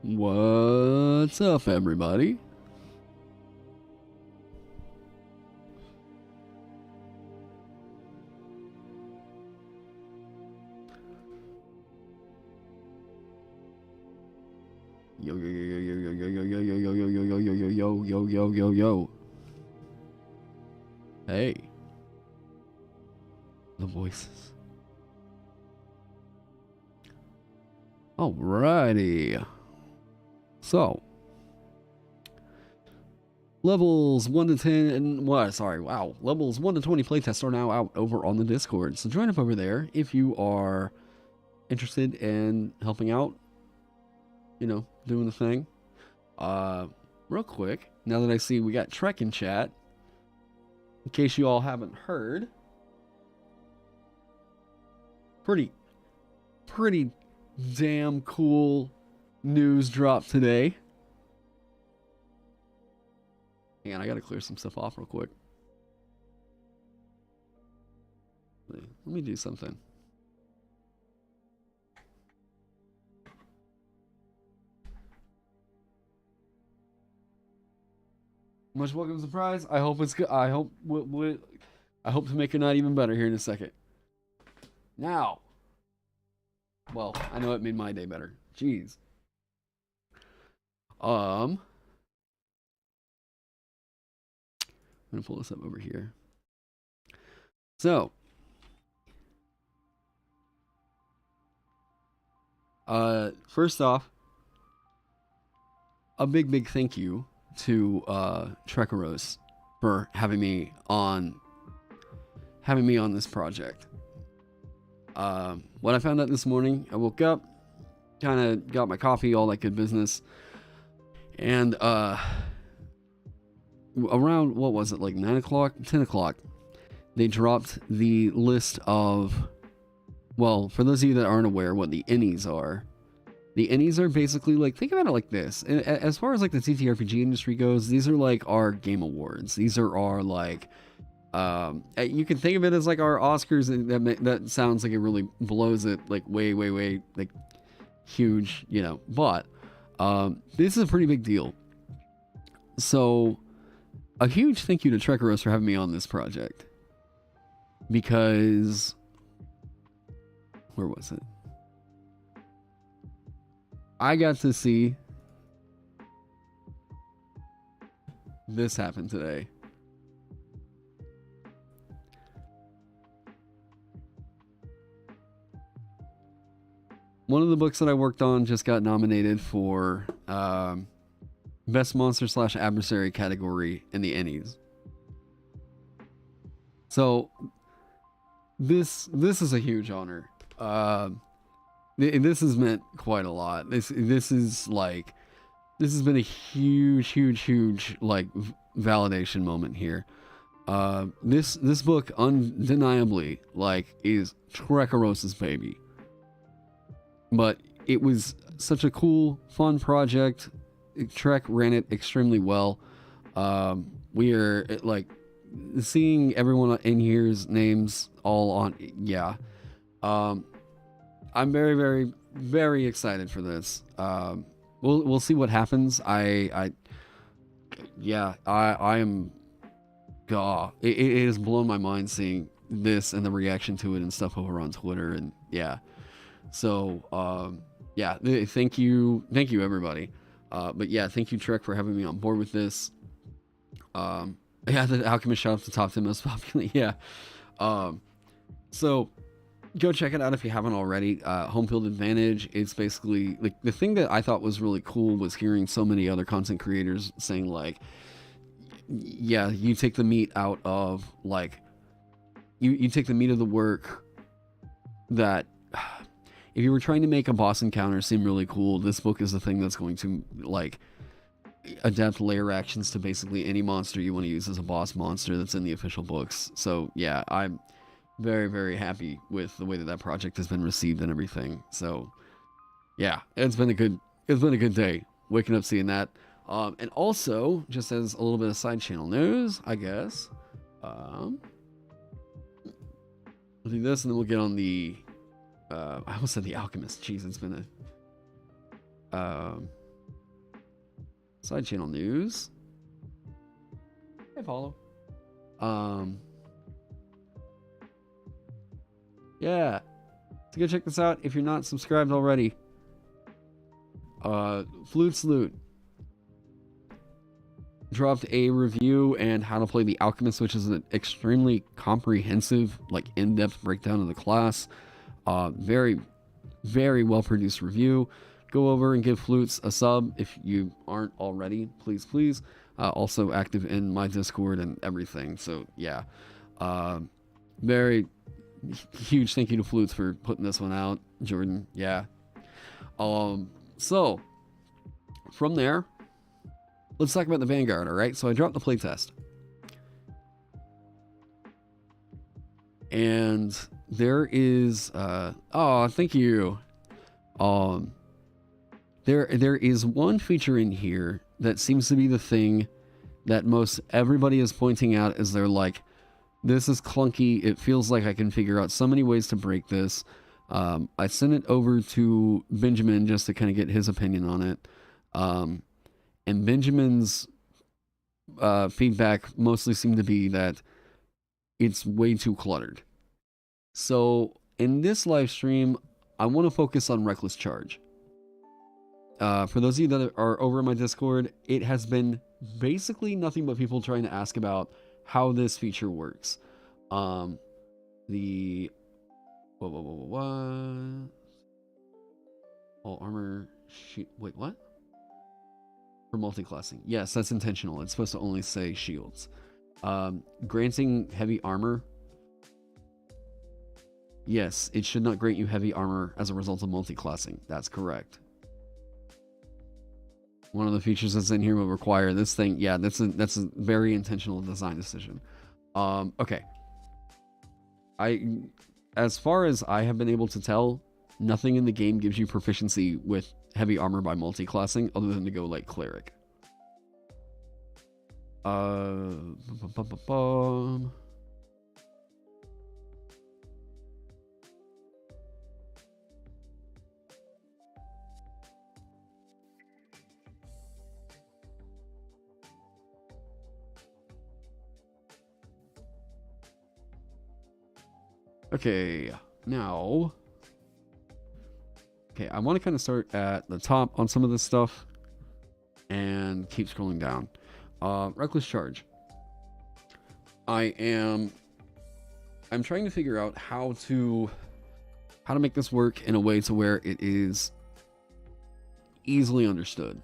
What's up, everybody? Yo, yo, yo, yo, yo, yo, yo, yo, yo, yo, yo, yo, yo, yo, yo, yo, yo, yo, yo. Hey. The voices. Alrighty. So. Levels 1 to 10 and levels 1 to 20 playtests are now out over on the Discord. So join up over there if you are interested in helping out, you know, doing the thing. Real quick, now that I see we got Trek in chat, in case you all haven't heard, pretty damn cool news drop today. Hang on, I gotta clear some stuff off real quick. Let me do something. Much welcome surprise. I hope it's good. I hope to make your night even better here in a second. Now, well, I know it made my day better. Jeez. I'm gonna pull this up over here. So, first off, a big thank you to Trekaros for having me on this project. When I found out this morning, I woke up, kind of got my coffee, all that good business, and around, what was it, like 9 o'clock, 10 o'clock, they dropped the list of, well, for those of you that aren't aware what the Ennies are, the Ennies are basically like, think about it like this. As far as like the TTRPG industry goes, these are like our game awards. These are our like, you can think of it as like our Oscars. That sounds like it really blows it like way like huge, you know. But this is a pretty big deal. So a huge thank you to Trekaros for having me on this project, because where was it? I got to see this happen today. One of the books that I worked on just got nominated for Best Monster / Adversary category in the Ennies. So this is a huge honor. This has meant quite a lot. This has been a huge like validation moment here. This book undeniably like is Trekaros' baby. But it was such a cool, fun project. Trek ran it extremely well. We are like seeing everyone in here's names all on. Yeah. I'm very excited for this. We'll see what happens. I am. God, it has blown my mind seeing this and the reaction to it and stuff over on Twitter, and yeah. So yeah, thank you everybody. But yeah, thank you Trek for having me on board with this. Yeah, the Alchemist shot up the top 10 most popular. Yeah. So go check it out if you haven't already. Home Field Advantage. It's basically like the thing that I thought was really cool was hearing so many other content creators saying like, yeah, you take the meat out of like, you take the meat of the work that if you were trying to make a boss encounter seem really cool, this book is the thing that's going to like adapt layer actions to basically any monster you want to use as a boss monster that's in the official books. So yeah, I'm very happy with the way that project has been received and everything. So yeah, it's been a good day waking up seeing that. And also, just as a little bit of side channel news, I guess, we'll do this and then we'll get on the I almost said the Alchemist. Jeez, it's been a Side channel news. Hey, follow. Yeah. So go check this out if you're not subscribed already. Flute Salute dropped a review and how to play the Alchemist, which is an extremely comprehensive, like in-depth breakdown of the class. Very, very well-produced review. Go over and give Flutes a sub if you aren't already, please, please. Also active in my Discord and everything. So yeah, very huge thank you to Flutes for putting this one out, Jordan. Yeah. So from there, let's talk about the Vanguard. All right. So I dropped the playtest, and there is oh, thank you. There is one feature in here that seems to be the thing that most everybody is pointing out as they're like, this is clunky. It feels like I can figure out so many ways to break this. I sent it over to Benjamin just to kind of get his opinion on it. And Benjamin's feedback mostly seemed to be that it's way too cluttered. So in this live stream, I want to focus on Reckless Charge. For those of you that are over in my Discord, it has been basically nothing but people trying to ask about how this feature works. All armor wait, what? For multi-classing. Yes, that's intentional. It's supposed to only say shields. Granting heavy armor. Yes, it should not grant you heavy armor as a result of multi-classing. That's correct. One of the features that's in here will require this thing. Yeah, that's a very intentional design decision. Okay. As far as I have been able to tell, nothing in the game gives you proficiency with heavy armor by multi-classing other than to go like cleric. Okay, now... Okay, I want to kind of start at the top on some of this stuff and keep scrolling down. Reckless Charge. I'm trying to figure out how to make this work in a way to where it is easily understood.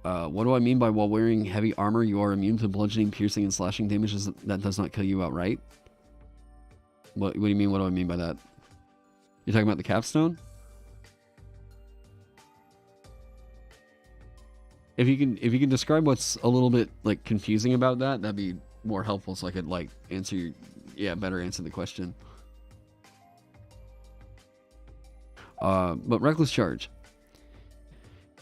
What do I mean by while wearing heavy armor, you are immune to bludgeoning, piercing, and slashing damages that does not kill you outright? What do you mean? What do I mean by that? You're talking about the capstone? If you can describe what's a little bit like confusing about that, that'd be more helpful so I could like better answer the question. But Reckless Charge.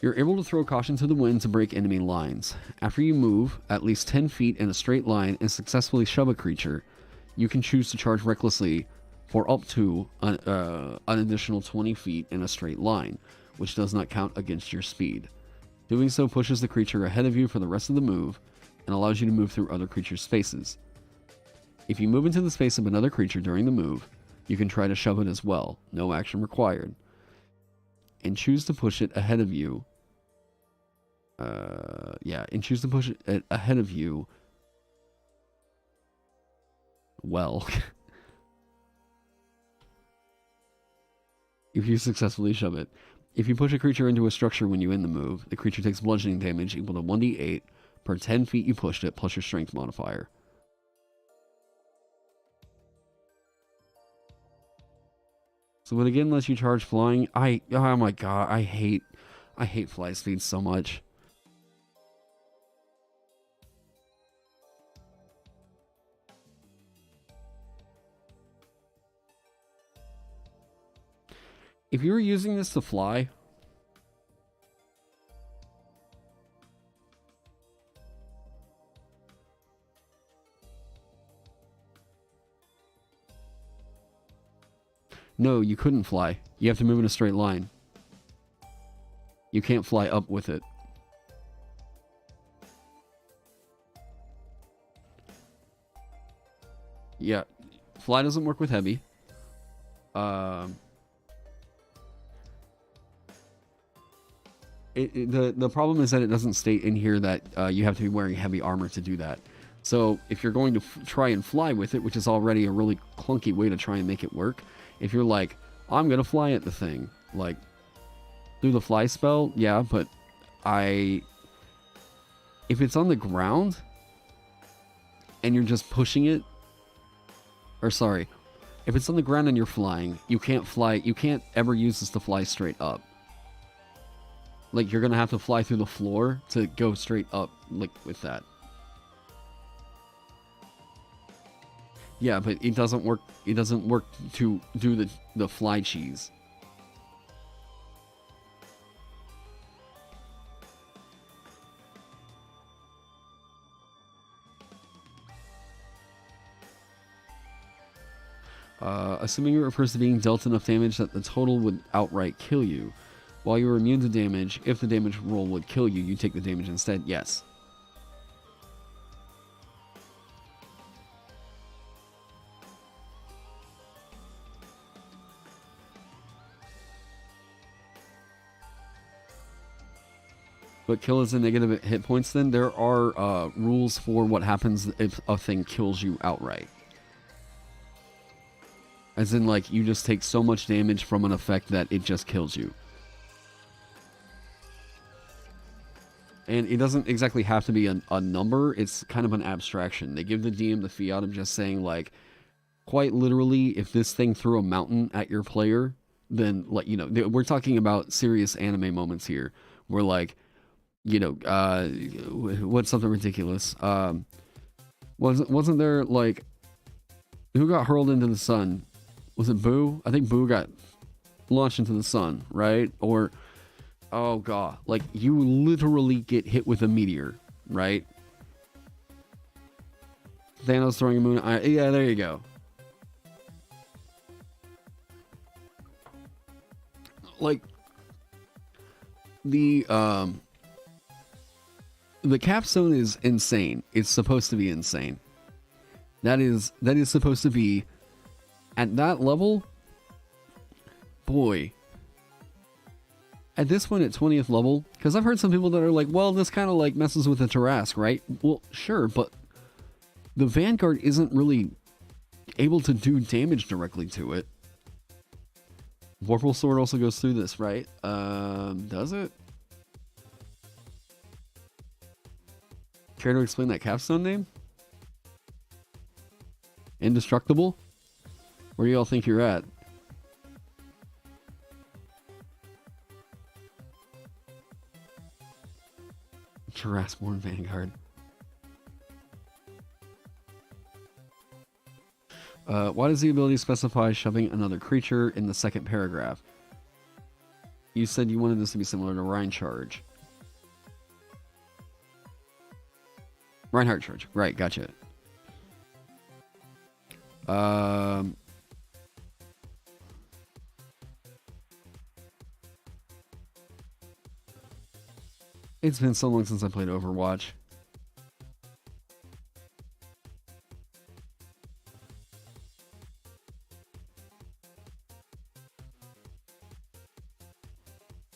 You're able to throw caution to the wind to break enemy lines. After you move at least 10 feet in a straight line and successfully shove a creature, you can choose to charge recklessly for up to an additional 20 feet in a straight line, which does not count against your speed. Doing so pushes the creature ahead of you for the rest of the move and allows you to move through other creatures' spaces. If you move into the space of another creature during the move, you can try to shove it as well, no action required, and choose to push it ahead of you. Well, if you successfully shove it. If you push a creature into a structure when you end the move, the creature takes bludgeoning damage equal to 1d8 per 10 feet you pushed it, plus your strength modifier. So it again lets you charge flying. Oh my god, I hate fly speed so much. If you were using this to fly, no, you couldn't fly. You have to move in a straight line. You can't fly up with it. Yeah, fly doesn't work with heavy. The problem is that it doesn't state in here that you have to be wearing heavy armor to do that. So if you're going to try and fly with it, which is already a really clunky way to try and make it work, if you're like, I'm gonna fly at the thing, like, do the fly spell, yeah, but if it's on the ground and you're just pushing it, or sorry, if it's on the ground and you're flying, you can't ever use this to fly straight up. Like, you're gonna have to fly through the floor to go straight up, like, with that. Yeah, but it doesn't work to do the fly cheese. Assuming it refers to being dealt enough damage that the total would outright kill you. While you are immune to damage, if the damage roll would kill you, you take the damage instead. Yes. But kill is a negative hit points then? There are rules for what happens if a thing kills you outright. As in, like, you just take so much damage from an effect that it just kills you. And it doesn't exactly have to be a number, it's kind of an abstraction. They give the DM the fiat of just saying, like, quite literally, if this thing threw a mountain at your player, then, like, you know, we're talking about serious anime moments here. Where, like, you know, what's something ridiculous? Wasn't there, like, who got hurled into the sun? Was it Boo? I think Boo got launched into the sun, right? Or, oh god, like, you literally get hit with a meteor, right? Thanos throwing a moon. Yeah, there you go. Like, the capstone is insane. It's supposed to be insane. That is supposed to be, at that level, boy. At this point, at 20th level, because I've heard some people that are like, well, this kind of like messes with the Tarrasque, right? Well, sure, but the Vanguard isn't really able to do damage directly to it. Vorpal Sword also goes through this, right? Does it? Care to explain that capstone name? Indestructible? Where do y'all think you're at? Tarrasque-born Vanguard. Why does the ability specify shoving another creature in the second paragraph? You said you wanted this to be similar to Rhine Charge. Reinhardt Charge. Right, gotcha. It's been so long since I played Overwatch.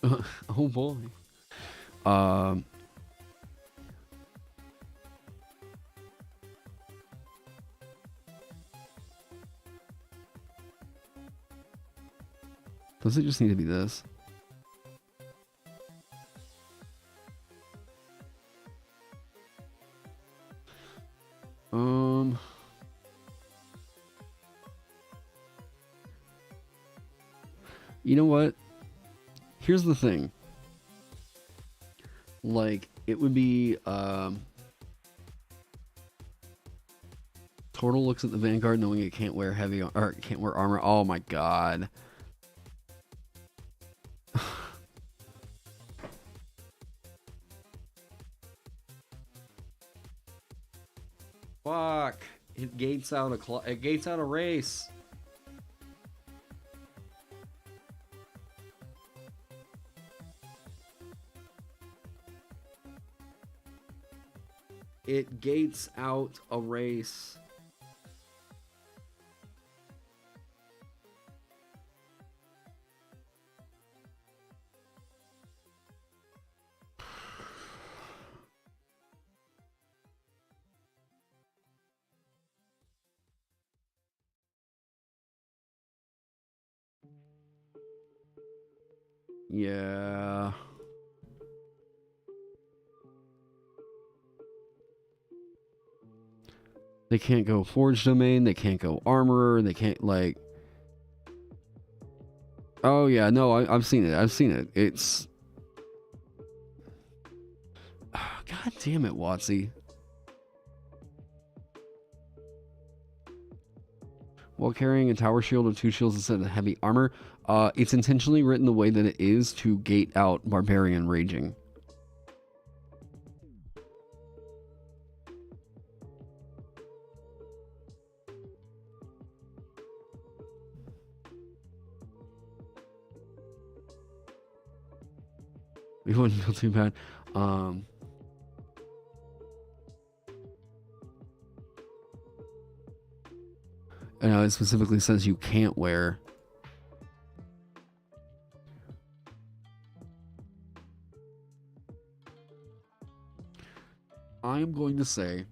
Oh boy. Does it just need to be this? You know what? Here's the thing. Like, it would be, Turtle looks at the Vanguard knowing it can't wear heavy, or it can't wear armor. Oh my god. Fuck. It gates out a race. it gates out a race. Yeah. They can't go Forge Domain, they can't go Armorer, they can't, like... Oh, yeah, no, I've seen it, It's... God damn it, WotC. While carrying a tower shield or 2 shields instead of heavy armor, it's intentionally written the way that it is to gate out Barbarian raging. We wouldn't feel too bad. I know it specifically says you can't wear. I am going to say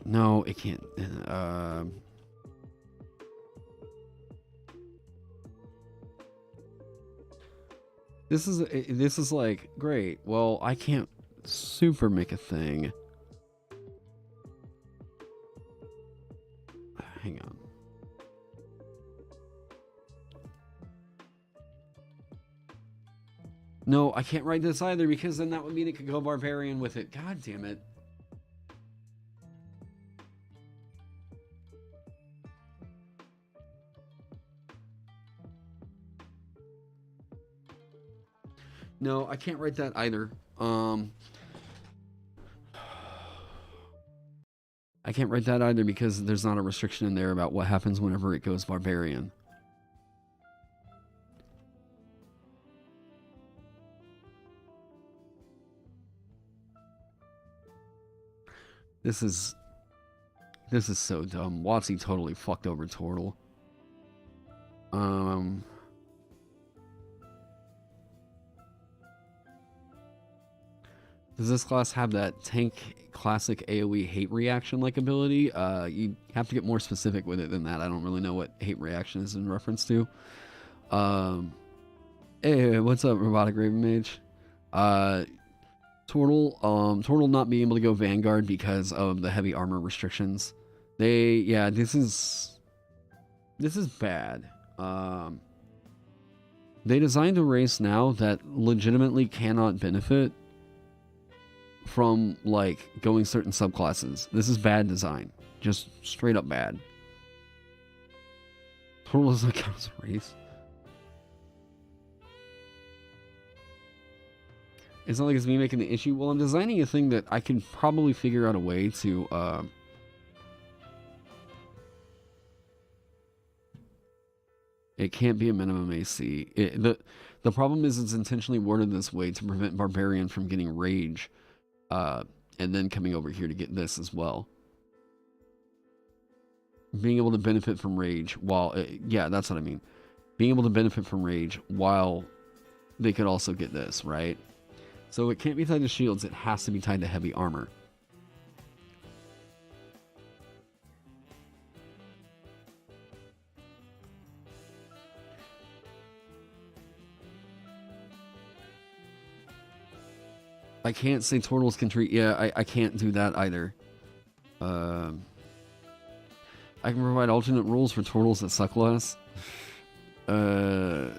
no, it can't. This is like great. Well, I can't super make a thing. Hang on. No, I can't write this either because then that would mean it could go Barbarian with it. God damn it. No, I can't write that either. I can't write that either because there's not a restriction in there about what happens whenever it goes Barbarian. This is so dumb. WotC totally fucked over Tortle. Does this class have that tank classic AoE hate reaction like ability? You have to get more specific with it than that. I don't really know what hate reaction is in reference to. Hey, what's up, Robotic Raven Mage? Tortle not being able to go Vanguard because of the heavy armor restrictions. This is bad. They designed a race now that legitimately cannot benefit from, like, going certain subclasses. This is bad design. Just straight up bad. Tortle is like a race. It's not like it's me making the issue. Well, I'm designing a thing that I can probably figure out a way to, it can't be a minimum AC. The problem is it's intentionally worded this way to prevent Barbarian from getting rage. And then coming over here to get this as well. Being able to benefit from rage while... yeah, that's what I mean. Being able to benefit from rage while they could also get this, right? So it can't be tied to shields. It has to be tied to heavy armor. I can't say Tortles can treat... Yeah, I can't do that either. I can provide alternate rules for Tortles that suck less. I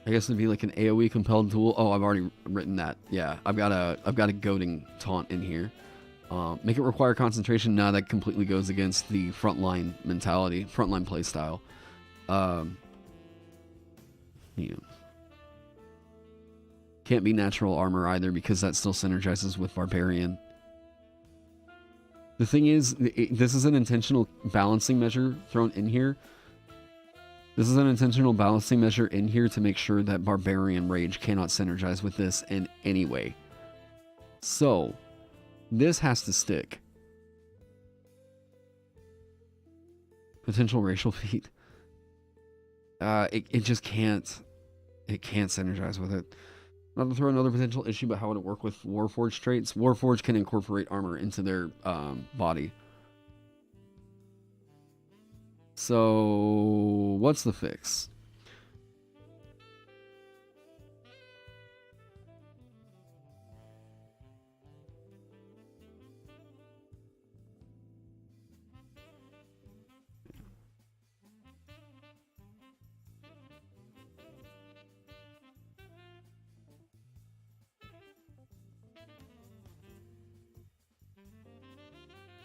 guess it'd be like an AoE compelled tool. Oh, I've already written that. Yeah, I've got a goading taunt in here. Make it require concentration. Nah, that completely goes against the frontline mentality, frontline play style. Yeah. Can't be natural armor either because that still synergizes with Barbarian. The thing is, this is an intentional balancing measure thrown in here. This is an intentional balancing measure in here to make sure that Barbarian Rage cannot synergize with this in any way. So, this has to stick. Potential racial feat. It just can't. It can't synergize with it. Not to throw another potential issue, but how would it work with Warforged traits? Warforged can incorporate armor into their body. So, what's the fix?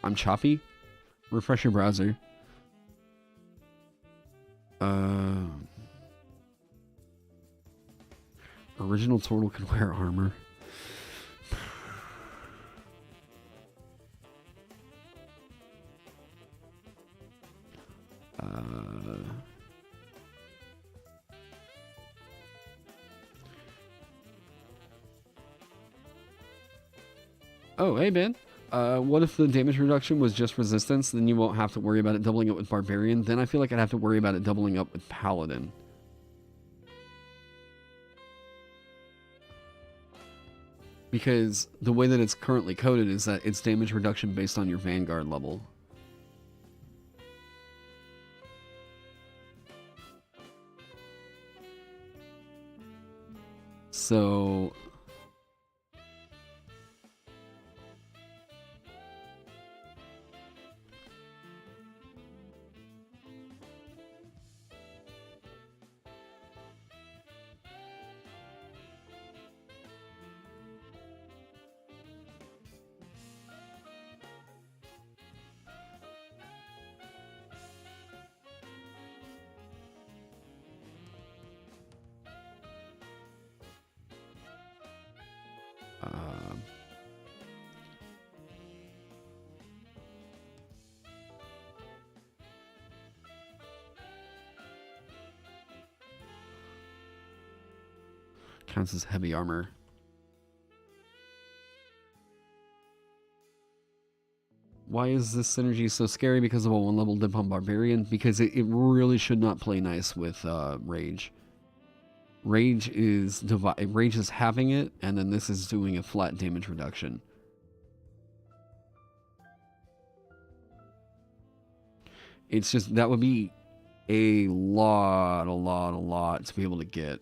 I'm choppy. Refresh your browser. Original Turtle can wear armor. Oh, hey, Ben. What if the damage reduction was just resistance? Then you won't have to worry about it doubling it with Barbarian. Then I feel like I'd have to worry about it doubling up with Paladin. Because the way that it's currently coded is that it's damage reduction based on your Vanguard level. So... counts as heavy armor. Why is this synergy so scary? Because of a 1-level dip on Barbarian? Because it really should not play nice with Rage. Rage is having it, and then this is doing a flat damage reduction. It's just, that would be a lot to be able to get.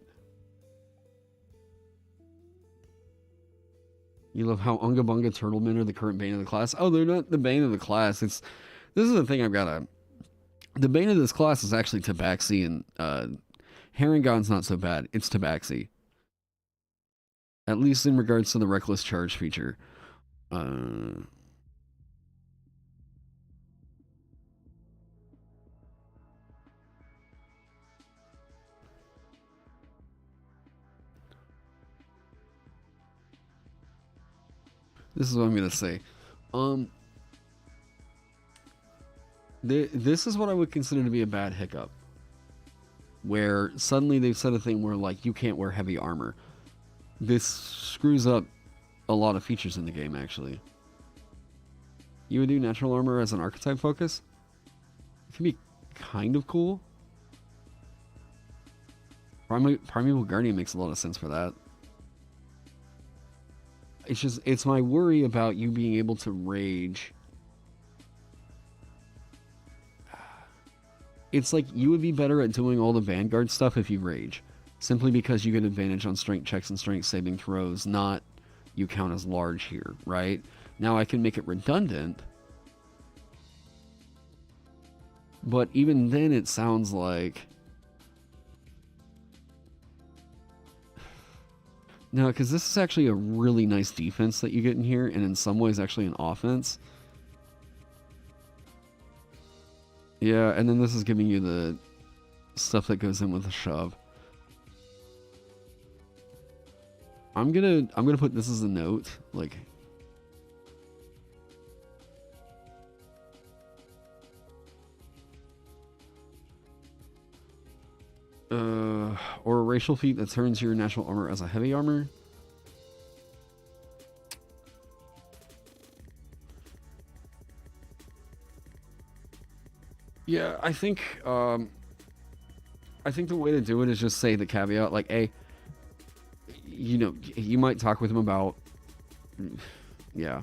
You love how Unga Bunga Turtlemen are the current bane of the class. Oh, they're not the bane of the class. This is the thing I've got to... The bane of this class is actually Tabaxi, and Harengon's not so bad. It's Tabaxi. At least in regards to the Reckless Charge feature. This is what I'm going to say. This is what I would consider to be a bad hiccup. Where suddenly they've said a thing where, like, you can't wear heavy armor. This screws up a lot of features in the game, actually. You would do natural armor as an archetype focus? It can be kind of cool. Primeval Guardian makes a lot of sense for that. It's my worry about you being able to rage. It's like you would be better at doing all the Vanguard stuff if you rage. Simply because you get advantage on strength checks and strength saving throws, not you count as large here, right? Now I can make it redundant. But even then it sounds like... No, because this is actually a really nice defense that you get in here, and in some ways actually an offense. Yeah, and then this is giving you the stuff that goes in with the shove. I'm gonna put this as a note, like, or a racial feat that turns your natural armor as a heavy armor. Yeah, I think the way to do it is just say the caveat, like, hey, you know, you might talk with him about, yeah.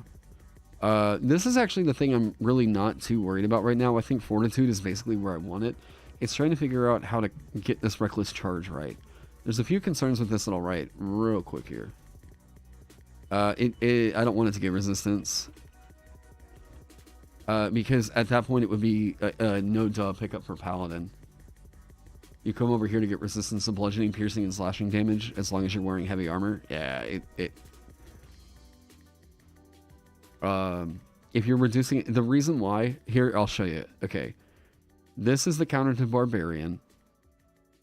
This is actually the thing I'm really not too worried about right now. I think Fortitude is basically where I want it. It's trying to figure out how to get this Reckless Charge right. There's a few concerns with this that I'll write real quick here. I don't want it to get resistance. Because at that point it would be a no-duh pickup for Paladin. You come over here to get resistance to bludgeoning, piercing, and slashing damage as long as you're wearing heavy armor. Yeah, if you're reducing the reason why, here, I'll show you. Okay. This is the counter to Barbarian.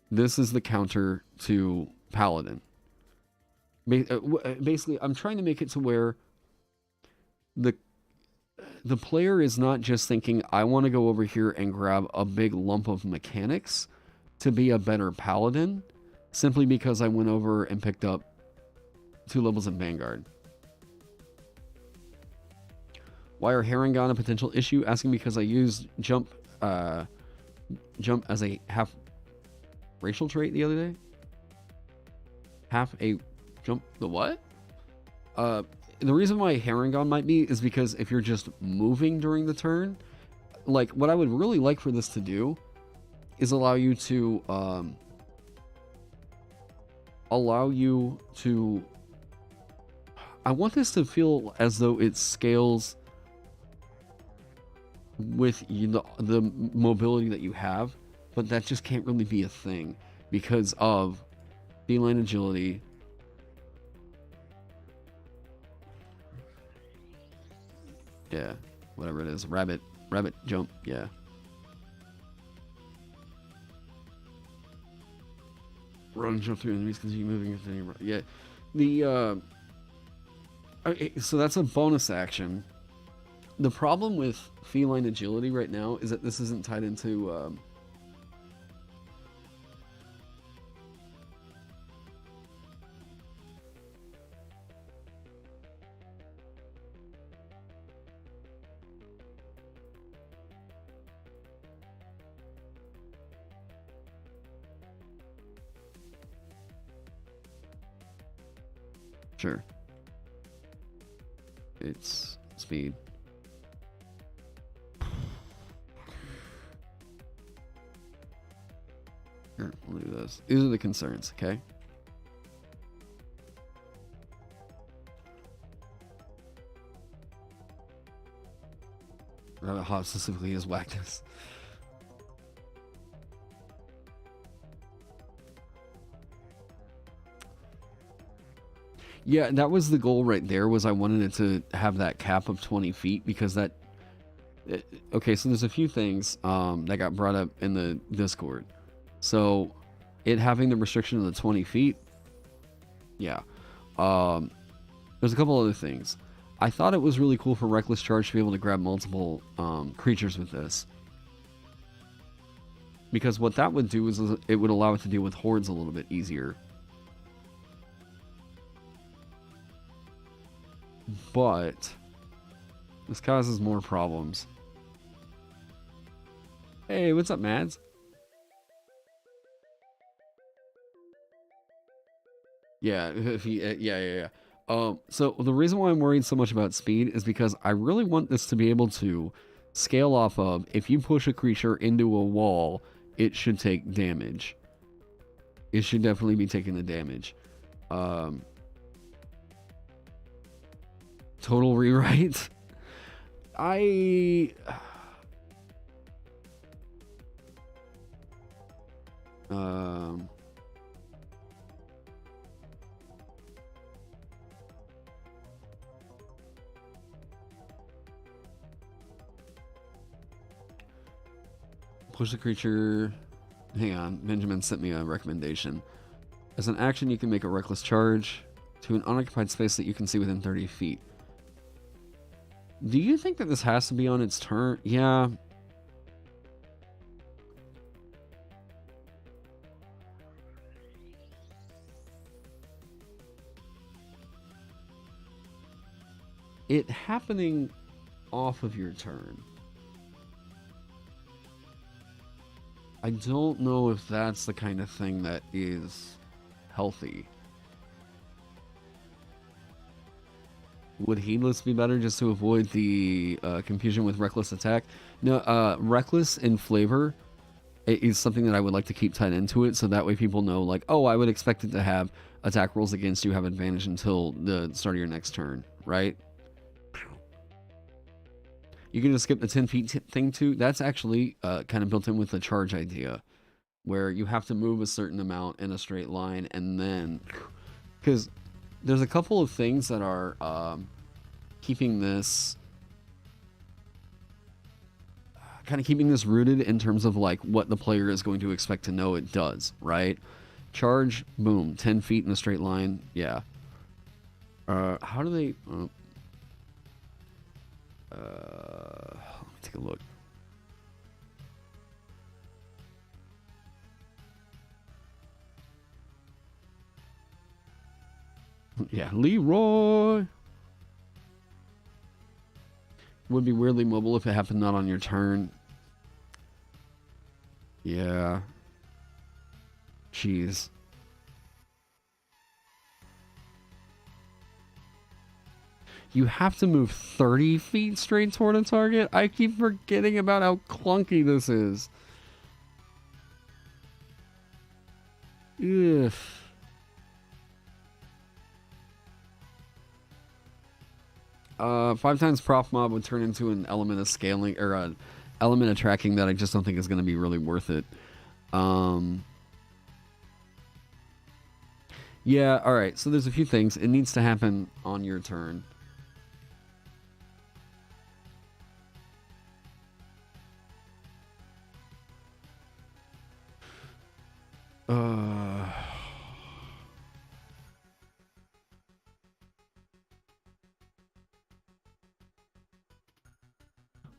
This is the counter to Paladin. Basically, I'm trying to make it to where the player is not just thinking, I want to go over here and grab a big lump of mechanics to be a better Paladin, simply because I went over and picked up 2 levels in Vanguard. Why are Harangon a potential issue? Asking because I used jump as a half racial trait the other day. Half a jump. The what? The reason why Harangon might be is because if you're just moving during the turn, like what I would really like for this to do is allow you to I want this to feel as though it scales with the mobility that you have, but that just can't really be a thing because of feline agility. Yeah, whatever it is. Rabbit jump, yeah. Run, jump through enemies, continue moving. Yeah, okay, so that's a bonus action. The problem with feline agility right now is that this isn't tied into sure. It's speed. Here, we'll do this. These are the concerns, okay? Rabbit Hop specifically is whackness. Yeah, that was the goal right there, was I wanted it to have that cap of 20 feet because that... Okay, so there's a few things that got brought up in the Discord. So, it having the restriction of the 20 feet, yeah. There's a couple other things. I thought it was really cool for Reckless Charge to be able to grab multiple creatures with this. Because what that would do is it would allow it to deal with hordes a little bit easier. But this causes more problems. Hey, what's up, Mads? Yeah, yeah. So the reason why I'm worried so much about speed is because I really want this to be able to scale off of, if you push a creature into a wall, it should take damage. It should definitely be taking the damage. Total rewrite. push the creature. Hang on, Benjamin sent me a recommendation. As an action, you can make a reckless charge to an unoccupied space that you can see within 30 feet. Do you think that this has to be on its turn? Yeah. It happening off of your turn. I don't know if that's the kind of thing that is healthy. Would Heedless be better just to avoid the confusion with Reckless attack? No, Reckless in flavor is something that I would like to keep tied into it, so that way people know, like, oh, I would expect it to have attack rolls against you have advantage until the start of your next turn, right? You can just skip the 10 feet thing too. That's actually kind of built in with the charge idea, where you have to move a certain amount in a straight line, and then, because there's a couple of things that are keeping this rooted in terms of like what the player is going to expect to know it does, right? Charge, boom, 10 feet in a straight line, yeah. How do they? Let me take a look. Yeah, Leroy would be weirdly mobile if it happened not on your turn. Yeah. Jeez. You have to move 30 feet straight toward a target? I keep forgetting about how clunky this is. Ugh. Five times prof mob would turn into an element of scaling, or an element of tracking that I just don't think is going to be really worth it. Yeah, alright, so there's a few things. It needs to happen on your turn.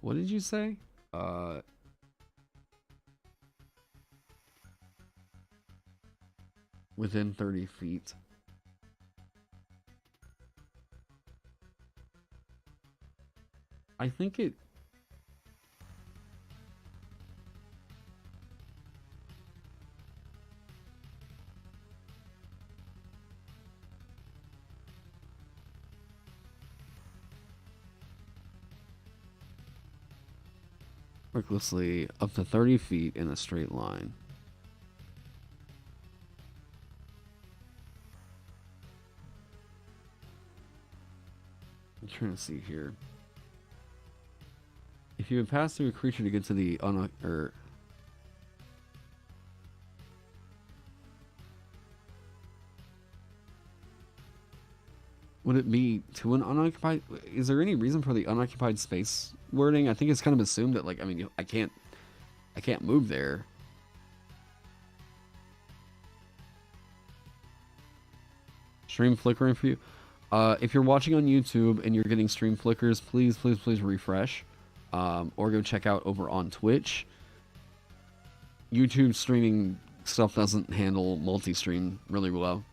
What did you say? Within 30 feet. I think it... recklessly up to 30 feet in a straight line. I'm trying to see here. If you would pass through a creature to get to the would it be to an unoccupied? Is there any reason for the unoccupied space wording? I think it's kind of assumed that, like, I mean, I can't move there. Stream flickering for you. If you're watching on YouTube and you're getting stream flickers, please refresh, or go check out over on Twitch. YouTube streaming stuff doesn't handle multi-stream really well.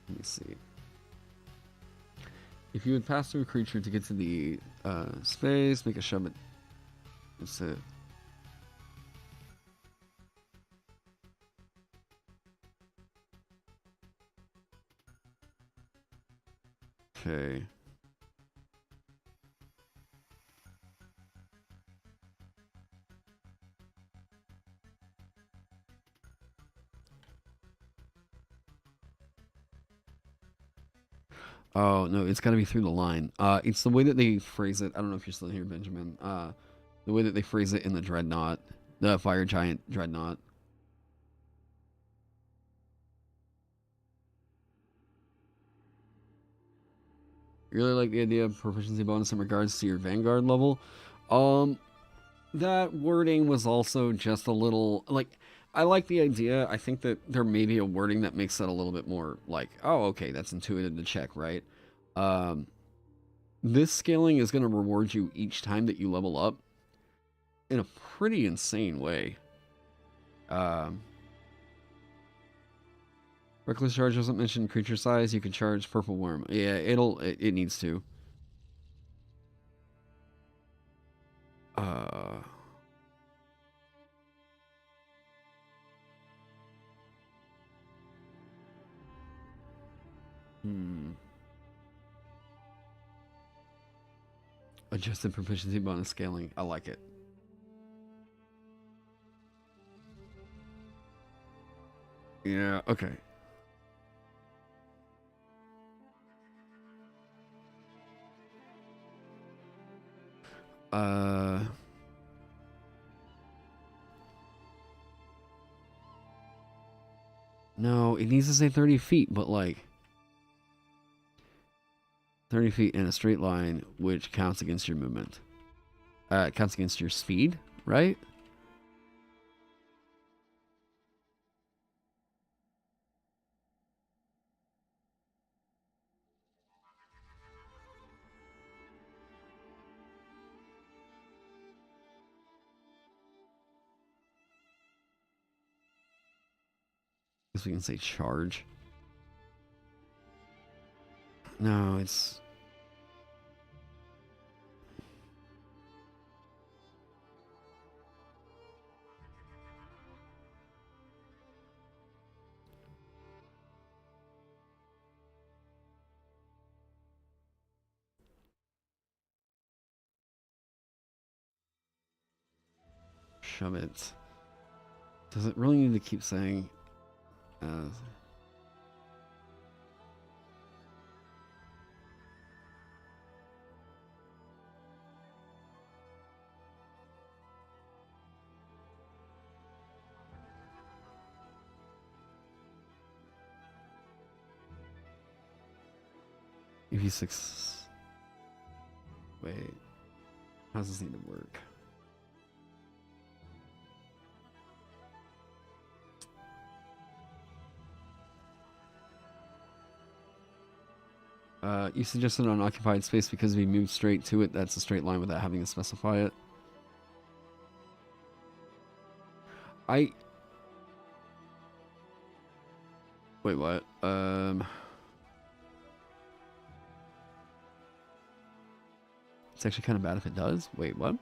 Let me see. If you would pass through a creature to get to the space, make a shove it. That's it. Okay. Oh, no, it's got to be through the line. It's the way that they phrase it. I don't know if you're still here, Benjamin. The way that they phrase it in the Dreadnought, the Fire Giant Dreadnought. Really like the idea of proficiency bonus in regards to your Vanguard level. That wording was also just a little like. I like the idea. I think that there may be a wording that makes that a little bit more like, oh, okay, that's intuitive to check, right? This scaling is going to reward you each time that you level up in a pretty insane way. Reckless charge doesn't mention creature size. You can charge purple worm. Yeah, it needs to. Adjusted proficiency bonus scaling. I like it. Yeah, okay. No, it needs to say 30 feet, but like 30 feet in a straight line, which counts against your movement. It counts against your speed, right? I guess we can say charge. No, it's... Shove it. Does it really need to keep saying... If you six... Wait. How does this need to work? You suggested an occupied space because if you move straight to it, that's a straight line without having to specify it. Wait, what? It's actually kind of bad if it does. Wait, what?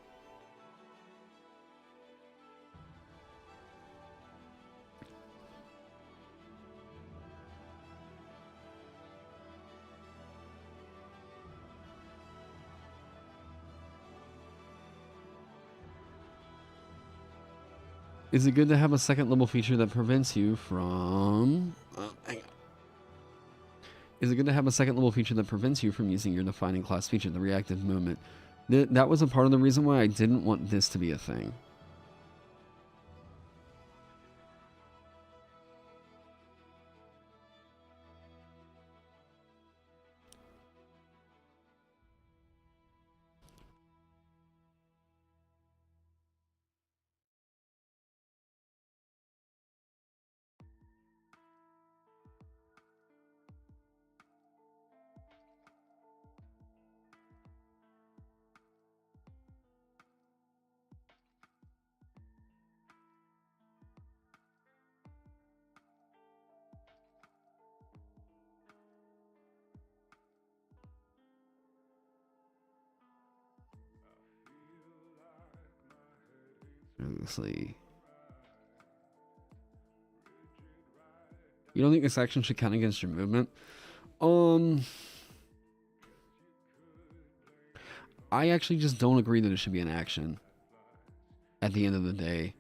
Is it good to have a second level feature that prevents you from... hang on. Is it good to have a second level feature that prevents you from using your defining class feature, the reactive movement? That was a part of the reason why I didn't want this to be a thing. Obviously. You don't think this action should count against your movement? I actually just don't agree that it should be an action. At the end of the day.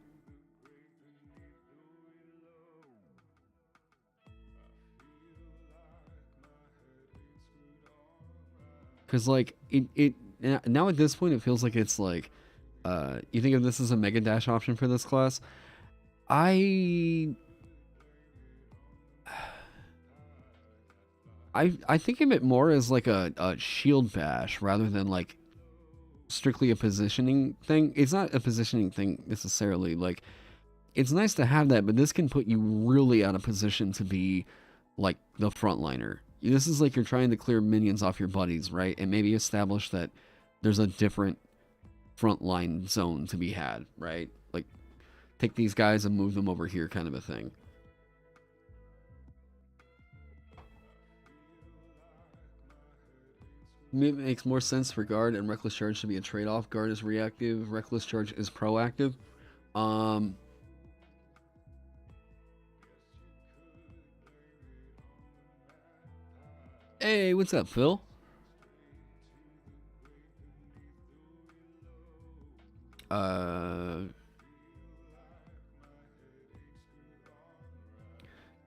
Because, like, it now at this point, it feels like it's like, you think of this as a mega dash option for this class? I think of it more as like a shield bash rather than like strictly a positioning thing. It's not a positioning thing necessarily. Like, it's nice to have that, but this can put you really out of position to be like the frontliner. This is like you're trying to clear minions off your buddies, right? And maybe establish that there's a different frontline zone to be had, right? Like, take these guys and move them over here, kind of a thing. It makes more sense for guard and reckless charge to be a trade-off. Guard is reactive, reckless charge is proactive. Hey, what's up, Phil? Did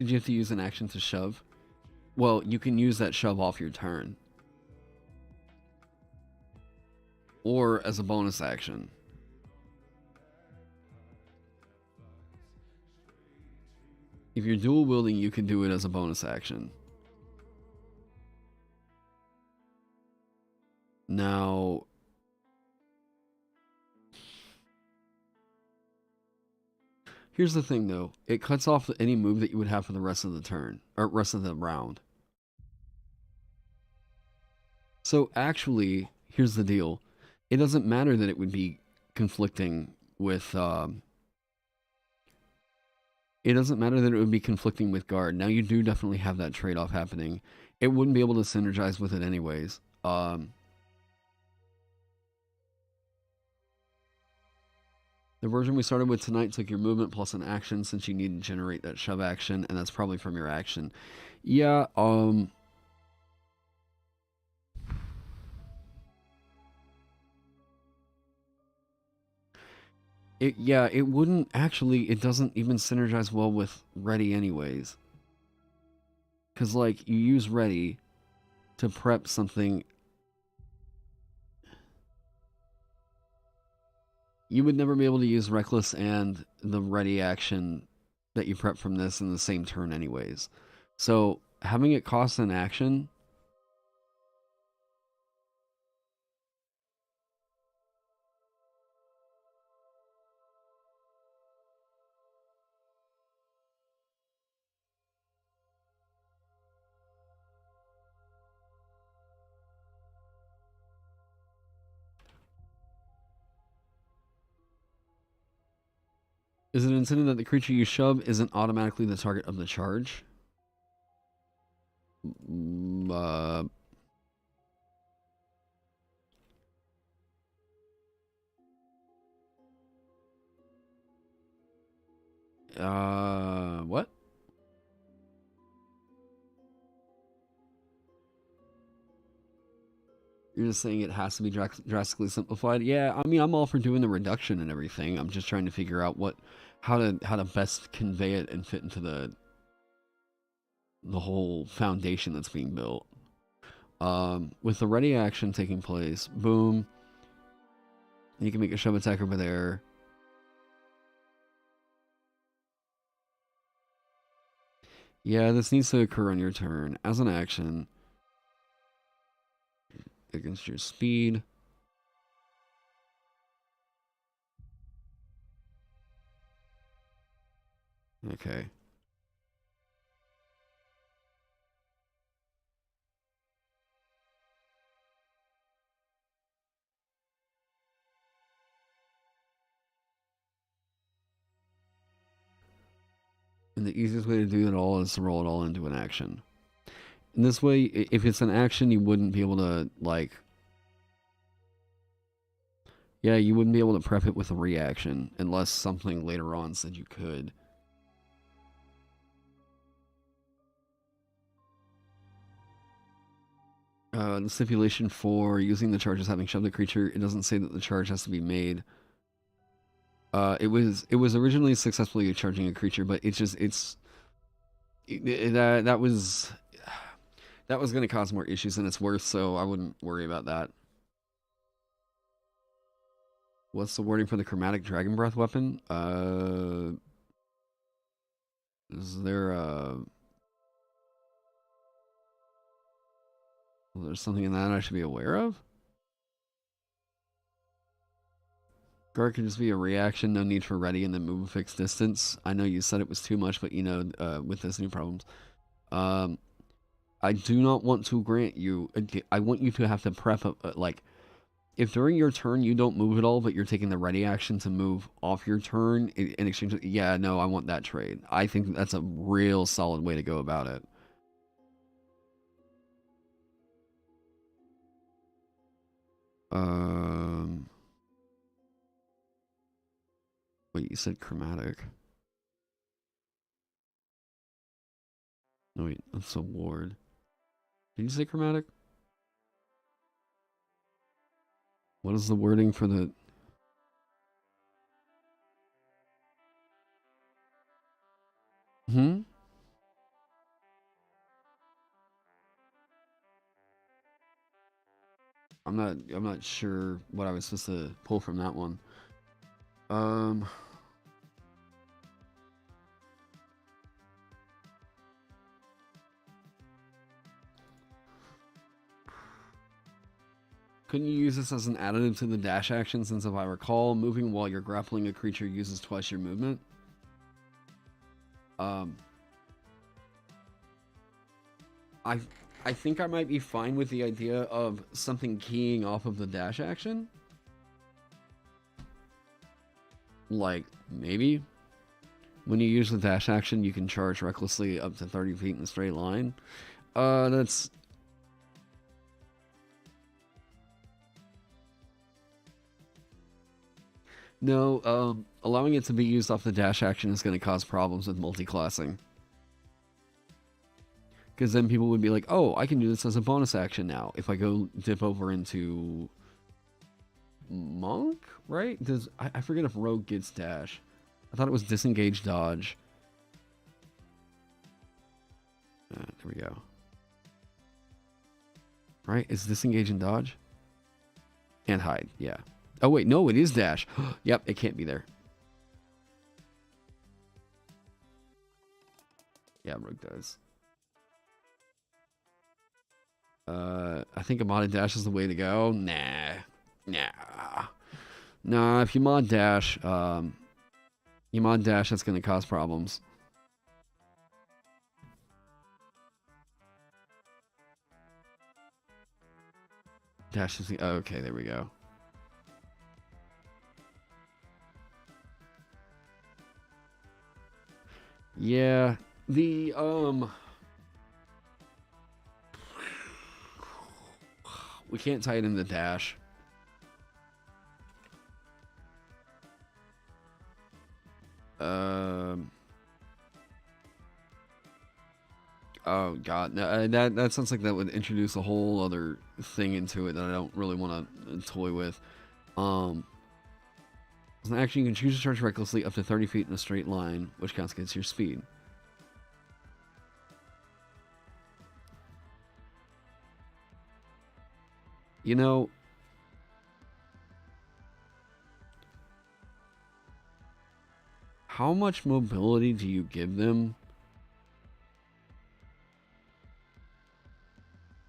you have to use an action to shove? Well, you can use that shove off your turn. Or as a bonus action. If you're dual wielding, you can do it as a bonus action. Now, here's the thing though. It cuts off any move that you would have for the rest of the turn, or rest of the round. So actually, here's the deal. It doesn't matter that it would be conflicting with, it doesn't matter that it would be conflicting with guard. Now you do definitely have that trade-off happening. It wouldn't be able to synergize with it anyways. The version we started with tonight took your movement plus an action since you need to generate that shove action, and that's probably from your action. Yeah, it wouldn't actually, it doesn't even synergize well with ready anyways. Because, like, you use ready to prep something. You would never be able to use reckless and the ready action that you prep from this in the same turn anyways. So, having it cost an action... Is it intended that the creature you shove isn't automatically the target of the charge? What? You're just saying it has to be drastically simplified? Yeah, I mean, I'm all for doing the reduction and everything. I'm just trying to figure out how to best convey it and fit into the whole foundation that's being built. With the ready action taking place, boom, you can make a shove attack over there. Yeah, this needs to occur on your turn as an action against your speed. Okay. And the easiest way to do it all is to roll it all into an action. And this way, if it's an action, you wouldn't be able to, like... Yeah, you wouldn't be able to prep it with a reaction, unless something later on said you could. The stipulation for using the charge as having shoved the creature, it doesn't say that the charge has to be made. It was originally successfully charging a creature, but that was going to cause more issues than it's worth, so I wouldn't worry about that. What's the wording for the chromatic dragon breath weapon? Is there a... Well, there's something in that I should be aware of? Guard can just be a reaction, no need for ready, and then move a fixed distance. I know you said it was too much, but you know, with this new problems. I do not want to grant you, I want you to have to prep, like, if during your turn you don't move at all, but you're taking the ready action to move off your turn in exchange, yeah, no, I want that trade. I think that's a real solid way to go about it. Wait, you said chromatic. No, wait, that's a ward. Did you say chromatic? What is the wording for the... Hmm? I'm not sure what I was supposed to pull from that one. Couldn't you use this as an additive to the dash action, since if I recall, moving while you're grappling a creature uses twice your movement? I think I might be fine with the idea of something keying off of the dash action. Like, maybe. When you use the dash action, you can charge recklessly up to 30 feet in a straight line. That's... No, allowing it to be used off the dash action is going to cause problems with multi-classing. Because then people would be like, oh, I can do this as a bonus action now. If I go dip over into Monk, right? I forget if Rogue gets dash. I thought it was disengage dodge. There we go. Right? Is disengage and dodge? And hide, yeah. Oh wait, no, it is dash. Yep, it can't be there. Yeah, Rogue does. I think a modded dash is the way to go. Nah. If you mod dash, that's going to cause problems. Dash is the... Oh, okay, there we go. Yeah, the, we can't tie it in the dash. Oh god, no, that sounds like that would introduce a whole other thing into it that I don't really want to toy with. As an action, you can choose to charge recklessly up to 30 feet in a straight line, which counts against your speed. You know, how much mobility do you give them?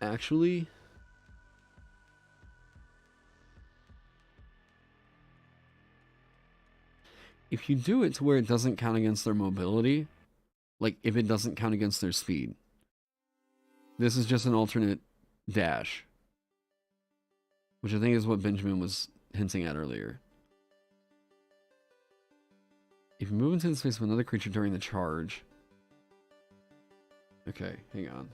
Actually, if you do it to where it doesn't count against their mobility, like if it doesn't count against their speed, this is just an alternate dash, which I think is what Benjamin was hinting at earlier. If you move into the space of another creature during the charge... Okay, hang on.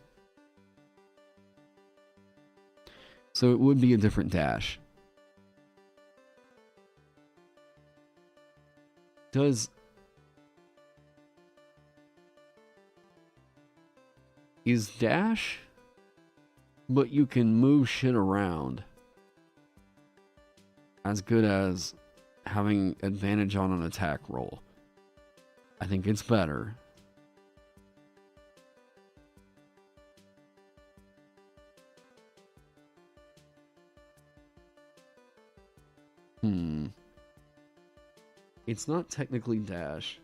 So it would be a different dash. Is dash, but you can move shit around, as good as having advantage on an attack roll? I think it's better. It's not technically dash.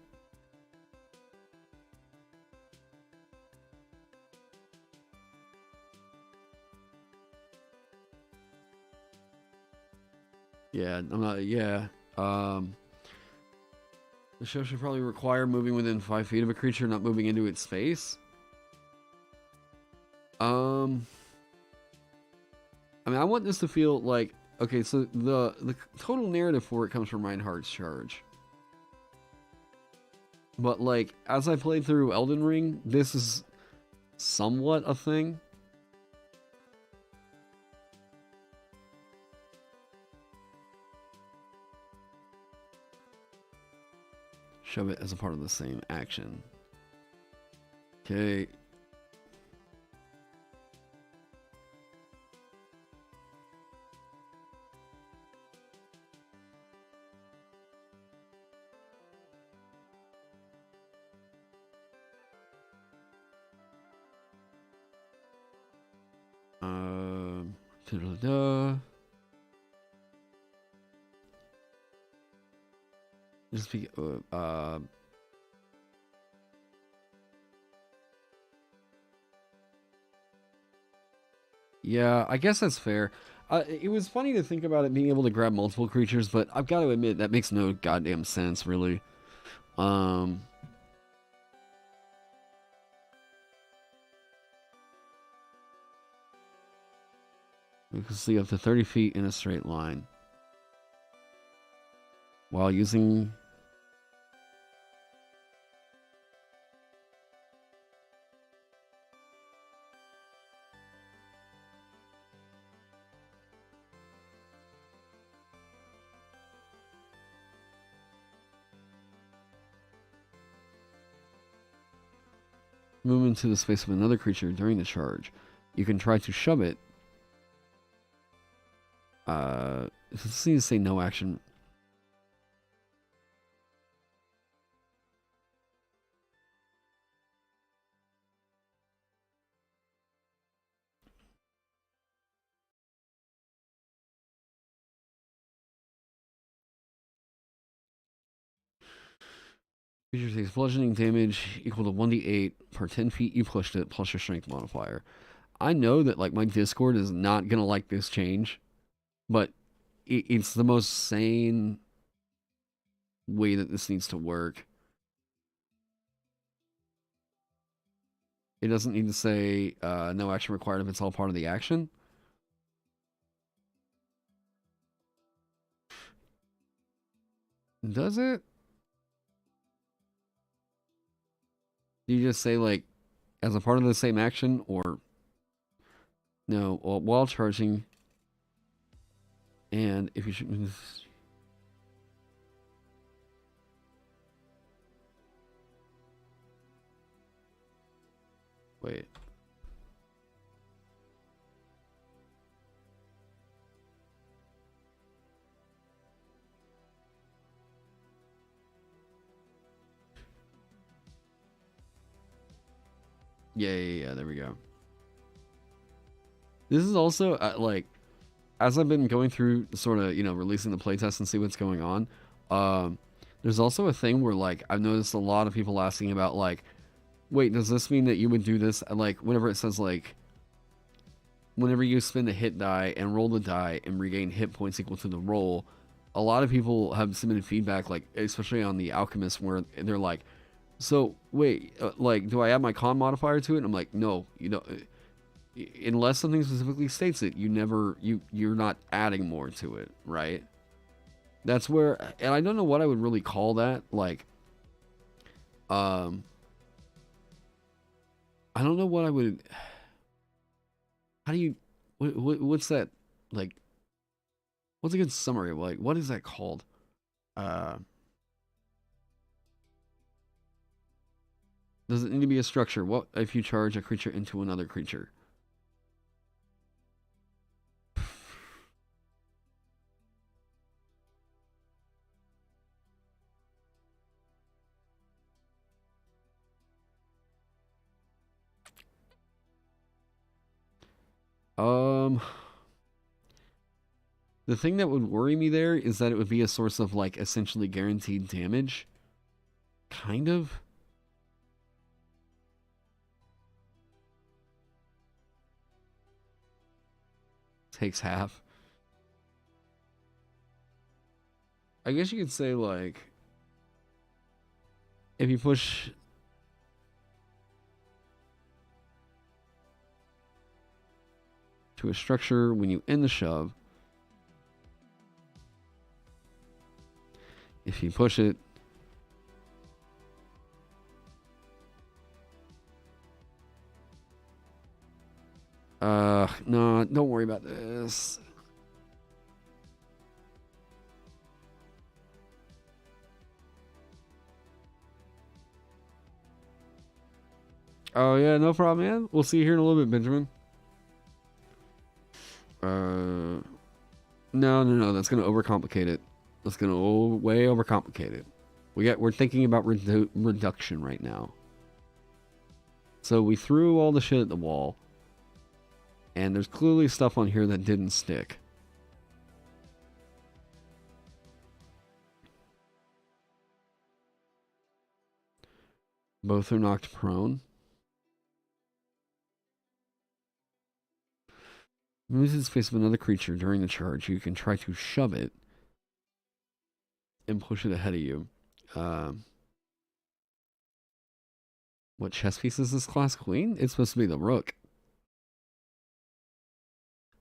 Yeah, I'm not. Yeah. Um, the show should probably require moving within 5 feet of a creature, not moving into its space. Um, I mean, I want this to feel like okay. So the total narrative for it comes from Reinhardt's Charge, but like as I played through Elden Ring, this is somewhat a thing. Shove it as a part of the same action. Okay. Da-da-da. Just be yeah, I guess that's fair. It was funny to think about it being able to grab multiple creatures, but I've got to admit that makes no goddamn sense, really. Um, you can see up to 30 feet in a straight line while using. Move into the space of another creature during the charge. You can try to shove it. This needs to say no action. Creature takes bludgeoning damage equal to 1d8 per 10 feet you pushed it, plus your strength modifier. I know that like my Discord is not gonna like this change, but it's the most sane way that this needs to work. It doesn't need to say no action required if it's all part of the action. Does it? Do you just say like as a part of the same action or no? Well, while charging, and if you should. Wait. Yeah. There we go. This is also like as I've been going through sort of, releasing the playtest and see what's going on, there's also a thing where, like, I've noticed a lot of people asking about, like, wait, does this mean that you would do this? And, like, whenever it says, like, whenever you spend a hit die and roll the die and regain hit points equal to the roll, a lot of people have submitted feedback, like, especially on the Alchemist, where they're like, so, wait, like, do I add my con modifier to it? And I'm like, no, unless something specifically states it, you're not adding more to it, right? That's where, and I don't know what I would really call that. Like, I don't know what I would. How do you? What's that? Like, what's a good summary of, like, what is that called? Uh, does it need to be a structure? What if you charge a creature into another creature? Um, the thing that would worry me there is that it would be a source of, like, essentially guaranteed damage. Kind of. Takes half. I guess you could say, like, if you push to a structure when you end the shove, if you push it no, don't worry about this. Oh yeah, no problem, man. We'll see you here in a little bit, Benjamin. No, that's gonna overcomplicate it. That's gonna way overcomplicate it. We're thinking about reduction right now. So we threw all the shit at the wall, and there's clearly stuff on here that didn't stick. Both are knocked prone. Moves in the space of another creature during the charge. You can try to shove it and push it ahead of you. What chess piece is this class queen? It's supposed to be the rook.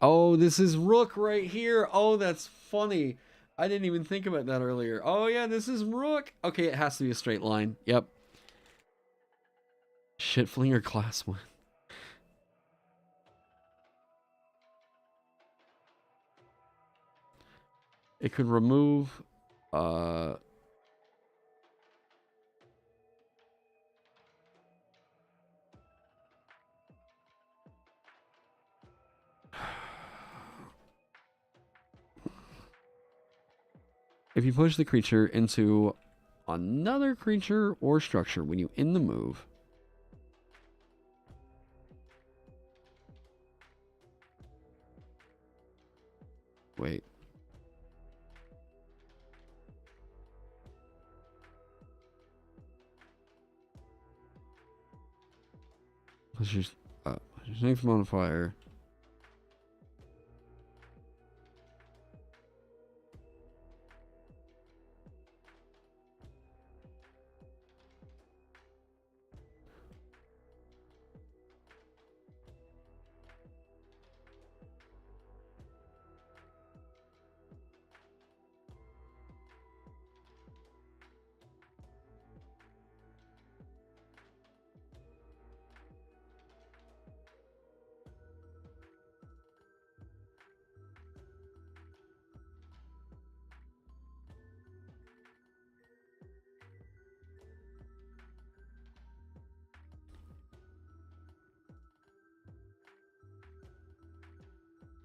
Oh, this is rook right here. Oh, that's funny. I didn't even think about that earlier. Oh yeah, this is rook. Okay, it has to be a straight line. Yep. Shitflinger class 1. It could remove if you push the creature into another creature or structure when you end the move. Wait. Push your strength modifier.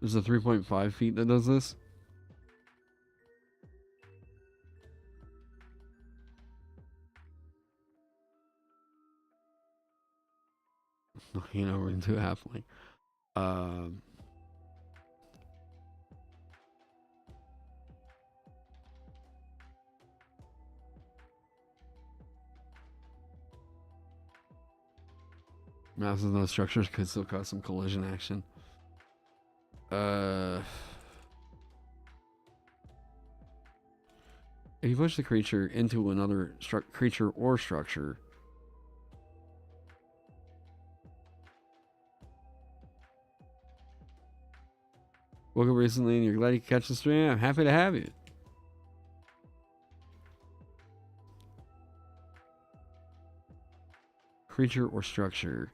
There's a 3.5 feet that does this. You know, we're into halfling. Maps with no structures could still cause some collision action. If you push the creature into another creature or structure, woke up recently and you're glad you could catch the stream, I'm happy to have you. Creature or structure.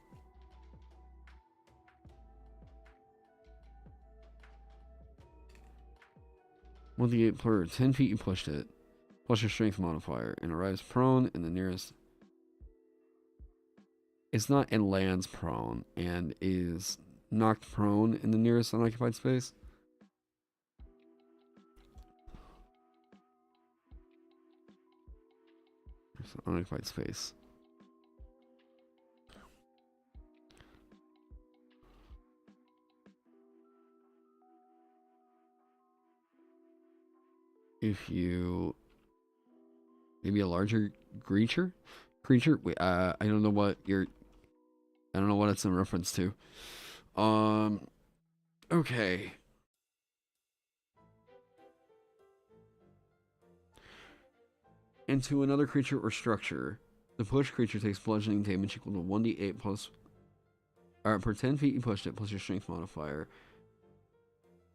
With the 8 per 10 feet you pushed it, plus your strength modifier, and arrives prone in the nearest. It's not and lands prone, and is knocked prone in the nearest unoccupied space. There's an unoccupied space. If you maybe a larger creature. Wait, I don't know what you're. I don't know what it's in reference to. Okay. into another creature or structure. The pushed creature takes bludgeoning damage equal to 1d8 plus... per 10 feet you pushed it, plus your strength modifier.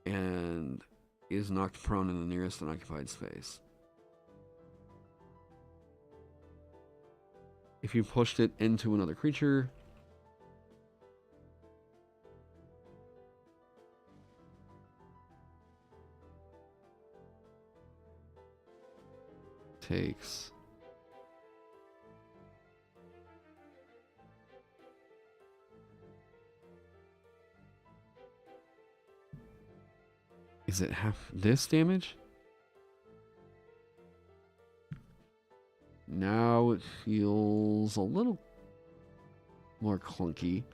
And is knocked prone in the nearest unoccupied space. If you pushed it into another creature... takes... Is it half this damage? Now it feels a little more clunky.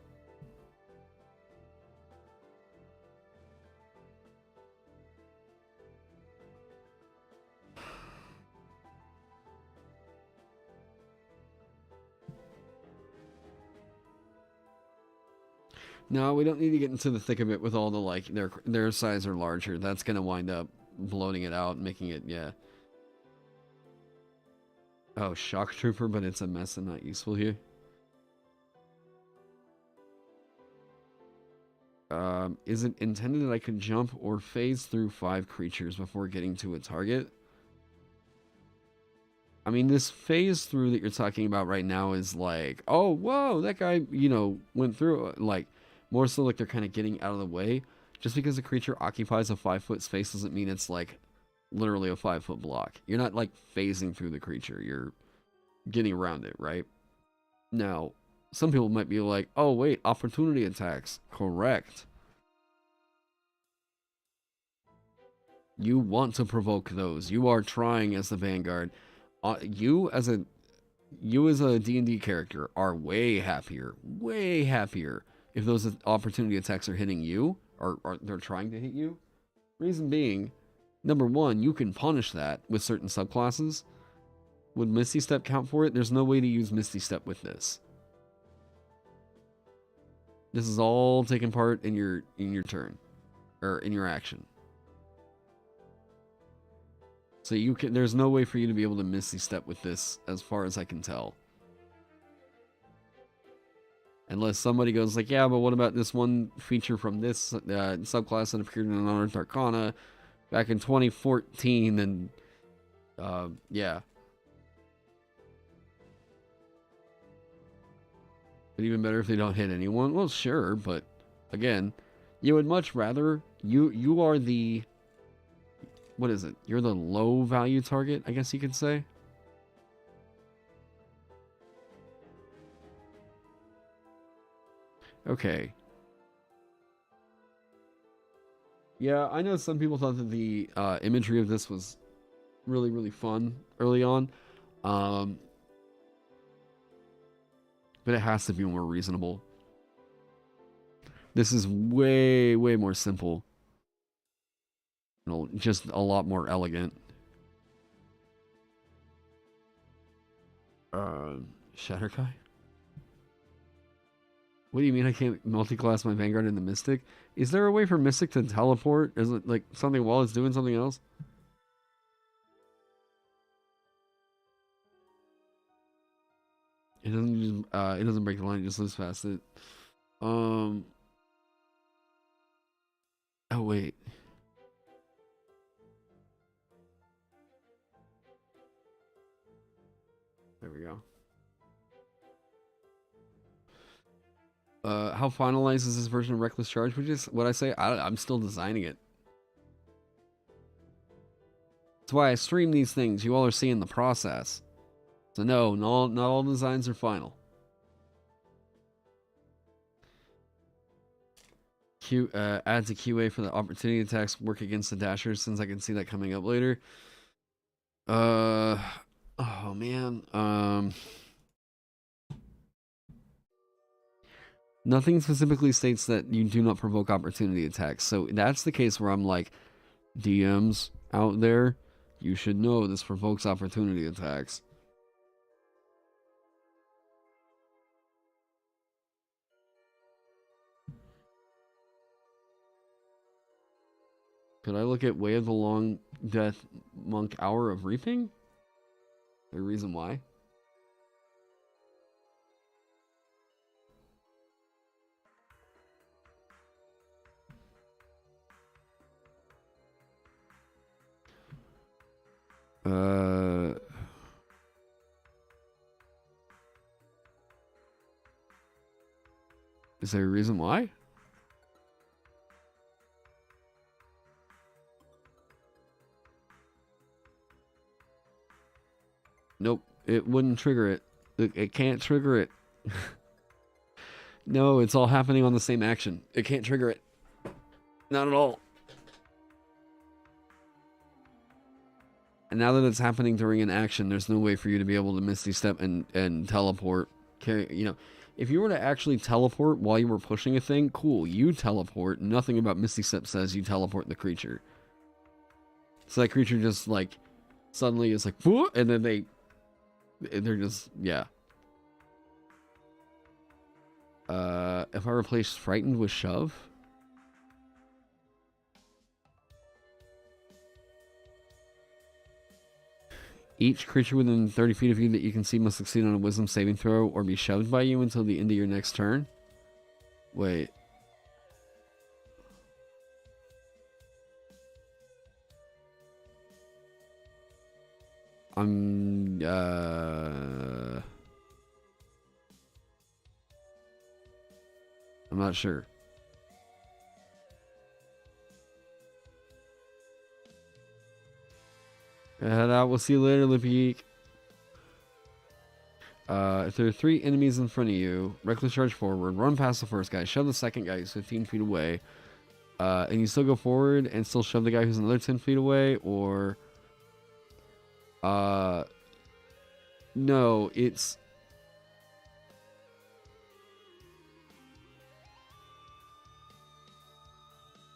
No, we don't need to get into the thick of it with all the, like, their size are larger. That's going to wind up bloating it out, making it, yeah. Oh, Shock Trooper, but it's a mess and not useful here. Is it intended that I could jump or phase through 5 creatures before getting to a target? I mean, this phase through that you're talking about right now is like, oh, whoa, that guy, you know, went through, like, more so like they're kind of getting out of the way. Just because a creature occupies a 5-foot space doesn't mean it's, like, literally a 5-foot block. You're not, like, phasing through the creature. You're getting around it, right? Now, some people might be like, oh, wait, opportunity attacks. Correct. You want to provoke those. You are trying as the Vanguard. You as a D&D character are way happier if those opportunity attacks are hitting you, or they're trying to hit you. Reason being, number one, you can punish that with certain subclasses. Would Misty Step count for it? There's no way to use Misty Step with this. This is all taking part in your turn, or in your action. So you can. There's no way for you to be able to Misty Step with this, as far as I can tell. Unless somebody goes like, yeah, but what about this one feature from this subclass that appeared in Unearthed Arcana back in 2014, and yeah. But even better if they don't hit anyone. Well, sure, but again, you would much rather, you are the, what is it? You're the low value target, I guess you could say. Okay. Yeah, I know some people thought that the imagery of this was really, really fun early on. But it has to be more reasonable. This is way, way more simple. Just a lot more elegant. Shatterkai? What do you mean I can't multi-class my Vanguard into Mystic? Is there a way for Mystic to teleport? Is it like something while it's doing something else? It doesn't break the line, it just lives past it. Oh wait. There we go. How finalized is this version of Reckless Charge? Which is what I say. I'm still designing it. That's why I stream these things. You all are seeing the process. So no, not all designs are final. Adds a QA for the opportunity attacks work against the dashers, since I can see that coming up later. Oh man. Nothing specifically states that you do not provoke opportunity attacks. So that's the case where I'm like, DMs out there, you should know this provokes opportunity attacks. Could I look at Way of the Long Death Monk Hour of Reaping? The reason why? Is there a reason why? Nope, it wouldn't trigger it. It can't trigger it. No, it's all happening on the same action. It can't trigger it. Not at all. And now that it's happening during an action, there's no way for you to be able to Misty Step and teleport. You know, if you were to actually teleport while you were pushing a thing, cool, you teleport. Nothing about Misty Step says you teleport the creature. So that creature just, like, suddenly is like, and then they're just, yeah. If I replace Frightened with Shove? Each creature within 30 feet of you that you can see must succeed on a Wisdom saving throw or be shoved by you until the end of your next turn. Wait. I'm not sure. Head out. We'll see you later, Lippy. If there are 3 enemies in front of you, reckless charge forward, run past the first guy, shove the second guy who's 15 feet away, and you still go forward and still shove the guy who's another 10 feet away, or... No, it's...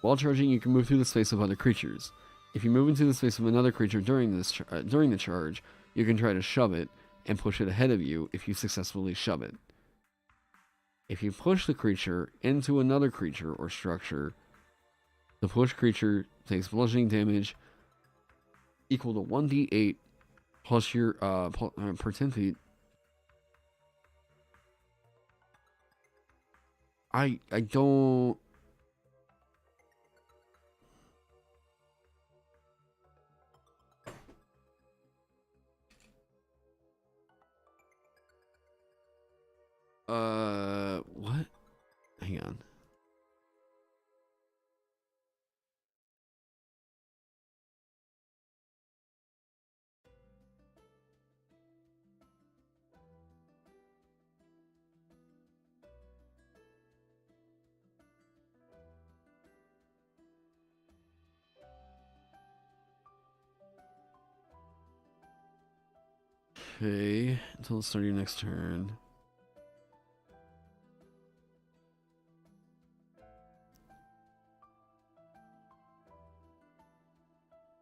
While charging, you can move through the space of other creatures. If you move into the space of another creature during the charge, you can try to shove it and push it ahead of you if you successfully shove it. If you push the creature into another creature or structure, the pushed creature takes bludgeoning damage equal to 1d8 plus your per 10 feet. I don't... What? Hang on. Okay, until the start of your next turn.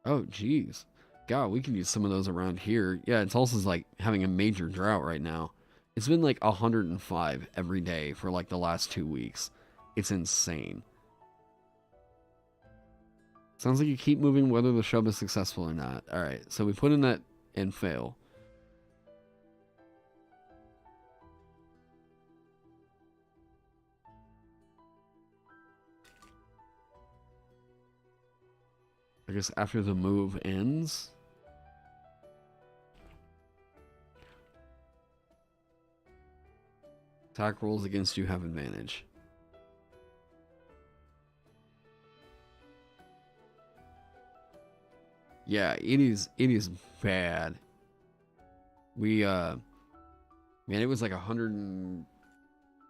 Oh, jeez. God, we could use some of those around here. Yeah, Tulsa's like having a major drought right now. It's been like 105 every day for like the last 2 weeks. It's insane. Sounds like you keep moving whether the shove is successful or not. Alright, so we put in that and fail. I guess after the move ends. Attack rolls against you have advantage. Yeah, it is bad. We man, it was like 100 and...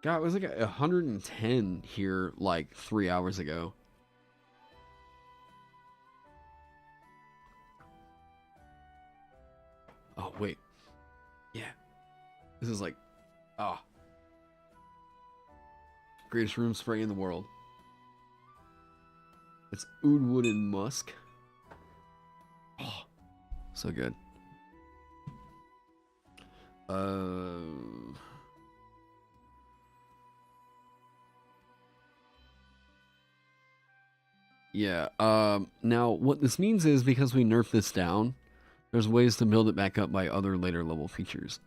God, it was like 110 here like 3 hours ago. Oh, wait. Yeah. This is like... Ah. Greatest room spray in the world. It's oud wood and musk. Oh, so good. Yeah, now what this means is because we nerf this down, There's ways to build it back up by other later level features.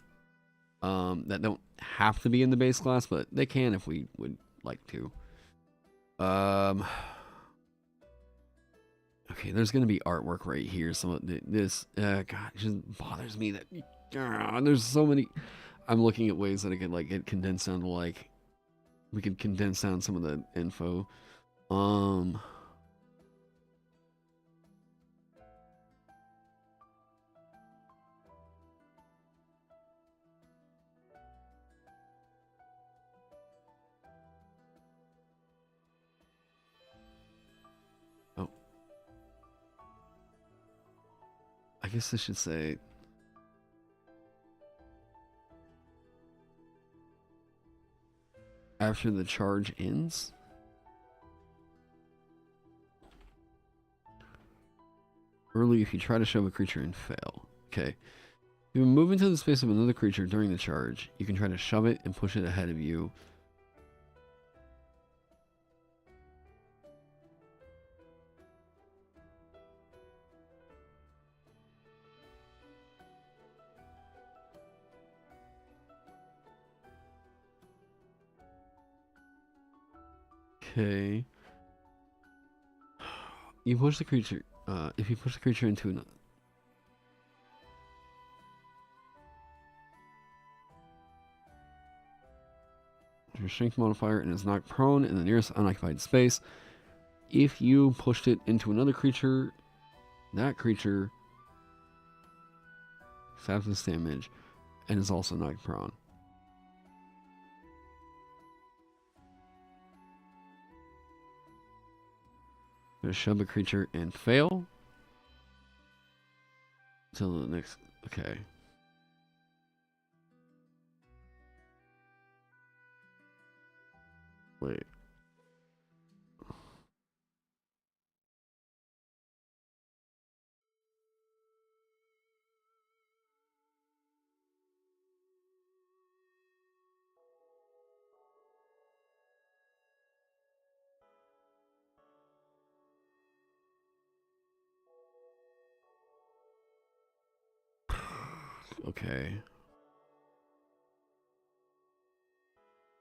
That don't have to be in the base class, but they can if we would like to. Okay, there's gonna be artwork right here. Some of this, God, it just bothers me that there's so many. I'm looking at ways that I could like get condensed down to like we could condense down some of the info. Oh, I guess I should say. After the charge ends? Early if you try to shove a creature and fail. Okay. If you move into the space of another creature during the charge, you can try to shove it and push it ahead of you. Okay. You push the creature. If you push the creature into another. Your strength modifier and is knocked prone in the nearest unoccupied space. If you pushed it into another creature, that creature saps this damage and is also knocked prone. Shove a creature and fail until the next. Okay. Wait. Okay.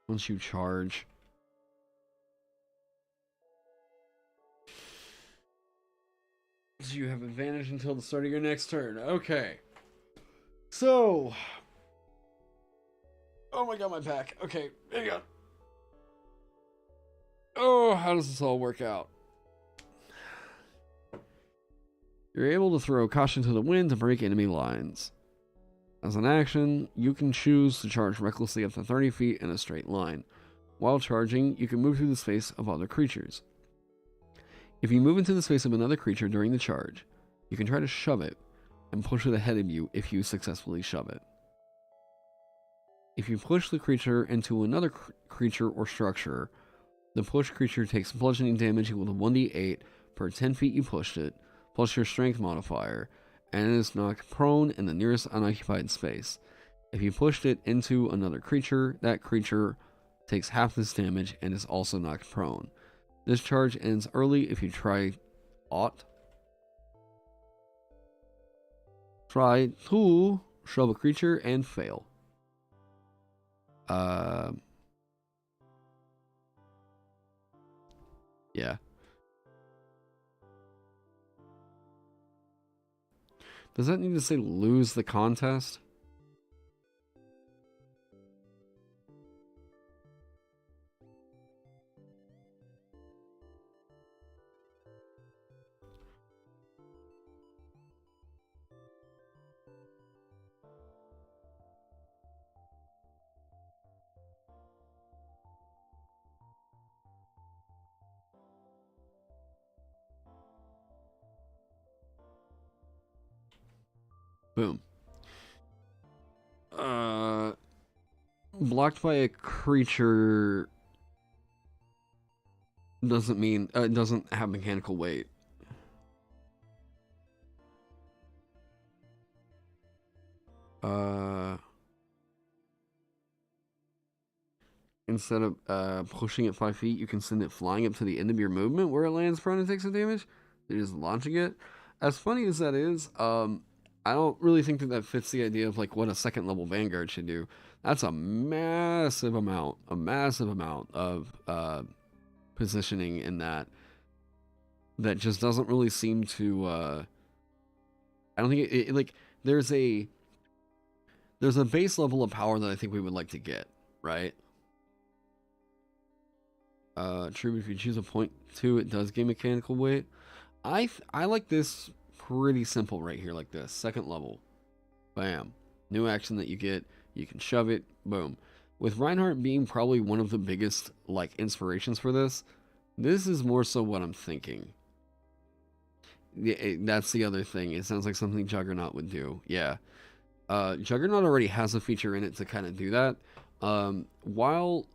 Once you charge. So you have advantage until the start of your next turn. Okay. So. Oh my god, my pack. Okay, hang on. Oh, how does this all work out? You're able to throw caution to the wind to break enemy lines. As an action, you can choose to charge recklessly up to 30 feet in a straight line. While charging, you can move through the space of other creatures. If you move into the space of another creature during the charge, you can try to shove it and push it ahead of you if you successfully shove it. If you push the creature into another creature or structure, the pushed creature takes bludgeoning damage equal to 1d8 per 10 feet you pushed it, plus your strength modifier, and is knocked prone in the nearest unoccupied space. If you pushed it into another creature, that creature takes half this damage and is also knocked prone. This charge ends early if you try to shove a creature and fail. Yeah. Does that need to say lose the contest? Boom. Blocked by a creature doesn't mean it doesn't have mechanical weight. Instead of pushing it 5 feet, you can send it flying up to the end of your movement where it lands prone and takes some damage. You're just launching it. As funny as that is, I don't really think that that fits the idea of like what a second level Vanguard should do. That's a massive amount of positioning in that just doesn't really seem to. I don't think like there's a base level of power that I think we would like to get, right? True, if you choose a point two, it does gain mechanical weight. I like this pretty simple right here, like this. Second level. Bam. New action that you get. You can shove it. Boom. With Reinhardt being probably one of the biggest, like, inspirations for this is more so what I'm thinking. Yeah, that's the other thing. It sounds like something Juggernaut would do. Yeah. Juggernaut already has a feature in it to kind of do that. While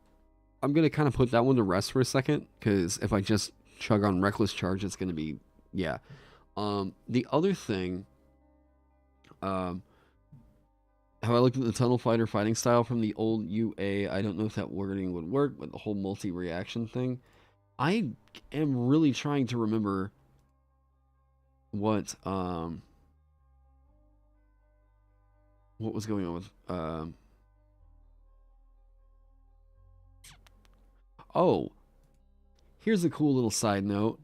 I'm going to kind of put that one to rest for a second, because if I just chug on Reckless Charge, it's going to be, yeah. The other thing, how I looked at the Tunnel Fighter fighting style from the old UA, I don't know if that wording would work, but the whole multi-reaction thing, I am really trying to remember what was going on with, oh, here's a cool little side note.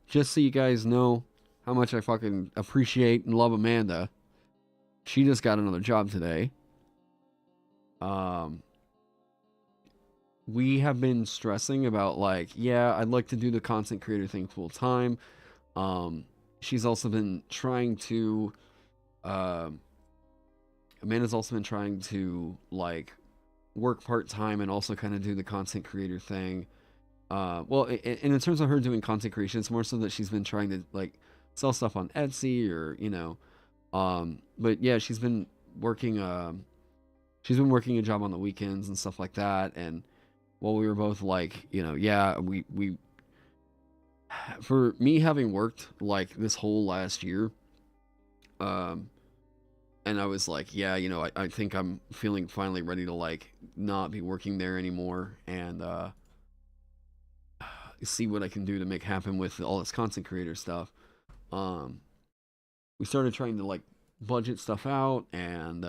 Just so you guys know how much I fucking appreciate and love Amanda. She just got another job today. We have been stressing about like, yeah, I'd like to do the content creator thing full time. She's also been trying to, Amanda's also been trying to like work part-time and also kind of do the content creator thing. Well, and in terms of her doing content creation, it's more so that she's been trying to like sell stuff on Etsy or, you know, but yeah, she's been working a job on the weekends and stuff like that. And while we were both like, you know, yeah, we for me having worked like this whole last year, and I was like, yeah, you know, I think I'm feeling finally ready to like not be working there anymore and see what I can do to make happen with all this content creator stuff. We started trying to like budget stuff out, and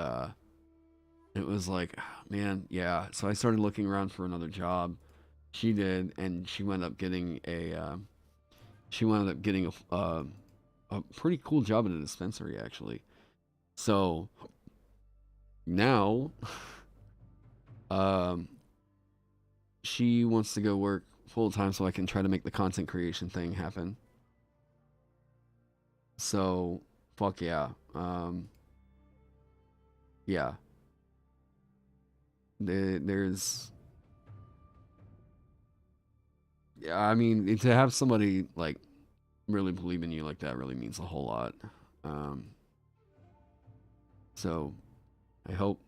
it was like, man, yeah. So I started looking around for another job. She did, and she wound up getting a a pretty cool job at a dispensary actually. So now, she wants to go work full time so I can try to make the content creation thing happen. So, fuck yeah. Yeah. There's, yeah, I mean, to have somebody like really believe in you like that really means a whole lot. So I hope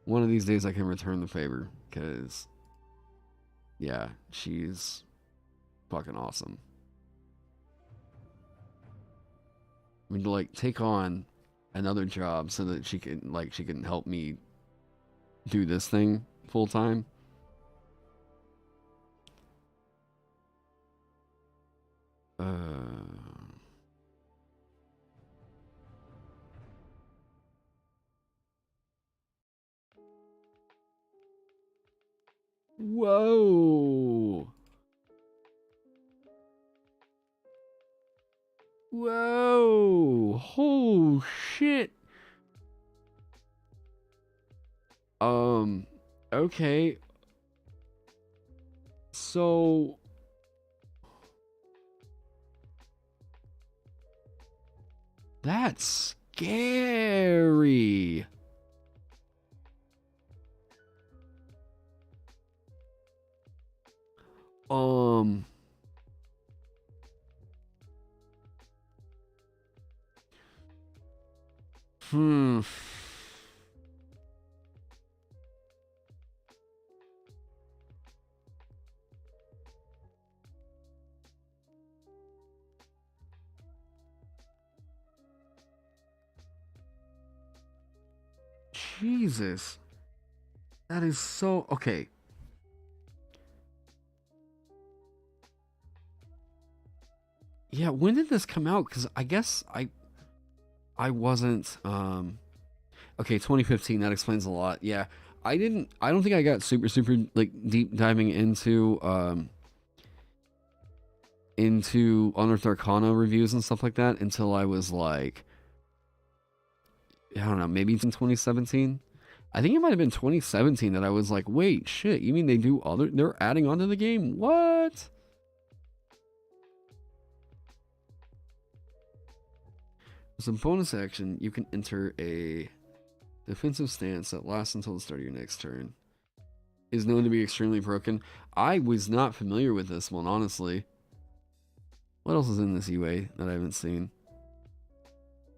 one of these days I can return the favor, because yeah, she's fucking awesome. I mean, to like take on another job so that she can help me do this thing full time. Whoa. Whoa. Oh shit. Okay. So that's scary. Hmm. Jesus. That is so okay. Yeah, when did this come out? Because I guess I wasn't, okay, 2015, that explains a lot. Yeah, I don't think I got super, like, deep diving into Unearthed Arcana reviews and stuff like that until I was like, I don't know, maybe in 2017. I think it might have been 2017 that I was like, wait, shit, you mean they're adding onto the game? What? As a bonus action, you can enter a defensive stance that lasts until the start of your next turn. Is known to be extremely broken. I was not familiar with this one, honestly. What else is in this UA that I haven't seen?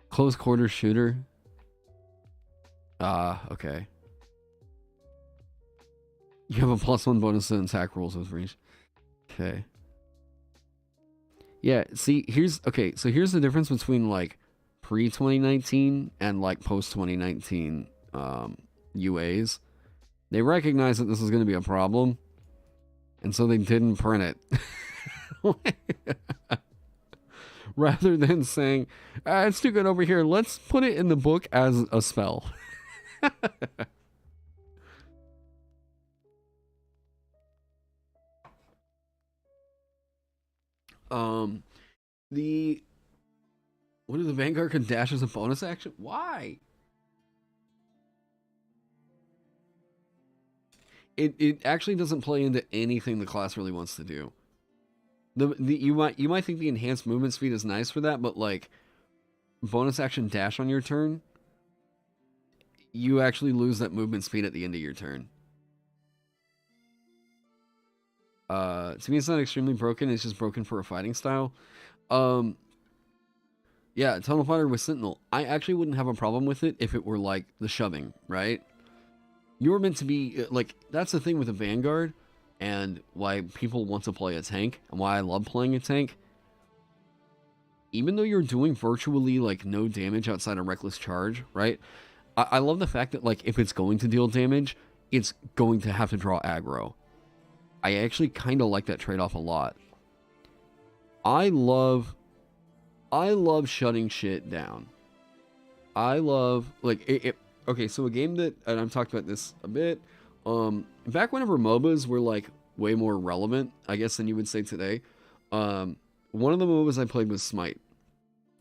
Close quarter shooter. Okay. You have a +1 bonus to attack rolls with reach. Okay. Yeah, see, here's the difference between, like, pre-2019 and, like, post-2019 UAs. They recognized that this was going to be a problem, and so they didn't print it. Rather than saying, it's too good over here, let's put it in the book as a spell. What is the Vanguard can dash as a bonus action? Why? It actually doesn't play into anything the class really wants to do. You might think the enhanced movement speed is nice for that, but like bonus action dash on your turn, you actually lose that movement speed at the end of your turn. To me, it's not extremely broken. It's just broken for a fighting style. Yeah, Tunnel Fighter with Sentinel. I actually wouldn't have a problem with it if it were like the shoving, right? You're meant to be like, that's the thing with the Vanguard, and why people want to play a tank, and why I love playing a tank. Even though you're doing virtually like no damage outside of Reckless Charge, right? I love the fact that like if it's going to deal damage, it's going to have to draw aggro. I actually kind of like that trade-off a lot. I love shutting shit down. I love, like, okay, so a game that, and I've talked about this a bit, back whenever MOBAs were, like, way more relevant, I guess, than you would say today, one of the MOBAs I played was Smite.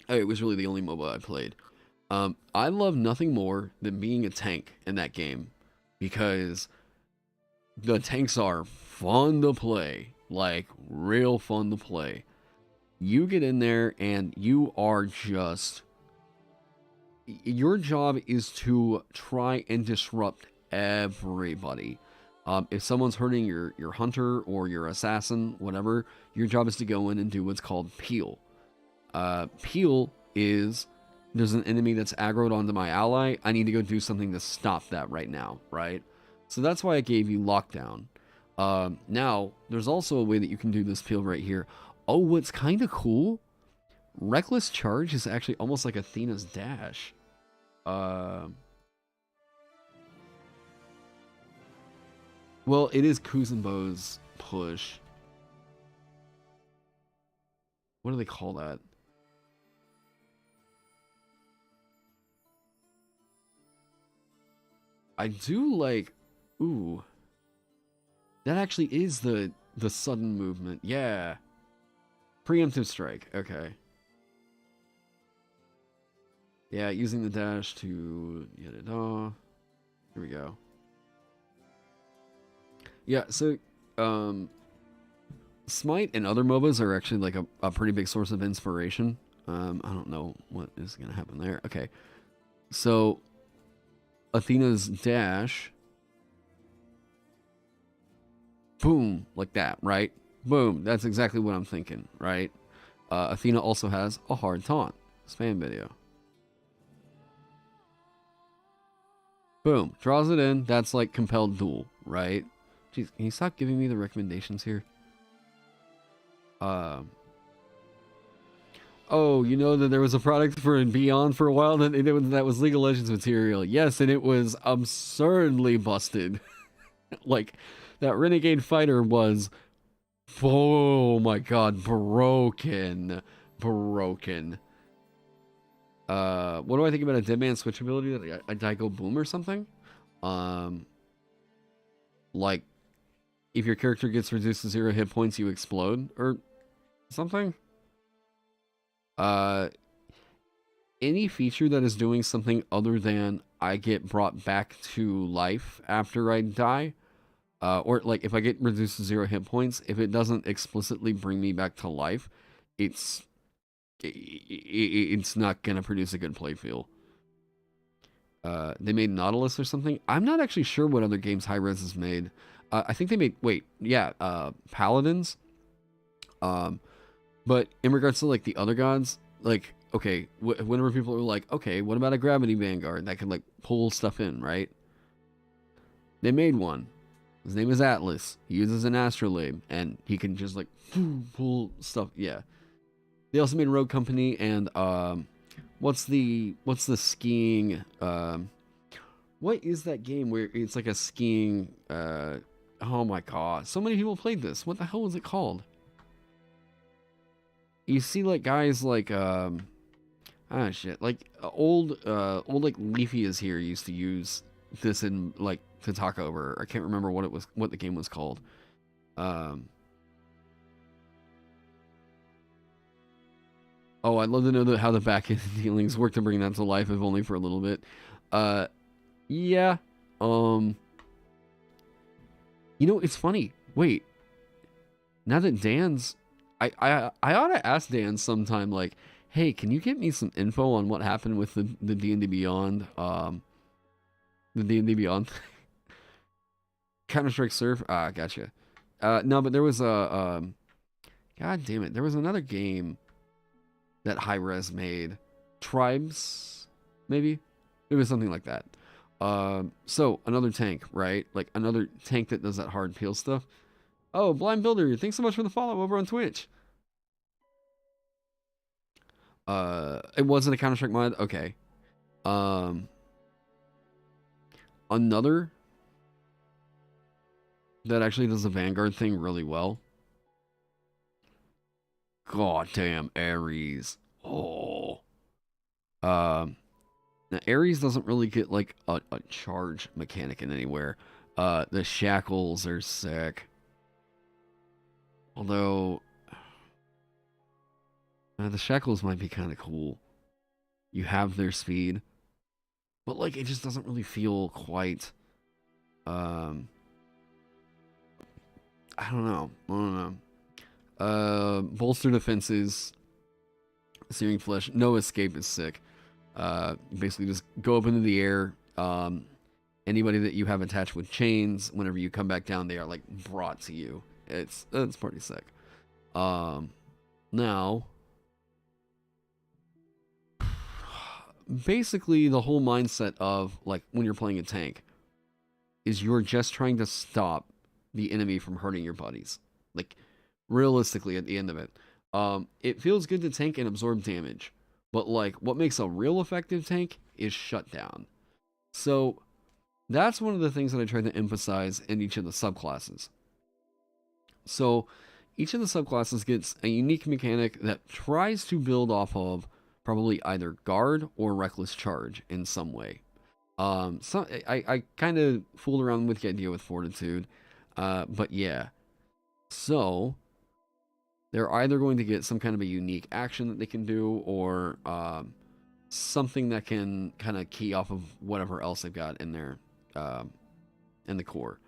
It was really the only MOBA I played. I love nothing more than being a tank in that game, because the tanks are fun to play, like, real fun to play. You get in there and you are just, your job is to try and disrupt everybody. If someone's hurting your hunter or your assassin, whatever, your job is to go in and do what's called peel. Peel is, there's an enemy that's aggroed onto my ally, I need to go do something to stop that right now, right? So that's why I gave you lockdown. Now, there's also a way that you can do this peel right here. Oh, what's kind of cool? Reckless Charge is actually almost like Athena's dash. Well, it is Kuzenbo's push. What do they call that? I do like... Ooh. That actually is the sudden movement. Yeah. Preemptive strike. Okay. Yeah, using the dash to get it off. Here we go. Yeah, so Smite and other MOBAs are actually like a pretty big source of inspiration. I don't know what is going to happen there. Okay. So Athena's dash, boom, like that, right? Boom, that's exactly what I'm thinking, right? Athena also has a hard taunt. Spam video. Boom, draws it in. That's like compelled duel, right? Jeez, can you stop giving me the recommendations here? Oh, you know that there was a product for Beyond for a while that was League of Legends material. Yes, and it was absurdly busted. Like, that Renegade Fighter was, oh my god, broken. What do I think about a dead man switch ability? That I go boom or something? Like, if your character gets reduced to 0 hit points, you explode or something? Any feature that is doing something other than I get brought back to life after I die, or like if I get reduced to 0 hit points, if it doesn't explicitly bring me back to life, it's not gonna produce a good play feel. They made Nautilus or something. I'm not actually sure what other games Hi-Rez has made. I think they made Paladins. But in regards to like the other gods, like okay, whenever people are like, okay, what about a gravity Vanguard that could like pull stuff in, right? They made one. His name is Atlas. He uses an astrolabe, and he can just like pull stuff. Yeah. They also made Rogue Company and what's the skiing? What is that game where it's like a skiing? Oh my god, so many people played this. What the hell was it called? You see like guys like old like Leafy is here used to use this in like to talk over. I can't remember what the game was called. Oh, I'd love to know how the back end dealings work to bring that to life, if only for a little bit. Yeah. You know, it's funny. Wait. Now that Dan's... I ought to ask Dan sometime, like, hey, can you get me some info on what happened with the D&D Beyond, the D&D Beyond Counter-Strike Surf? Ah, gotcha. No, but there was a, god damn it, there was another game that Hi-Rez made. Tribes, maybe? It was something like that. So, another tank, right? Like, another tank that does that hard peel stuff. Oh, Blind Builder, thanks so much for the follow over on Twitch. It wasn't a Counter-Strike mod? Okay. Another that actually does the Vanguard thing really well. God damn, Ares. Oh. Now, Ares doesn't really get, like, a charge mechanic in anywhere. The shackles are sick. Although, the shackles might be kind of cool. You have their speed. But, like, it just doesn't really feel quite, I don't know. Bolster defenses, searing flesh, no escape is sick. Basically just go up into the air. Anybody that you have attached with chains, whenever you come back down, they are like brought to you. It's pretty sick. Now, basically the whole mindset of like when you're playing a tank is you're just trying to stop the enemy from hurting your buddies. Like, realistically, at the end of it, it feels good to tank and absorb damage, but like what makes a real effective tank is shut down. So that's one of the things that I try to emphasize in each of the subclasses. So each of the subclasses gets a unique mechanic that tries to build off of probably either guard or reckless charge in some way. So I kind of fooled around with the idea with fortitude, but yeah. So they're either going to get some kind of a unique action that they can do, or something that can kind of key off of whatever else they've got in their in the core.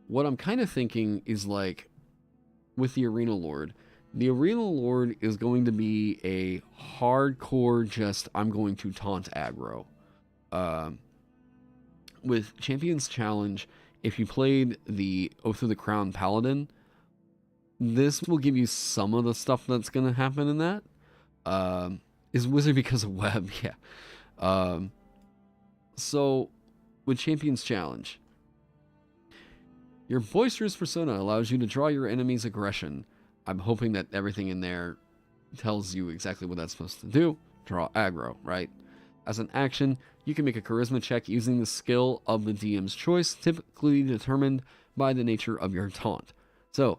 What I'm kind of thinking is like with the Arena Lord is going to be a hardcore just I'm going to taunt aggro. With Champions Challenge, if you played the Oath of the Crown Paladin, this will give you some of the stuff that's going to happen in that. Is Wizard because of Web? Yeah. So, with Champions Challenge, your boisterous persona allows you to draw your enemy's aggression. I'm hoping that everything in there tells you exactly what that's supposed to do. Draw aggro, right? As an action, you can make a charisma check using the skill of the DM's choice, typically determined by the nature of your taunt. So,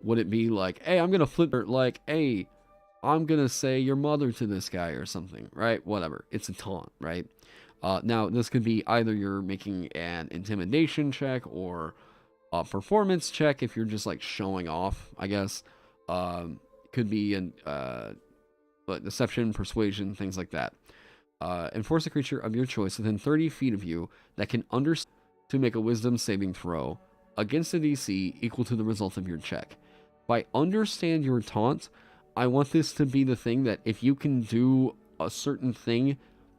would it be like, hey, I'm going to flip it like, hey, I'm gonna say your mother to this guy or something, right? Whatever. It's a taunt, right? Now, this could be either you're making an intimidation check or a performance check if you're just like showing off, I guess. Could be an deception, persuasion, things like that. Enforce a creature of your choice within 30 feet of you that can understand to make a wisdom saving throw against a DC equal to the result of your check. By understand your taunt, I want this to be the thing that if you can do a certain thing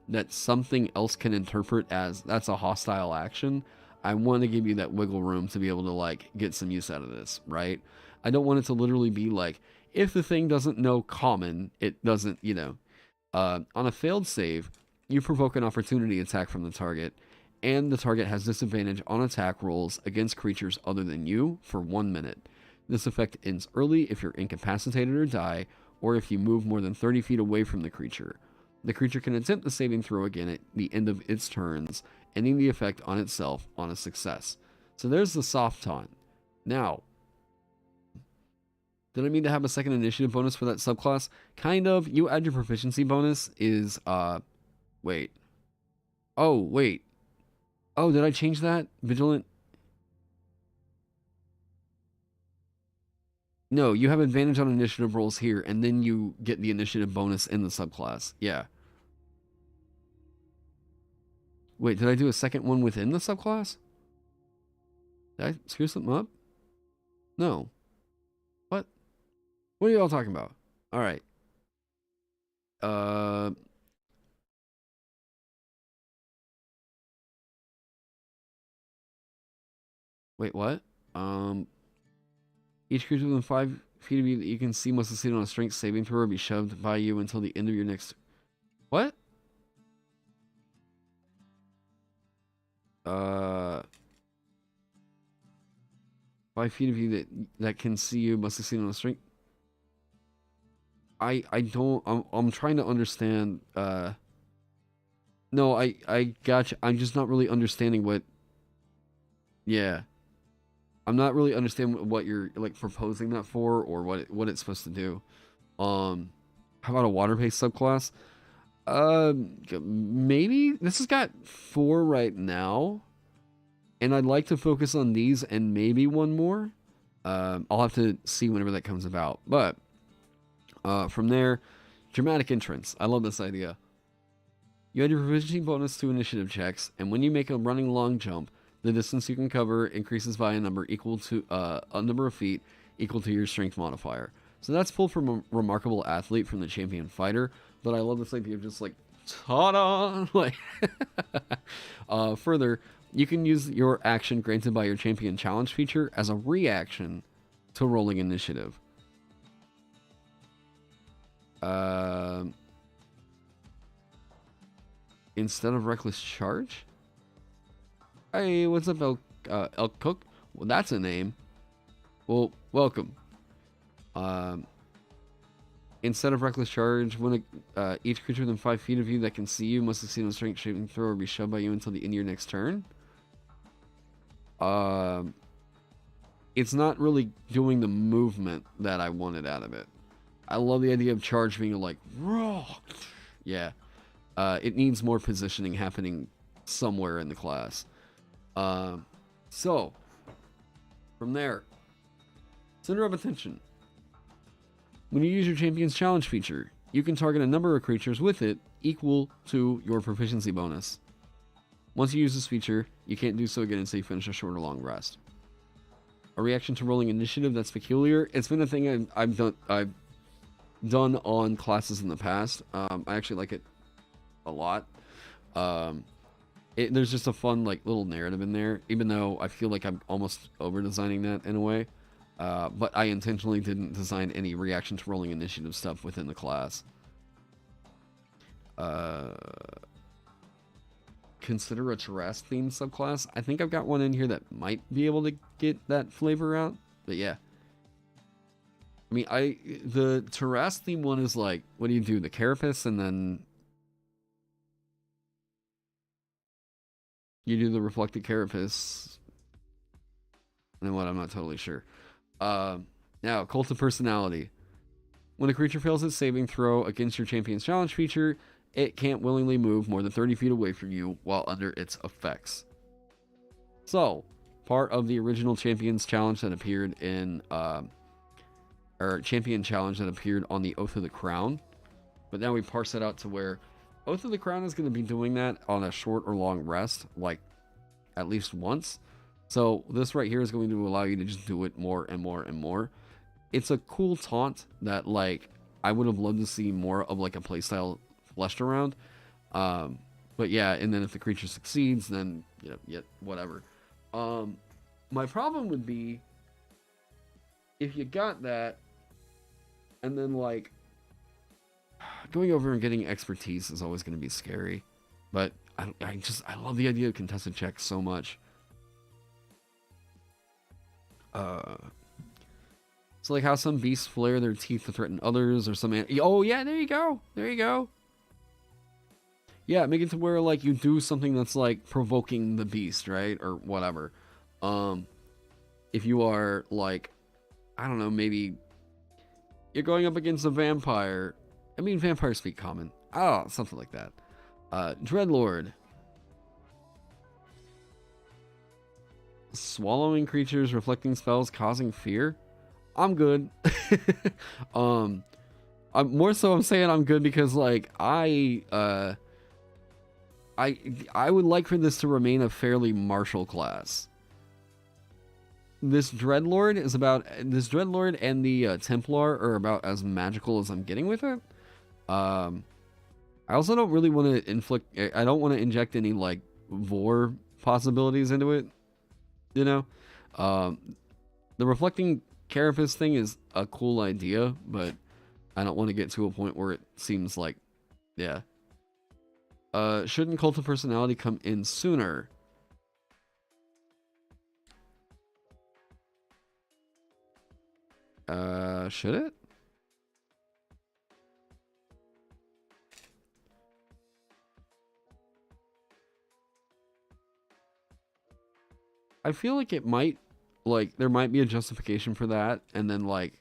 that something else can interpret as that's a hostile action, I want to give you that wiggle room to be able to like get some use out of this, right? I don't want it to literally be like, if the thing doesn't know common, it doesn't, on a failed save, you provoke an opportunity attack from the target, and the target has disadvantage on attack rolls against creatures other than you for 1 minute. This effect ends early if you're incapacitated or die, or if you move more than 30 feet away from the creature. The creature can attempt the saving throw again at the end of its turns, ending the effect on itself on a success. So there's the soft taunt. Now, did I mean to have a second initiative bonus for that subclass? Kind of. You add your proficiency bonus is, wait. Oh, wait. Oh, did I change that? Vigilant? No, you have advantage on initiative rolls here, and then you get the initiative bonus in the subclass. Yeah. Wait, did I do a second one within the subclass? Did I screw something up? No. What? What are y'all talking about? Alright. Wait, what? Each creature within 5 feet of you that you can see must succeed on a strength saving throw or be shoved by you until the end of your next... What? 5 feet of you that can see you must succeed on a strength... I don't... I'm trying to understand... No, I gotcha. I'm just not really understanding what... Yeah. I'm not really understanding what you're like proposing that for or what it's supposed to do. How about a water-based subclass? Maybe this has got 4 right now, and I'd like to focus on these and maybe one more. I'll have to see whenever that comes about. But from there, dramatic entrance. I love this idea. You add your proficiency bonus to initiative checks, and when you make a running long jump, the distance you can cover increases by a number equal to a number of feet equal to your strength modifier. So that's pulled from a remarkable athlete from the champion fighter, but I love this idea of just like, ta-da! Like, further, you can use your action granted by your champion challenge feature as a reaction to rolling initiative. Instead of reckless charge? Hey, what's up, Elk Cook? Well, that's a name. Well, welcome. Instead of reckless charge, when each creature within 5 feet of you that can see you must succeed on a strength saving throw or be shoved by you until the end of your next turn. It's not really doing the movement that I wanted out of it. I love the idea of charge being like, raw. Yeah. It needs more positioning happening somewhere in the class. So, from there, center of attention. When you use your champion's challenge feature, you can target a number of creatures with it equal to your proficiency bonus. Once you use this feature, you can't do so again until you finish a short or long rest. A reaction to rolling initiative that's peculiar. It's been a thing I've done on classes in the past. I actually like it a lot. There's just a fun like little narrative in there, even though I feel like I'm almost over designing that in a way. But I intentionally didn't design any reaction to rolling initiative stuff within the class. Consider a Taras themed subclass. I think I've got one in here that might be able to get that flavor out. But yeah. I mean, the Taras theme one is like, what do you do? The carapace, and then you do the reflected carapace. And then what? I'm not totally sure. Now, cult of personality. When a creature fails its saving throw against your champion's challenge feature, it can't willingly move more than 30 feet away from you while under its effects. So, part of the original Champions Challenge that appeared in, or Champion Challenge that appeared on the Oath of the Crown. But now we parse it out to where Oath of the Crown is going to be doing that on a short or long rest, like at least once. So this right here is going to allow you to just do it more and more and more. It's a cool taunt that, like, I would have loved to see more of, like, a playstyle fleshed around. But yeah, and then if the creature succeeds, then, you know, yeah, whatever. My problem would be if you got that, and then, like, going over and getting expertise is always going to be scary. But I love the idea of contested checks so much. So like how some beasts flare their teeth to threaten others, or some... Oh yeah, there you go. There you go. Yeah, make it to where, like, you do something that's, like, provoking the beast, right? Or whatever. If you are, like, I don't know, maybe you're going up against a vampire. I mean, vampires speak common. Oh, something like that. Dreadlord. Swallowing creatures, reflecting spells, causing fear. I'm good. I'm saying I'm good because, like, I would like for this to remain a fairly martial class. This Dreadlord and the Templar are about as magical as I'm getting with it. I also don't really want to I don't want to inject any, like, vor possibilities into it, you know. The reflecting carapace thing is a cool idea, but I don't want to get to a point where it seems like, yeah. Shouldn't Cult of Personality come in sooner? Should it? I feel like it might, like, there might be a justification for that, and then, like,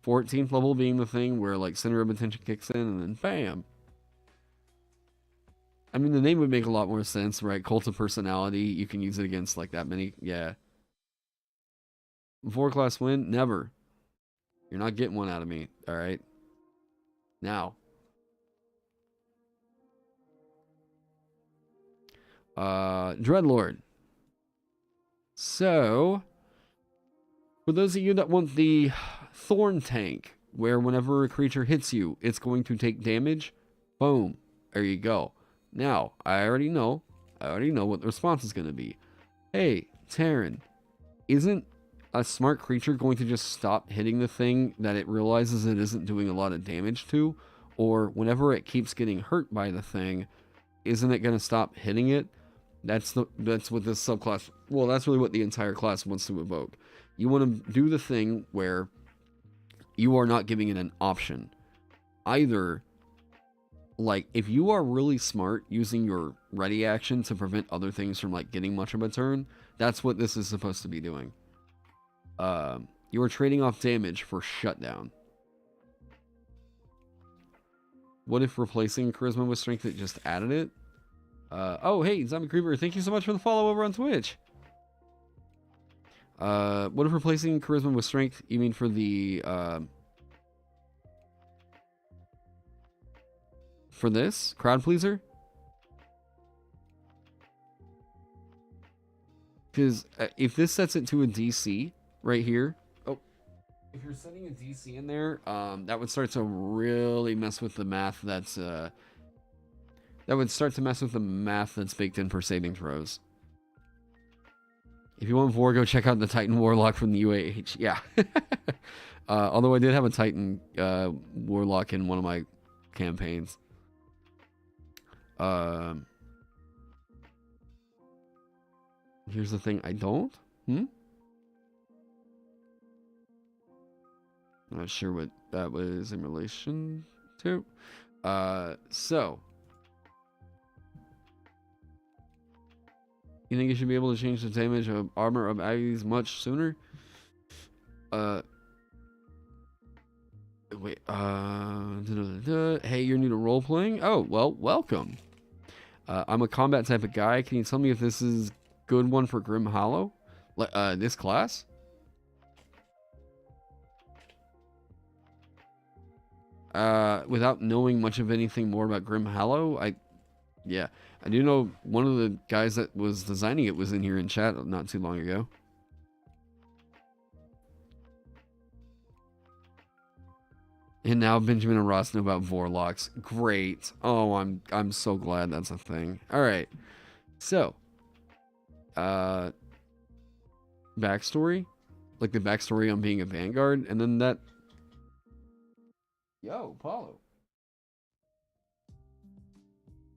14th level being the thing where, like, Center of Attention kicks in, and then bam. I mean, the name would make a lot more sense, right? Cult of Personality, you can use it against, like, that many, yeah. 4-class win? Never. You're not getting one out of me, alright? Now. Dreadlord. So, for those of you that want the Thorn Tank, where whenever a creature hits you, it's going to take damage, boom, there you go. Now, I already know what the response is going to be. Hey, Taron, isn't a smart creature going to just stop hitting the thing that it realizes it isn't doing a lot of damage to? Or whenever it keeps getting hurt by the thing, isn't it going to stop hitting it? That's what this subclass, well, that's really what the entire class wants to evoke. You want to do the thing where you are not giving it an option. Either, like, if you are really smart using your ready action to prevent other things from, like, getting much of a turn, that's what this is supposed to be doing. You are trading off damage for shutdown. What if replacing charisma with strength, it just added it? Oh, hey, Zombie Creeper, thank you so much for the follow over on Twitch. What if replacing charisma with strength, you mean for the, for this? Crowd pleaser? Because if this sets it to a DC right here, oh, if you're setting a DC in there, that would start to really mess with the math that's, that would start to mess with the math that's baked in for saving throws. If you want Vor, go check out the Titan Warlock from the UAH. Yeah. Although I did have a Titan Warlock in one of my campaigns. Here's the thing, I don't? Not sure what that was in relation to. So. You think you should be able to change the damage of armor of allies much sooner? Wait, hey, you're new to role playing? Oh, well, welcome. I'm a combat type of guy. Can you tell me if this is good one for Grim Hollow? This class? Without knowing much of anything more about Grim Hollow, I do know one of the guys that was designing it was in here in chat not too long ago. And now Benjamin and Ross know about warlocks. Great. Oh, I'm so glad that's a thing. All right. So, backstory, like the backstory on being a Vanguard, and then that. Yo, Paulo.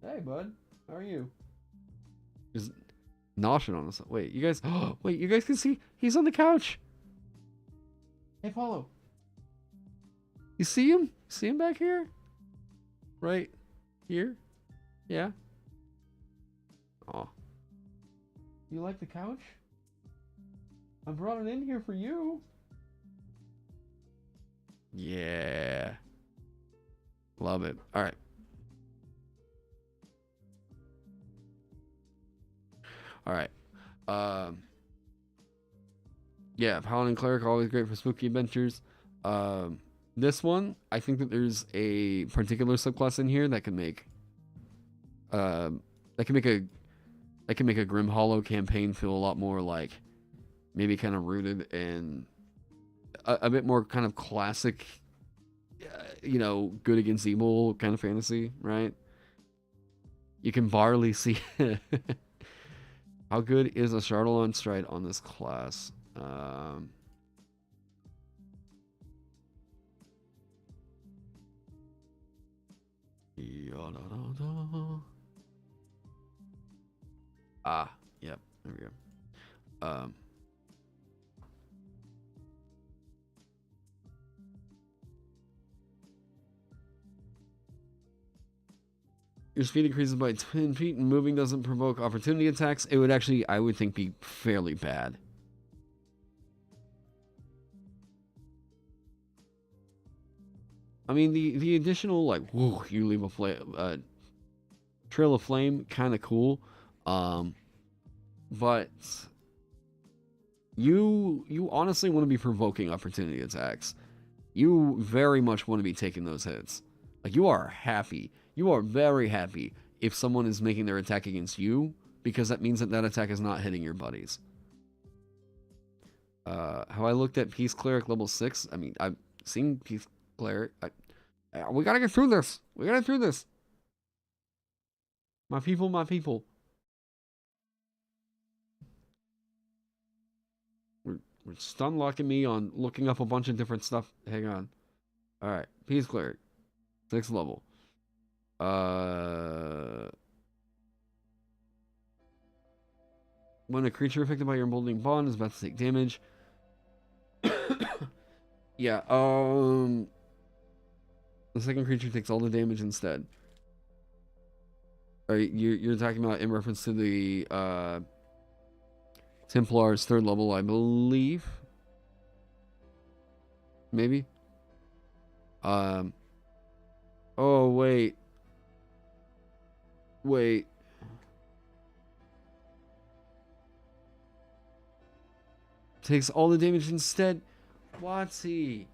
Hey, bud. How are you? Just noshing on us. Wait, you guys. Wait, you guys can see he's on the couch. Hey, Paulo. You see him? See him back here? Right here? Yeah. Oh. You like the couch? I brought it in here for you. Yeah. Love it. All right. All right. Yeah, Paladin Cleric, always great for spooky adventures. This one, I think that there's a particular subclass in here that can make a Grim Hollow campaign feel a lot more like maybe kind of rooted in a bit more kind of classic, good against evil kind of fantasy, right? You can barely see how good is a Charlatan Stride on this class. Yep, there we go. Your speed increases by 10 feet and moving doesn't provoke opportunity attacks. It would actually, I would think, be fairly bad. I mean, the additional, like, whoo, you leave a trail of flame, kind of cool. But you honestly want to be provoking opportunity attacks. You very much want to be taking those hits. Like, you are happy. You are very happy if someone is making their attack against you, because that means that attack is not hitting your buddies. How I looked at Peace Cleric level 6, I mean, I've seen Peace Cleric. We gotta get through this. We gotta get through this. My people, my people. We're stun locking me on looking up a bunch of different stuff. Hang on. Alright, Peace Cleric. 6th level. When a creature affected by your emboldening bond is about to take damage. Yeah, the second creature takes all the damage instead. Alright, you're talking about in reference to the Templar's 3rd level, I believe. Maybe. Oh wait. Wait. Takes all the damage instead. WotC.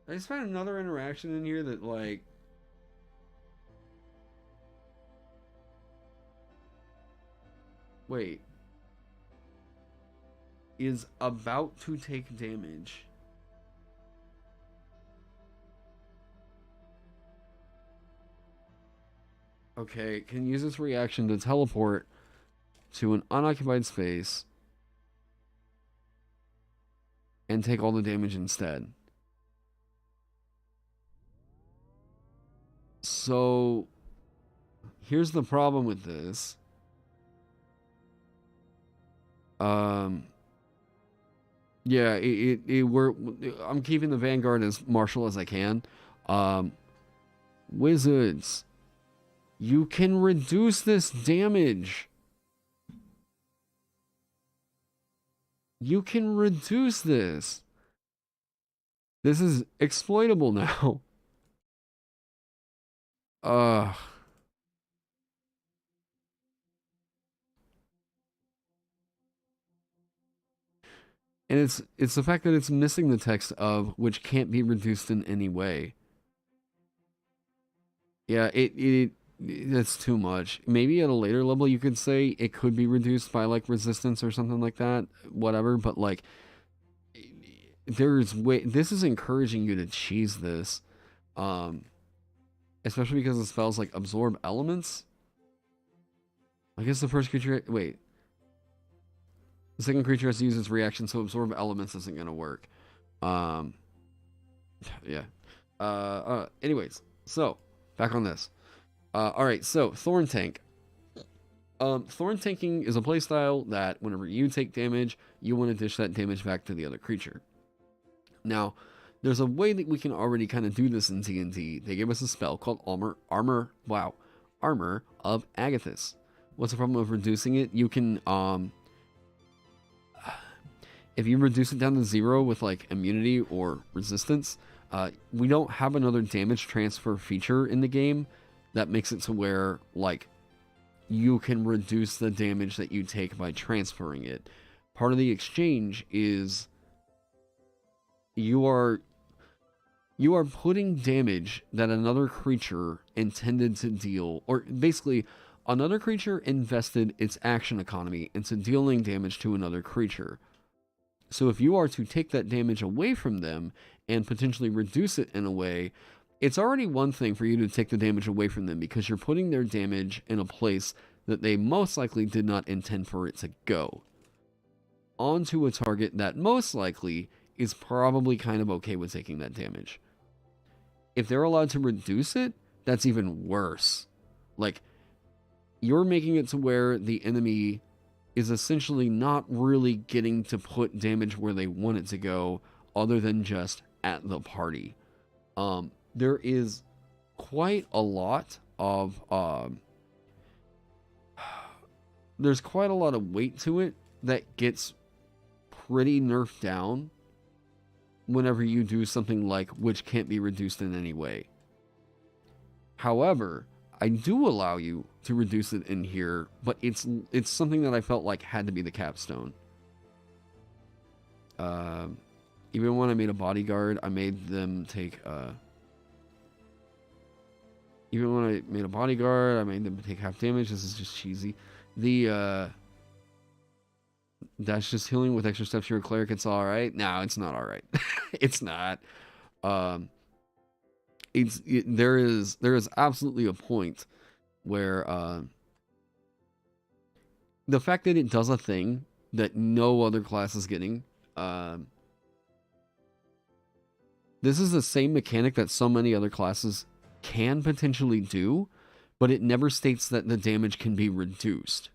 I just found another interaction in here that, like, wait, is about to take damage. Okay, can use this reaction to teleport to an unoccupied space and take all the damage instead. So here's the problem with this. Yeah, I'm keeping the Vanguard as martial as I can. Wizards, you can reduce this damage. You can reduce this. This is exploitable now. Ugh. And it's the fact that it's missing the text of which can't be reduced in any way. Yeah, that's too much. Maybe at a later level you could say it could be reduced by like resistance or something like that, whatever, but like there's way this is encouraging you to cheese this. Um Especially because the spells like absorb elements. I guess the first creature wait. The second creature has to use its reaction, so absorb elements isn't gonna work. Um yeah. Anyways, so back on this. Alright, so Thorn Tank. Thorn Tanking is a playstyle that whenever you take damage, you want to dish that damage back to the other creature. Now, there's a way that we can already kind of do this in D&D. They gave us a spell called Armor of Agathis. What's the problem of reducing it? You can, if you reduce it down to 0 with like immunity or resistance, we don't have another damage transfer feature in the game that makes it to where like you can reduce the damage that you take by transferring it. Part of the exchange is you are putting damage that another creature intended to deal, or basically another creature invested its action economy into dealing damage to another creature. So if you are to take that damage away from them and potentially reduce it in a way, it's already one thing for you to take the damage away from them because you're putting their damage in a place that they most likely did not intend for it to go, onto a target that most likely is probably kind of okay with taking that damage. If they're allowed to reduce it, that's even worse. Like, you're making it to where the enemy is essentially not really getting to put damage where they want it to go, other than just at the party. There is quite a lot of there's quite a lot of weight to it that gets pretty nerfed down whenever you do something like which can't be reduced in any way. However, I do allow you to reduce it in here, but it's something that I felt like had to be the capstone. Even when I made a bodyguard, I made them take even when I made a bodyguard, I made them take half damage. This is just cheesy. That's just healing with extra steps. You're a cleric. It's all right. No, it's not all right. It's not. There is absolutely a point where the fact that it does a thing that no other class is getting. This is the same mechanic that so many other classes can potentially do, but it never states that the damage can be reduced.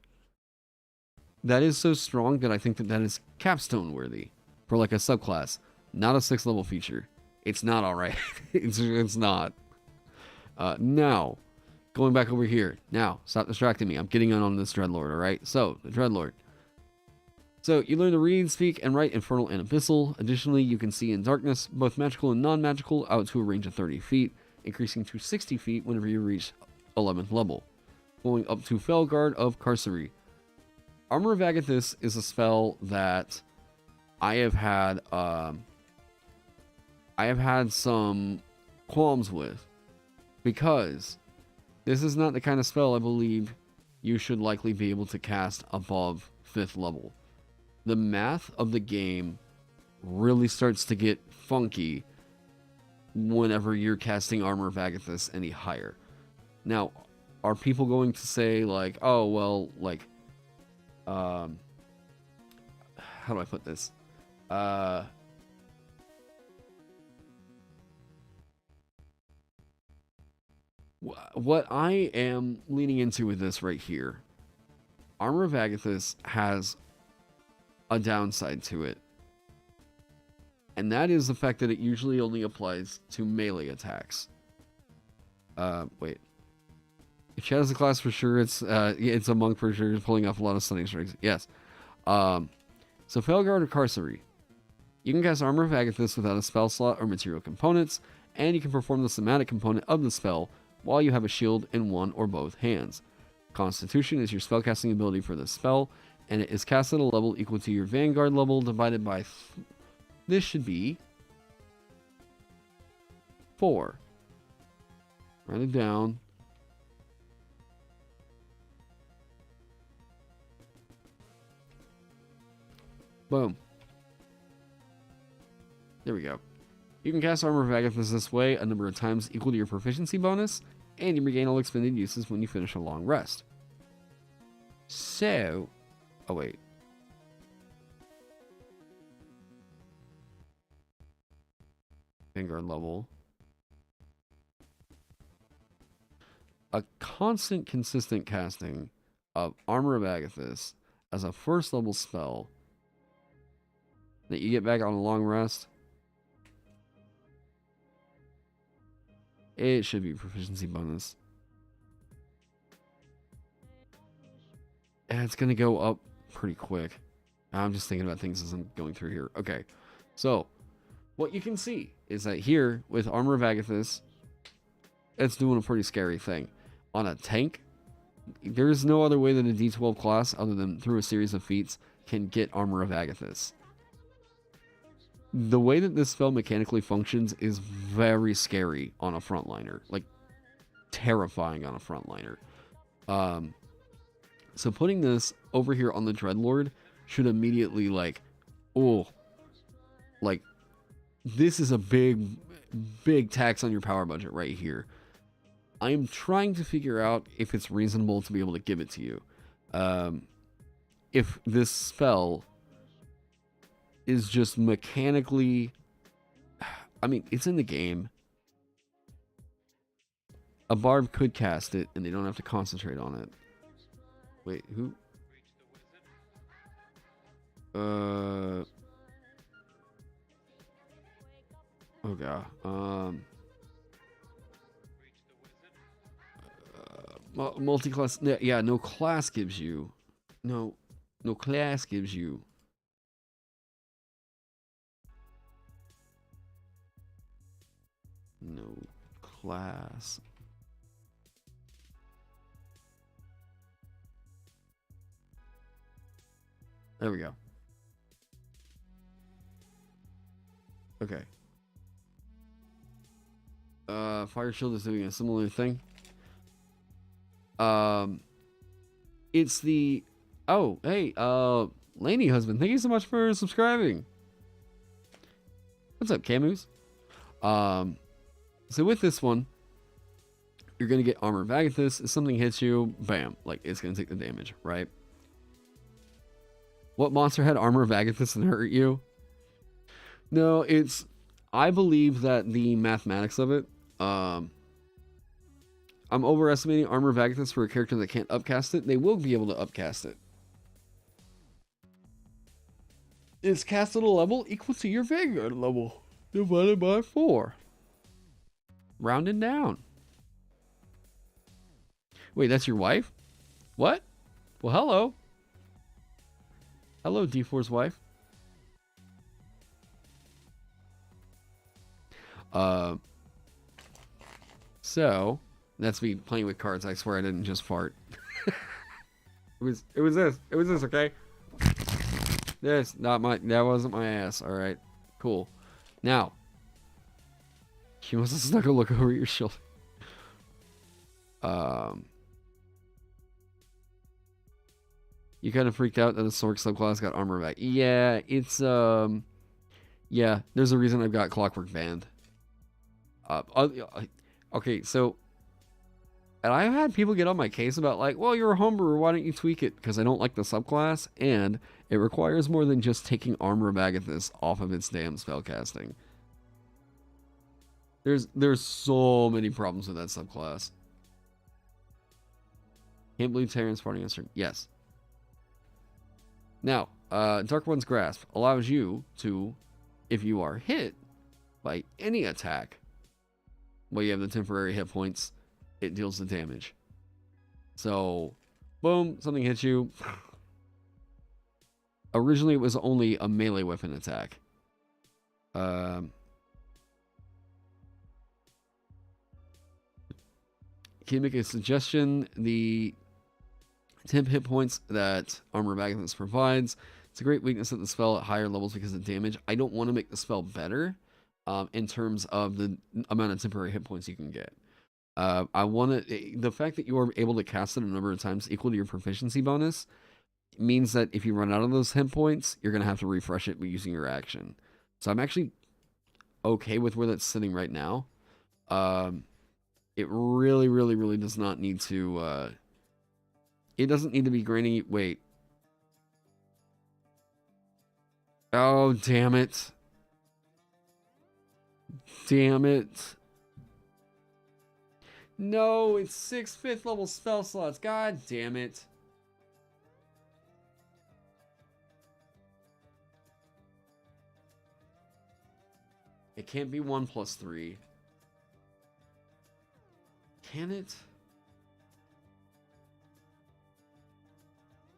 That is so strong that I think that is capstone worthy for like a subclass, not a 6th level feature. It's not all right. it's not. Now, going back over here. Now, stop distracting me. I'm getting on this Dreadlord, all right? So, the Dreadlord. So, you learn to read, speak, and write Infernal and Abyssal. Additionally, you can see in darkness, both magical and non-magical, out to a range of 30 feet, increasing to 60 feet whenever you reach 11th level, going up to Felguard of Carcery. Armor of Agathis is a spell that I have had some qualms with, because this is not the kind of spell I believe you should likely be able to cast above 5th level. The math of the game really starts to get funky whenever you're casting Armor of Agathis any higher. Now, are people going to say like, oh, well, like, how do I put this? What I am leaning into with this right here, Armor of Agathis has a downside to it. And that is the fact that it usually only applies to melee attacks. Wait. Chad is a class for sure. It's a monk for sure. Pulling off a lot of stunning strikes. Yes. So Felguard or Carcery. You can cast Armor of Agathis without a spell slot or material components, and you can perform the somatic component of the spell while you have a shield in one or both hands. Constitution is your spellcasting ability for this spell, and it is cast at a level equal to your Vanguard level divided by... this should be... 4. Write it down. Boom. There we go. You can cast Armor of Agathis this way a number of times equal to your proficiency bonus, and you regain all expended uses when you finish a long rest. So... oh, wait. Vanguard level. A constant, consistent casting of Armor of Agathis as a first level spell that you get back on a long rest. It should be proficiency bonus. And it's going to go up pretty quick. I'm just thinking about things as I'm going through here. Okay, so what you can see is that here with Armor of Agathis, it's doing a pretty scary thing. On a tank, there is no other way that a D12 class, other than through a series of feats, can get Armor of Agathis. The way that this spell mechanically functions is very scary on a frontliner. Like, terrifying on a frontliner. So putting this over here on the Dreadlord should immediately, like, oh, like, this is a big, big tax on your power budget right here. I am trying to figure out if it's reasonable to be able to give it to you. If this spell is just mechanically... I mean, it's in the game. A bard could cast it, and they don't have to concentrate on it. Wait, who? Oh god. Multi-class. Yeah, no class gives you. No class gives you. No class. There we go. Okay. Fire Shield is doing a similar thing. It's the... oh, hey, Laney husband, thank you so much for subscribing. What's up, Camus? So with this one, you're going to get Armor of Agathis. If something hits you, bam, like, it's going to take the damage, right? What monster had Armor of Agathis and hurt you? No, it's... I believe that the mathematics of it, I'm overestimating Armor of Agathis for a character that can't upcast it. They will be able to upcast it. It's cast at a level equal to your Vanguard level, divided by 4. Rounded down. Wait, that's your wife? What? Well, hello. Hello, D4's wife. So that's me playing with cards. I swear I didn't just fart. it was this, okay? This, not my, that wasn't my ass. All right, cool. Now, she must have snuck a look over your shoulder. You kind of freaked out that the Sork subclass got armor back. Yeah, it's yeah, there's a reason I've got Clockwork banned. Okay, so, and I've had people get on my case about, like, well, you're a homebrewer, why don't you tweak it? Because I don't like the subclass, and it requires more than just taking Armor of Agathis off of its damn spellcasting. There's so many problems with that subclass. Can't believe Taron's farting on stream. Yes. Now, Dark One's Grasp allows you to, if you are hit by any attack, well, you have the temporary hit points, it deals the damage. So, boom, something hits you. originally it was only a melee weapon attack. Can you make a suggestion? The temp hit points that Armor of Agathis provides. It's a great weakness of the spell at higher levels because of damage. I don't want to make the spell better in terms of the amount of temporary hit points you can get. I want to... The fact that you are able to cast it a number of times equal to your proficiency bonus means that if you run out of those hit points, you're going to have to refresh it using your action. So I'm actually okay with where that's sitting right now. It really, really, really does not need to... it doesn't need to be granting... Wait. Oh, damn it. Damn it. No, it's 6 5th level spell slots. God damn it. It can't be 1 + 3. Can it?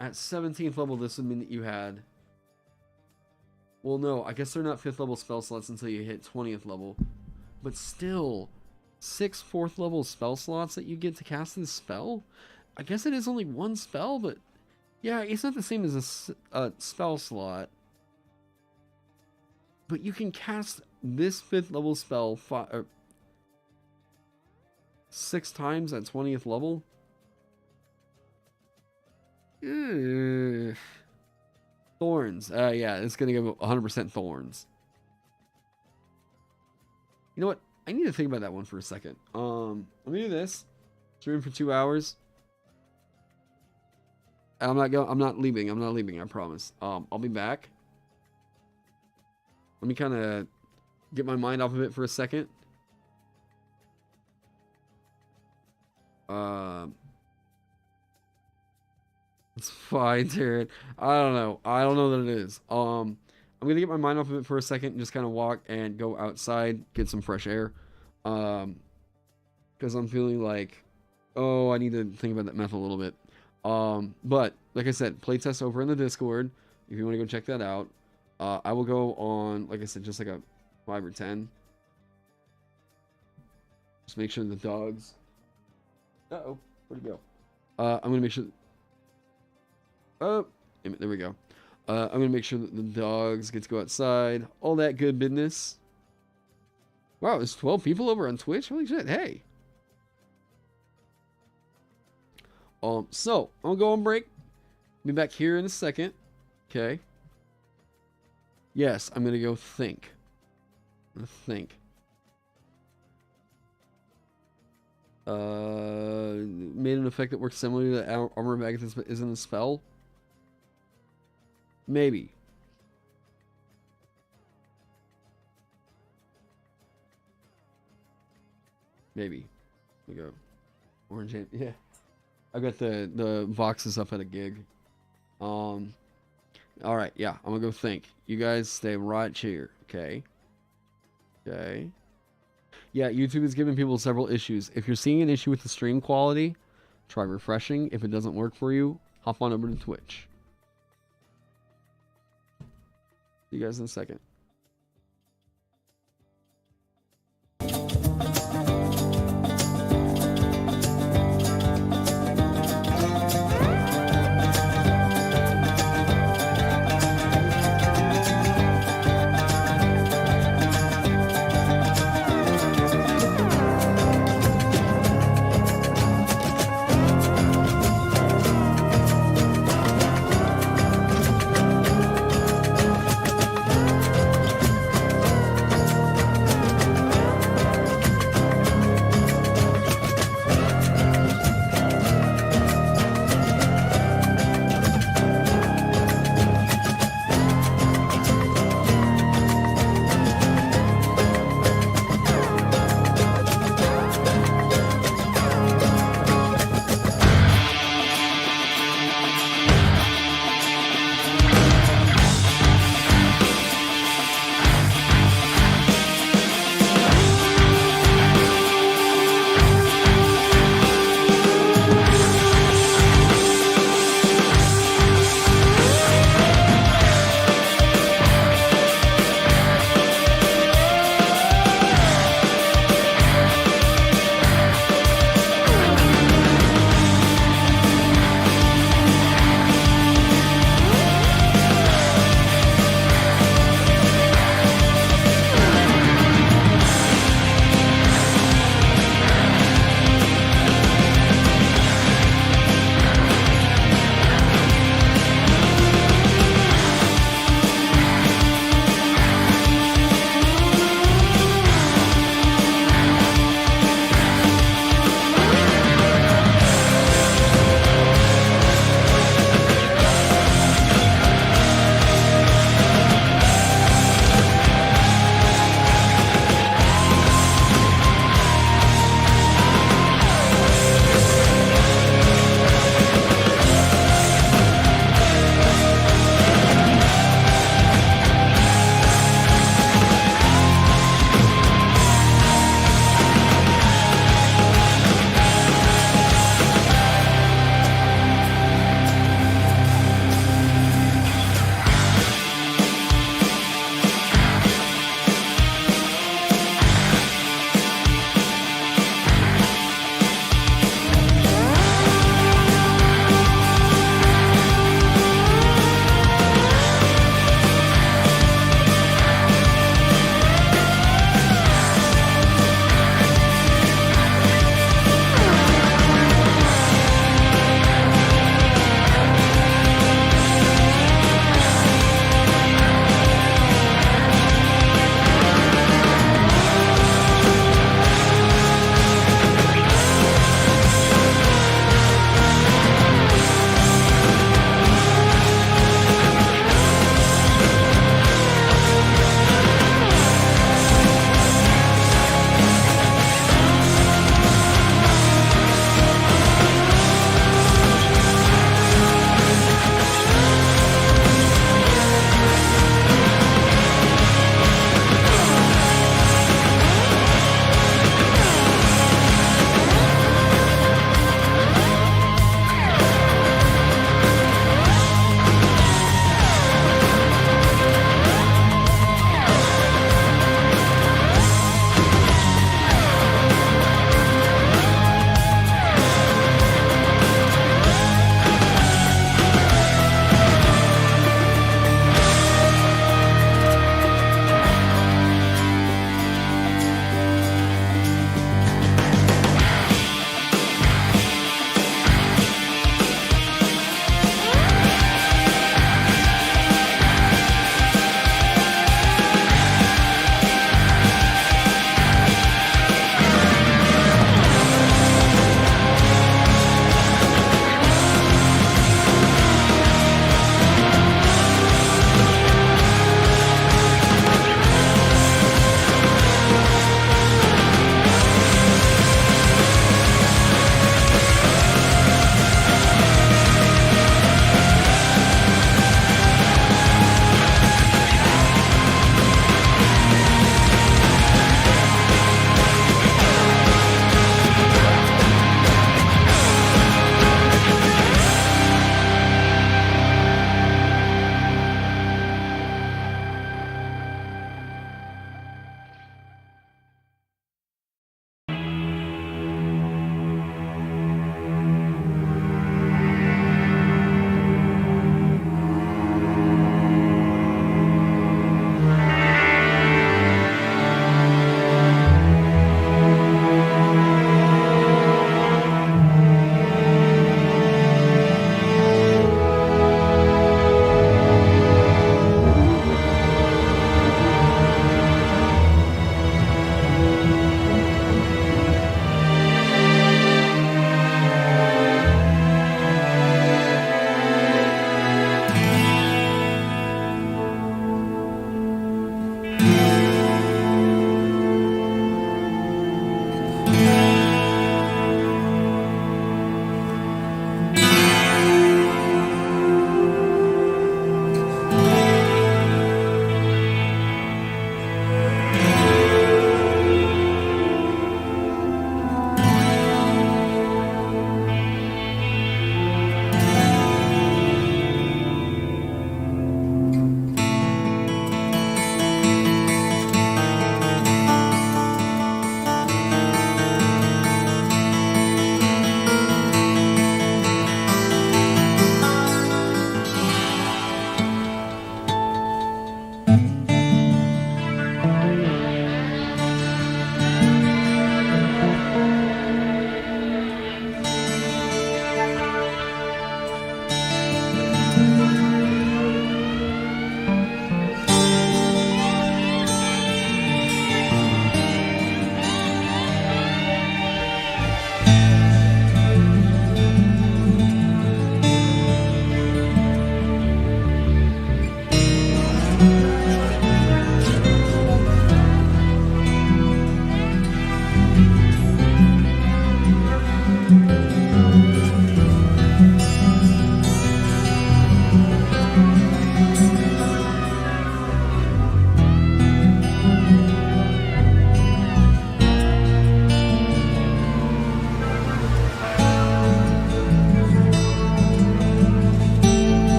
At 17th level, this would mean that you had... Well, no, I guess they're not 5th level spell slots until you hit 20th level. But still, 6 4th level spell slots that you get to cast this spell? I guess it is only 1 spell, but... Yeah, it's not the same as a spell slot. But you can cast this 5th level spell 6 times at 20th level? Ugh. Thorns. Yeah, it's going to give 100% thorns. You know what? I need to think about that one for a second. Let me do this. Stream for 2 hours. And I'm not leaving. I'm not leaving, I promise. I'll be back. Let me kind of get my mind off of it for a second. It's fine, Taron. I don't know. I don't know that it is. I'm gonna get my mind off of it for a second and just kind of walk and go outside, get some fresh air. Because I'm feeling like, oh, I need to think about that meth a little bit. But like I said, playtest over in the Discord. If you want to go check that out, I will go on, like I said, just like a 5 or 10. Just make sure the dogs. Uh-oh, where'd it go? I'm gonna make sure. Oh, there we go. I'm gonna make sure that the dogs get to go outside. All that good business. Wow, there's 12 people over on Twitch. Holy shit! Hey. So I'm gonna go on break. Be back here in a second. Okay. Yes, I'm gonna go think. Think. Made an effect that works similarly to Armor of Agathis but isn't a spell. Maybe. Maybe. We go. Orange. Yeah. I got the boxes up at a gig. All right. Yeah. I'm gonna go think. You guys stay right here. Okay. Okay. Yeah. YouTube is giving people several issues. If you're seeing an issue with the stream quality, try refreshing. If it doesn't work for you, hop on over to Twitch. See you guys in a second.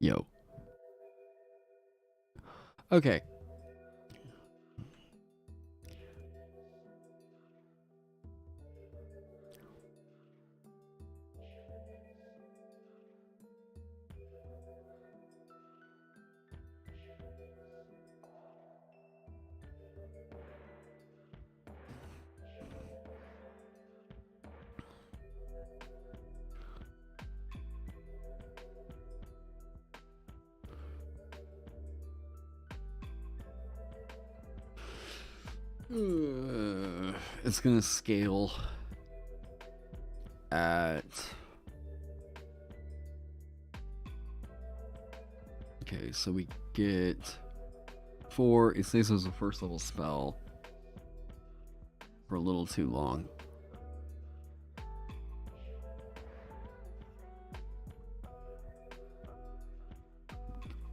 Yo. Okay. It's gonna scale at... Okay, so we get 4. It stays as a first level spell for a little too long.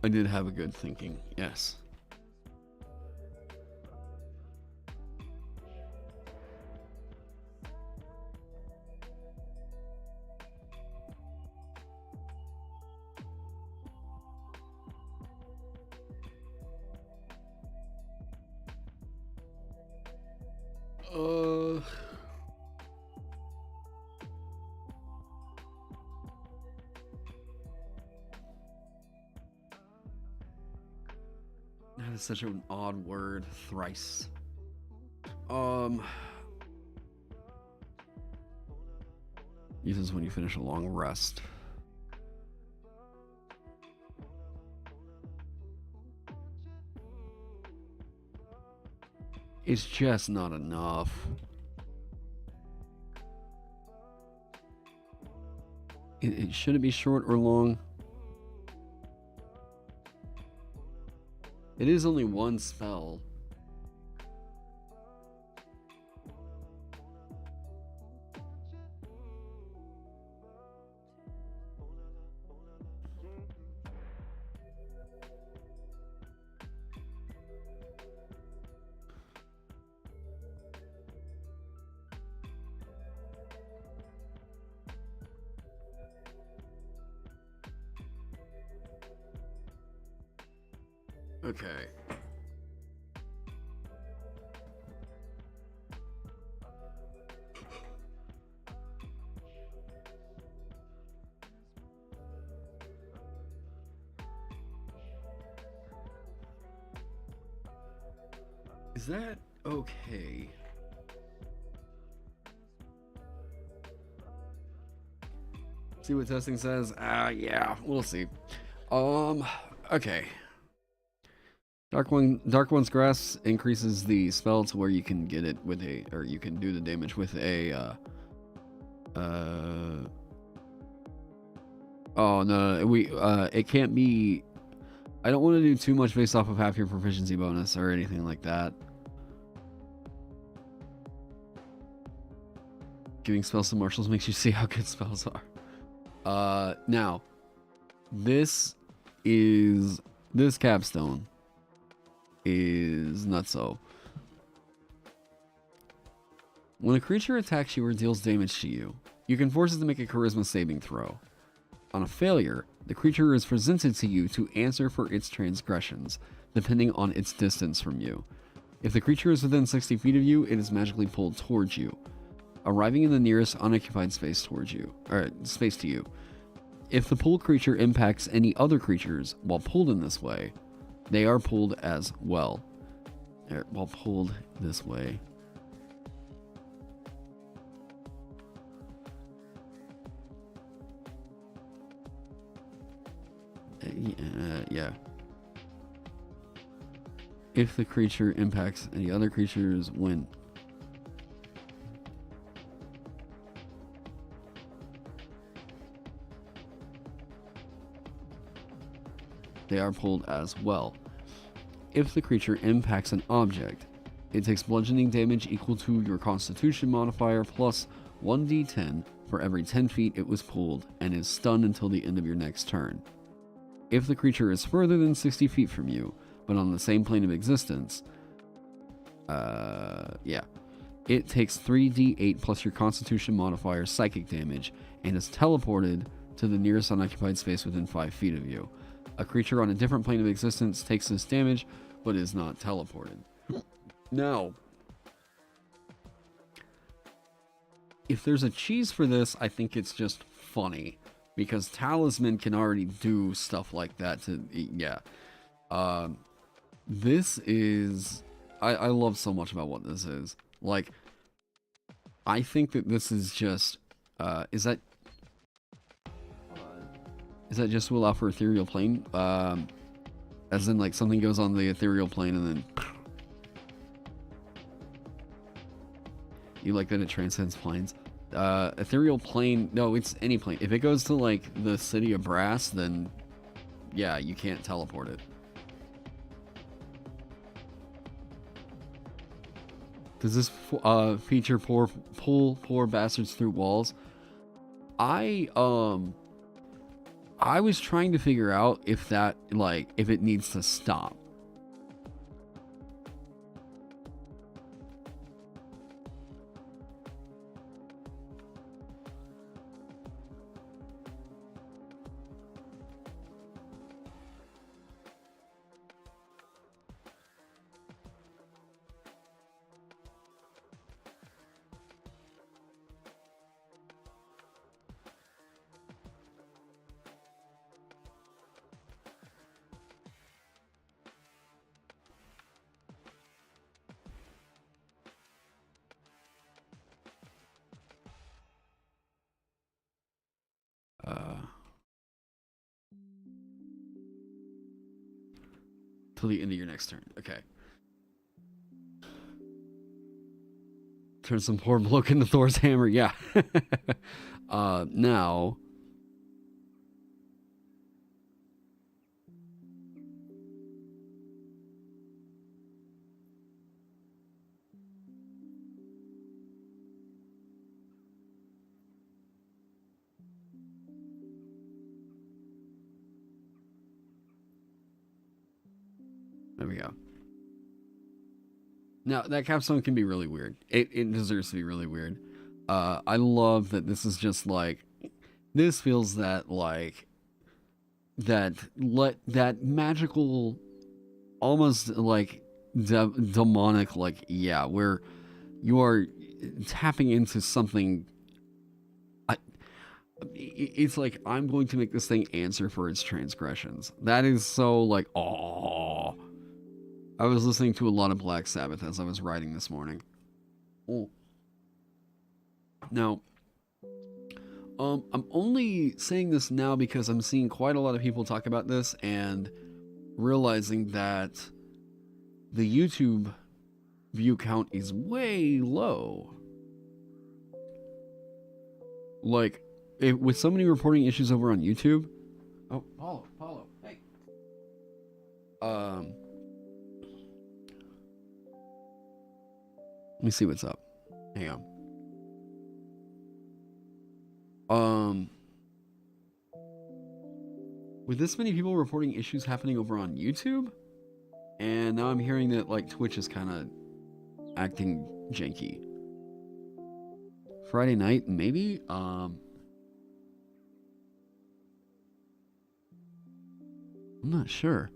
I did have a good thinking, yes. That is such an odd word, thrice. Uses when you finish a long rest. It's just not enough. It shouldn't be short or long. It is only one spell. Okay. Is that okay? See what testing says? Yeah, we'll see. Okay. Dark One's Grass increases the spell to where you can get it with a, or you can do the damage with a, oh no, it can't be, I don't want to do too much based off of half your proficiency bonus or anything like that. Giving spells to marshals makes you see how good spells are. Now, this capstone is nutso. When a creature attacks you or deals damage to you, you can force it to make a charisma saving throw. On a failure, the creature is presented to you to answer for its transgressions, depending on its distance from you. If the creature is within 60 feet of you, it is magically pulled towards you, arriving in the nearest unoccupied space towards you, or space to you. If the pulled creature impacts any other creatures while pulled in this way, they are pulled as well. While pulled this way. Yeah. If the creature impacts any other creatures when they are pulled as well. If the creature impacts an object, it takes bludgeoning damage equal to your Constitution modifier plus 1d10 for every 10 feet it was pulled and is stunned until the end of your next turn. If the creature is further than 60 feet from you, but on the same plane of existence, it takes 3d8 plus your Constitution modifier psychic damage and is teleported to the nearest unoccupied space within 5 feet of you. A creature on a different plane of existence takes this damage, but is not teleported. Now, if there's a cheese for this, I think it's just funny. Because Talisman can already do stuff like that to... Yeah. This is... I love so much about what this is. Like, I think that this is just... Is that just to allow for ethereal plane? As in, like, something goes on the ethereal plane and then... You like that it transcends planes? Ethereal plane... No, it's any plane. If it goes to, like, the city of Brass, then... Yeah, you can't teleport it. Does this feature pull poor bastards through walls? I was trying to figure out if that, like, if it needs to stop. Till the end of your next turn. Okay. Turn some poor bloke into Thor's hammer. Yeah. Now. There we go. Now, that capstone can be really weird. It deserves to be really weird. I love that this is just like... This feels that, like... That magical... Almost, like, demonic, like, yeah, where you are tapping into something... It's like, I'm going to make this thing answer for its transgressions. That is so, like, aww. I was listening to a lot of Black Sabbath as I was writing this morning. Oh. Now, I'm only saying this now because I'm seeing quite a lot of people talk about this and realizing that the YouTube view count is way low. Like, with so many reporting issues over on YouTube. Oh, Paulo, hey. Let me see what's up. Hang on. With this many people reporting issues happening over on YouTube, and now I'm hearing that, like, Twitch is kind of acting janky. Friday night, maybe? I'm not sure.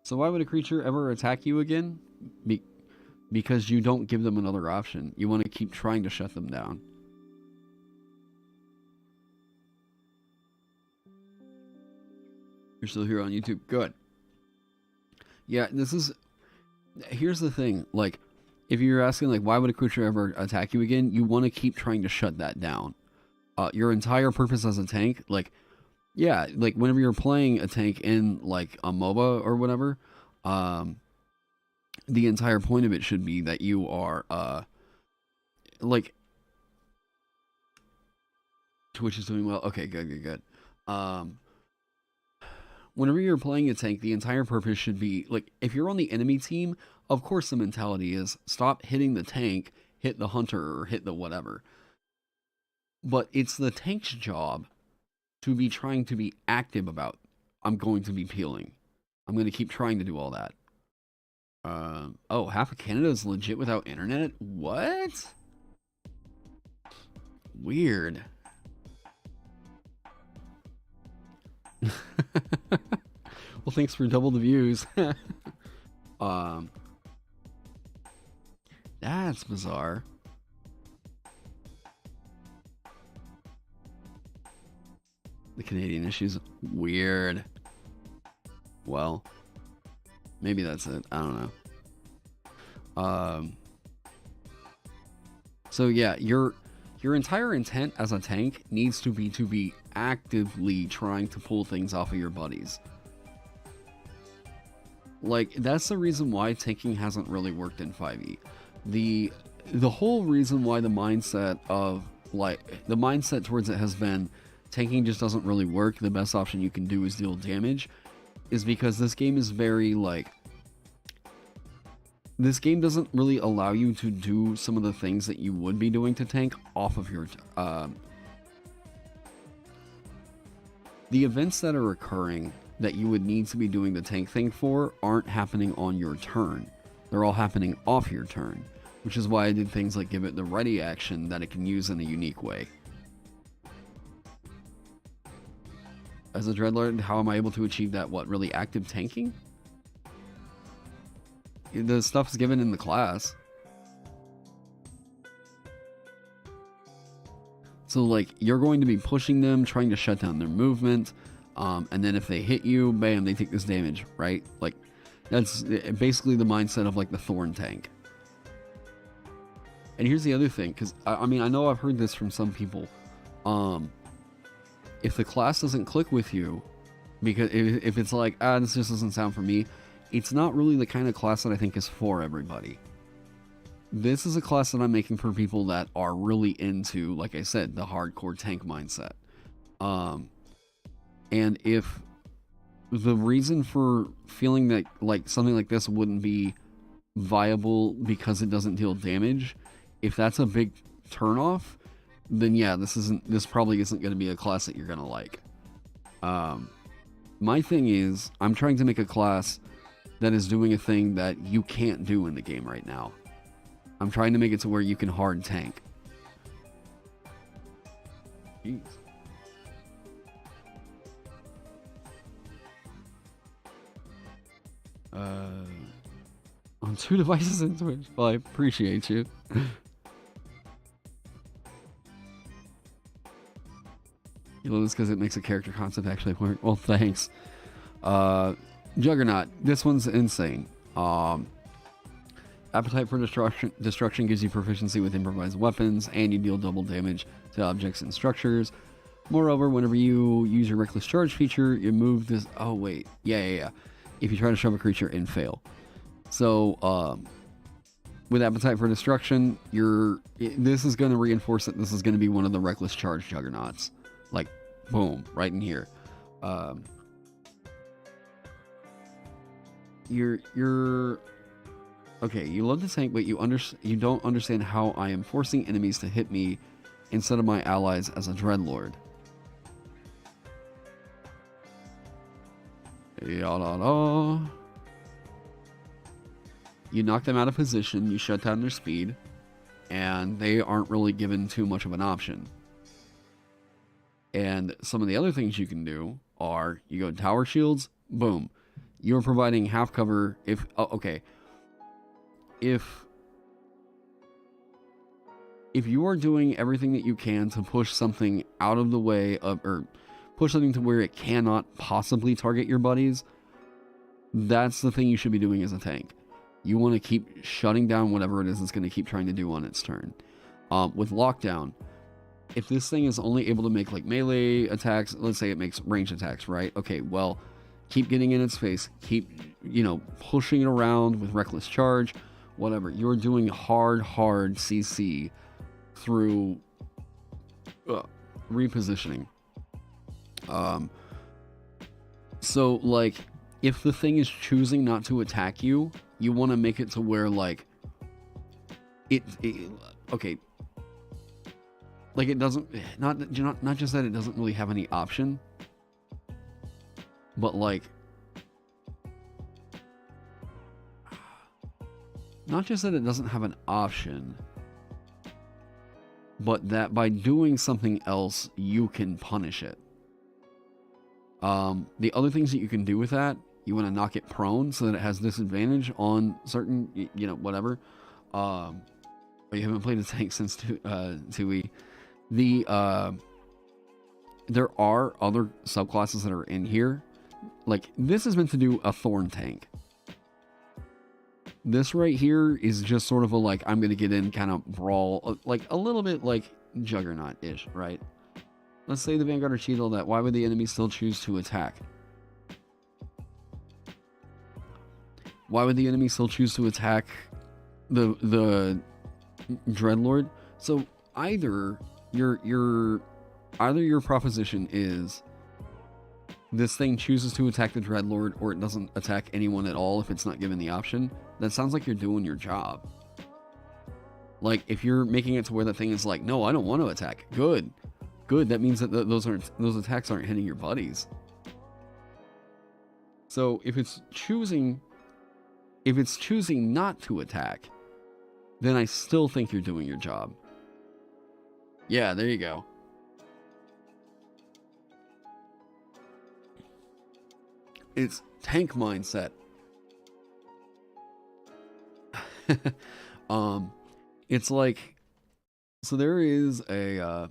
So why would a creature ever attack you again? Because you don't give them another option. You want to keep trying to shut them down. You're still here on YouTube. Good. Yeah, here's the thing. Like, if you're asking, like, why would a creature ever attack you again? You want to keep trying to shut that down. Your entire purpose as a tank, like, yeah, like, whenever you're playing a tank in, like, a MOBA or whatever, the entire point of it should be that you are, like, Twitch is doing well. Okay, good. Whenever you're playing a tank, the entire purpose should be, like, if you're on the enemy team, of course the mentality is, stop hitting the tank, hit the hunter, or hit the whatever. But it's the tank's job to be trying to be active about, I'm going to be peeling. I'm going to keep trying to do all that. Oh, half of Canada is legit without internet? What? Weird. Well, thanks for double the views. um, that's bizarre. The Canadian issue's weird. Well, maybe that's it. I don't know. So yeah, your entire intent as a tank needs to be actively trying to pull things off of your buddies. Like, that's the reason why tanking hasn't really worked in 5e. The whole reason why the mindset towards it has been tanking just doesn't really work, the best option you can do is deal damage, is because this game is very, like, this game doesn't really allow you to do some of the things that you would be doing to tank off of your, the events that are occurring that you would need to be doing the tank thing for aren't happening on your turn. They're all happening off your turn, which is why I did things like give it the ready action that it can use in a unique way. As a Dreadlord, how am I able to achieve that? What, really active tanking? The stuff's given in the class. So, like, you're going to be pushing them, trying to shut down their movement, and then if they hit you, bam, they take this damage, right? Like, that's basically the mindset of, like, the Thorn Tank. And here's the other thing, because, I mean, I know I've heard this from some people. If the class doesn't click with you, because if it's like, this just doesn't sound for me, it's not really the kind of class that I think is for everybody. This is a class that I'm making for people that are really into, like I said, the hardcore tank mindset. And if the reason for feeling that like something like this wouldn't be viable because it doesn't deal damage, if that's a big turnoff, then yeah, this probably isn't going to be a class that you're going to like. My thing is, I'm trying to make a class that is doing a thing that you can't do in the game right now. I'm trying to make it to where you can hard tank. Jeez. On 2 devices in Twitch. Well, I appreciate you. You know this because it makes a character concept actually work. Well, thanks. Juggernaut. This one's insane. Appetite for destruction gives you proficiency with improvised weapons, and you deal double damage to objects and structures. Moreover, whenever you use your reckless charge feature, you move this. Oh wait, yeah. If you try to shove a creature and fail. So, with appetite for destruction, this is going to reinforce that this is going to be one of the reckless charge juggernauts. Like, boom, right in here. You're okay. You love the tank, but you don't understand how I am forcing enemies to hit me instead of my allies as a Dreadlord. Ya-da-da. You knock them out of position, you shut down their speed, and they aren't really given too much of an option. And some of the other things you can do are, you go tower shields, boom. You're providing half cover if, if you are doing everything that you can to push something out of the way of, or push something to where it cannot possibly target your buddies, that's the thing you should be doing as a tank. You want to keep shutting down whatever it is it's going to keep trying to do on its turn. With lockdown, if this thing is only able to make like melee attacks, let's say it makes ranged attacks, right? Okay, well, keep getting in its face, keep, pushing it around with reckless charge, whatever. You're doing hard CC through repositioning. So like, if the thing is choosing not to attack you, you want to make it to where like okay, like it doesn't, not just that it doesn't really have any option, but like, not just that it doesn't have an option, but that by doing something else you can punish it. The other things that you can do with that, you want to knock it prone so that it has disadvantage on certain, you know, whatever. But you haven't played a tank since 2E. There are other subclasses that are in here. Like, this is meant to do a Thorn Tank. This right here is just sort of a, like, I'm going to get in, kind of brawl, like, a little bit like Juggernaut-ish, right? Let's say the Vanguard are cheated all that. Why would the enemy still choose to attack? Why would the enemy still choose to attack the Dreadlord? So either your proposition is this thing chooses to attack the Dreadlord, or it doesn't attack anyone at all if it's not given the option. That sounds like you're doing your job. Like, if you're making it to where the thing is like, no, I don't want to attack. Good. That means that those attacks aren't hitting your buddies. So if it's choosing not to attack, then I still think you're doing your job. Yeah, there you go. It's tank mindset. It's like, so there is a,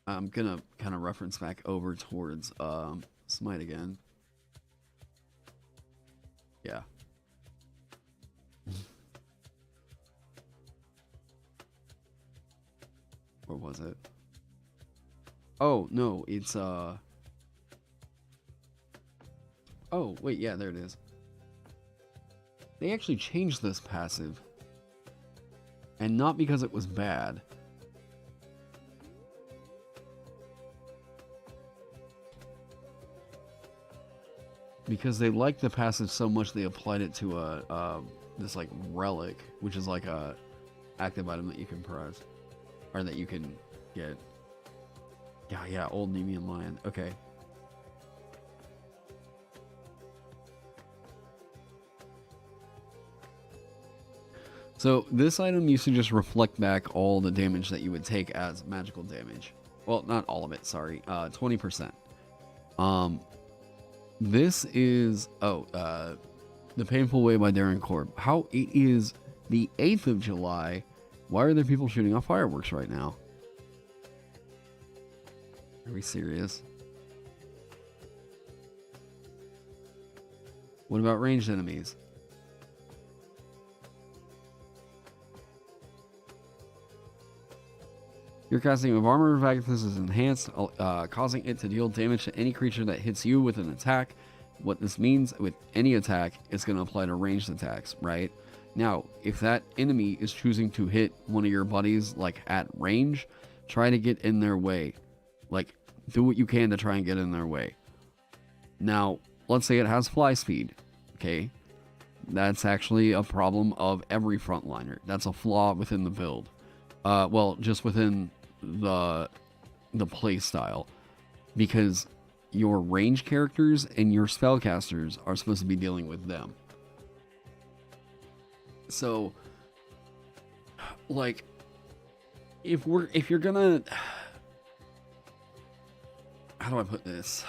I'm gonna kind of reference back over towards, Smite again. Yeah. Where was it? Oh, no, it's, oh, wait, yeah, there it is. They actually changed this passive. And not because it was bad. Because they liked the passive so much they applied it to a this like relic, which is like a active item that you can press. Or that you can get. Yeah, old Nemean Lion. Okay. So this item used to just reflect back all the damage that you would take as magical damage. Well, not all of it, sorry. 20%. This is The Painful Way by Darren Korb. How it is the 8th of July. Why are there people shooting off fireworks right now? Are we serious? What about ranged enemies? Your casting of armor of Agathis is enhanced, causing it to deal damage to any creature that hits you with an attack. What this means, with any attack, it's going to apply to ranged attacks, right? Now, if that enemy is choosing to hit one of your buddies, like, at range, try to get in their way. Like, do what you can to try and get in their way. Now, let's say it has fly speed, okay? That's actually a problem of every frontliner. That's a flaw within the build. Well, just within the play style, because your range characters and your spellcasters are supposed to be dealing with them. So, like, if you're gonna, how do I put this?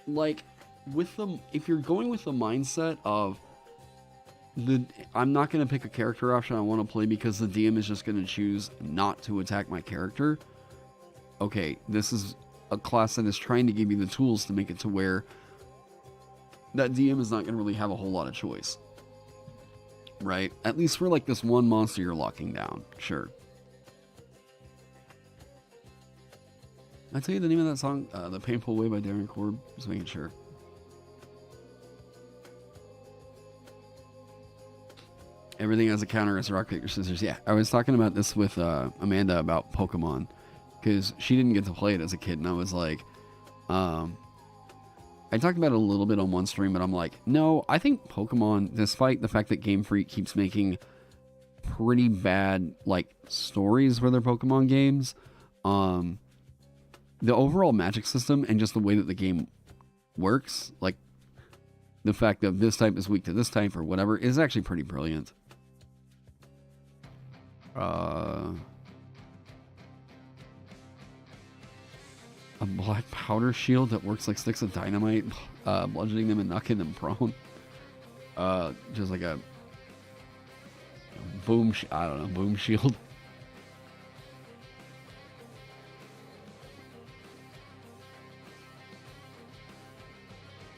Like, if you're going with the mindset of I'm not going to pick a character option I want to play because the DM is just going to choose not to attack my character. Okay, this is a class that is trying to give you the tools to make it to where that DM is not going to really have a whole lot of choice. Right? At least for like this one monster you're locking down. Sure. Did I tell you the name of that song? The Painful Way by Darren Korb? Just making sure. Everything has a counter as rock, paper, scissors. Yeah, I was talking about this with Amanda about Pokemon, because she didn't get to play it as a kid, and I was like, I talked about it a little bit on one stream, but I'm like, no, I think Pokemon, despite the fact that Game Freak keeps making pretty bad, like, stories for their Pokemon games, the overall magic system and just the way that the game works, like, the fact that this type is weak to this type or whatever, is actually pretty brilliant. black powder shield that works like sticks of dynamite, bludgeoning them and knocking them prone. Just like a boom, I don't know, boom shield.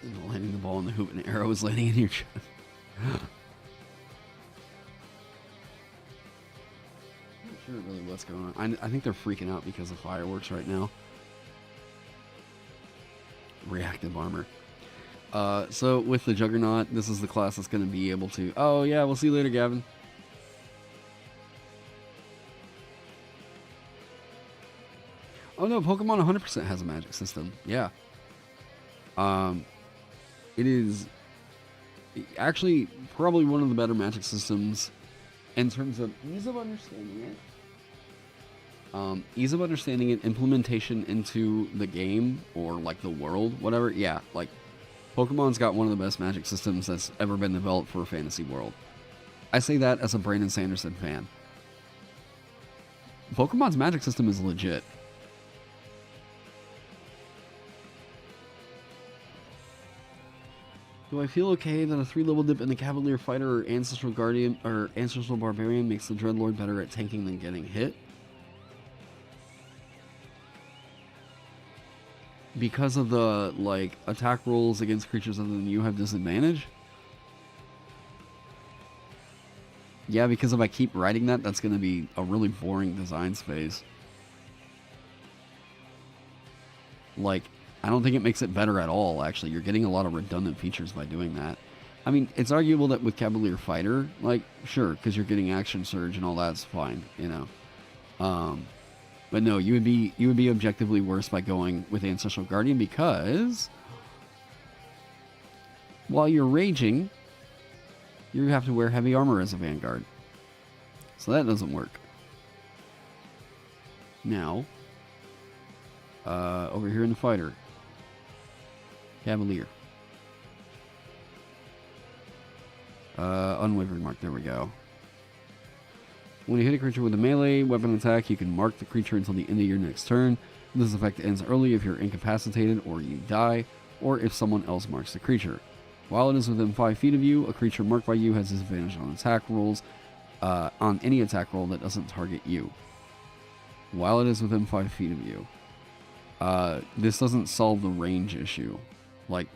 And landing the ball in the hoop and the arrow is landing in your chest. I'm not sure really what's going on. I think they're freaking out because of fireworks right now. Reactive armor. So with the Juggernaut, this is the class that's going to be able to... Oh yeah, we'll see you later, Gavin. Oh no, Pokemon 100% has a magic system. Yeah. It is actually probably one of the better magic systems in terms of ease of understanding it. Ease of understanding it, implementation into the game or like the world, whatever. Yeah, like Pokemon's got one of the best magic systems that's ever been developed for a fantasy world. I say that as a Brandon Sanderson fan. Pokemon's magic system is legit. Do I feel okay that a 3-level dip in the Cavalier Fighter or Ancestral Guardian or Ancestral Barbarian makes the Dreadlord better at tanking than getting hit? Because of the, like, attack rolls against creatures other than you have disadvantage? Yeah, because if I keep writing that, that's going to be a really boring design space. Like, I don't think it makes it better at all, actually. You're getting a lot of redundant features by doing that. I mean, it's arguable that with Cavalier Fighter, like, sure, because you're getting Action Surge and all that's fine, you know. But no, you would be objectively worse by going with Ancestral Guardian because while you're raging, you have to wear heavy armor as a Vanguard. So that doesn't work. Now, over here in the fighter, Cavalier. Unwavering Mark, there we go. When you hit a creature with a melee weapon attack, you can mark the creature until the end of your next turn. This effect ends early if you're incapacitated or you die, or if someone else marks the creature. While it is within 5 feet of you, a creature marked by you has disadvantage on attack rolls, on any attack roll that doesn't target you. While it is within 5 feet of you. This doesn't solve the range issue. Like,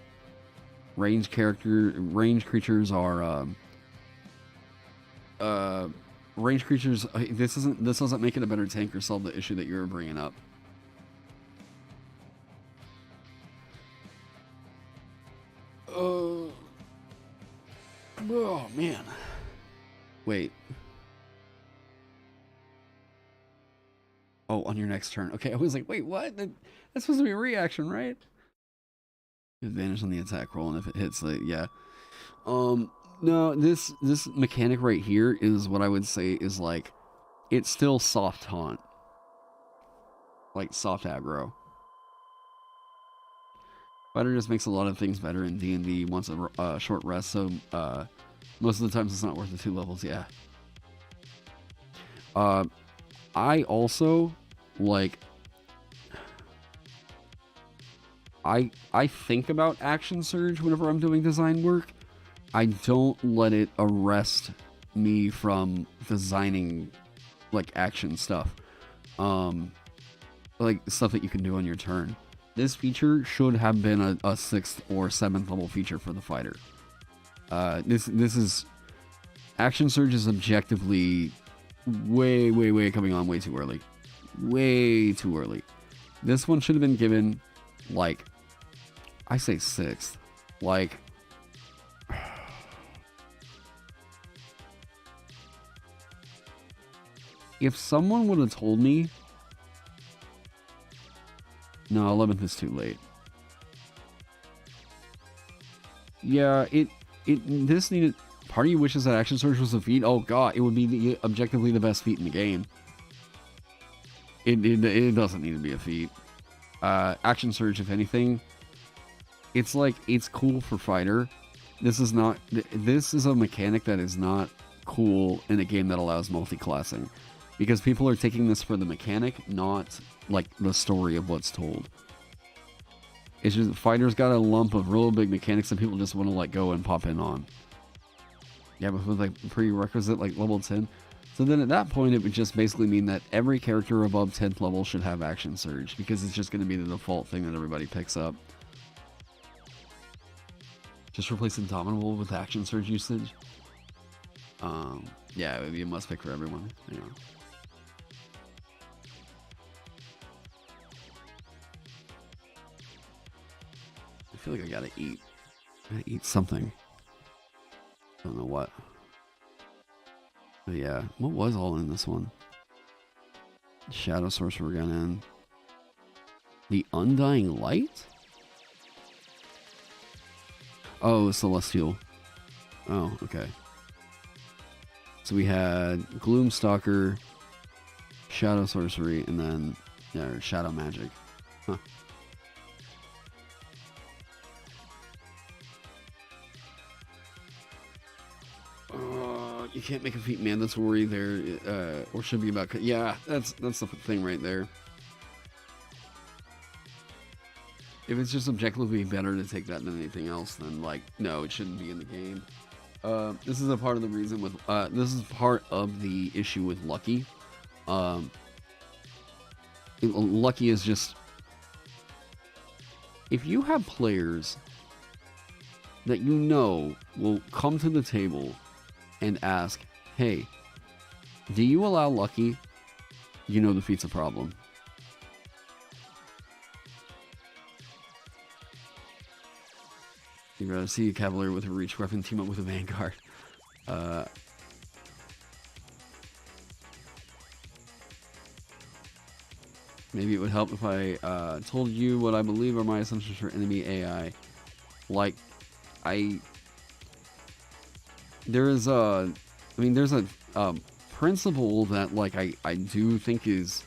range creatures are, range creatures, this doesn't make it a better tank or solve the issue that you're bringing up. Oh man. Wait. Oh, on your next turn. Okay, I was like, wait, what? That's supposed to be a reaction, right? Advantage on the attack roll, and if it hits, like, yeah. No, this mechanic right here is what I would say is like, it's still soft taunt. Like soft aggro. Fighter just makes a lot of things better in D&D once a short rest, so most of the times it's not worth the 2 levels, yeah. I also, like, I think about Action Surge whenever I'm doing design work. I don't let it arrest me from designing, like, action stuff. Like, stuff that you can do on your turn. This feature should have been a 6th or 7th level feature for the fighter. This is... Action Surge is objectively way coming on way too early. Way too early. This one should have been given, like... I say 6th. Like... If someone would have told me... No, 11th is too late. Yeah, this needed... Part of you wishes that Action Surge was a feat? Oh god, it would be objectively the best feat in the game. It doesn't need to be a feat. Action Surge, if anything, it's like, it's cool for fighter. This is not... This is a mechanic that is not cool in a game that allows multi-classing. Because people are taking this for the mechanic, not, like, the story of what's told. It's just fighters got a lump of real big mechanics that people just want to let go and pop in on. Yeah, but with like prerequisite like level 10. So then at that point, it would just basically mean that every character above 10th level should have Action Surge, because it's just going to be the default thing that everybody picks up. Just replace Indomitable with Action Surge usage. Yeah, it would be a must pick for everyone. You know. I feel like I gotta eat. I gotta eat something. I don't know what. But yeah, what was all in this one? Shadow Sorcerer got in. The Undying Light? Oh, Celestial. Oh, okay. So we had Gloomstalker, Shadow Sorcery, and then yeah, Shadow Magic. Huh. You can't make a feat mandatory there, or should be about. Yeah, that's the thing right there. If it's just objectively better to take that than anything else, then like no, it shouldn't be in the game. This is a part of the reason with. This is part of the issue with Lucky. Lucky is just if you have players that you know will come to the table and ask, hey, do you allow Lucky? You know the feat's a problem. You'd rather see a Cavalier with a reach weapon team up with a Vanguard. Maybe it would help if I told you what I believe are my assumptions for enemy AI. Like, there's a principle that like I do think is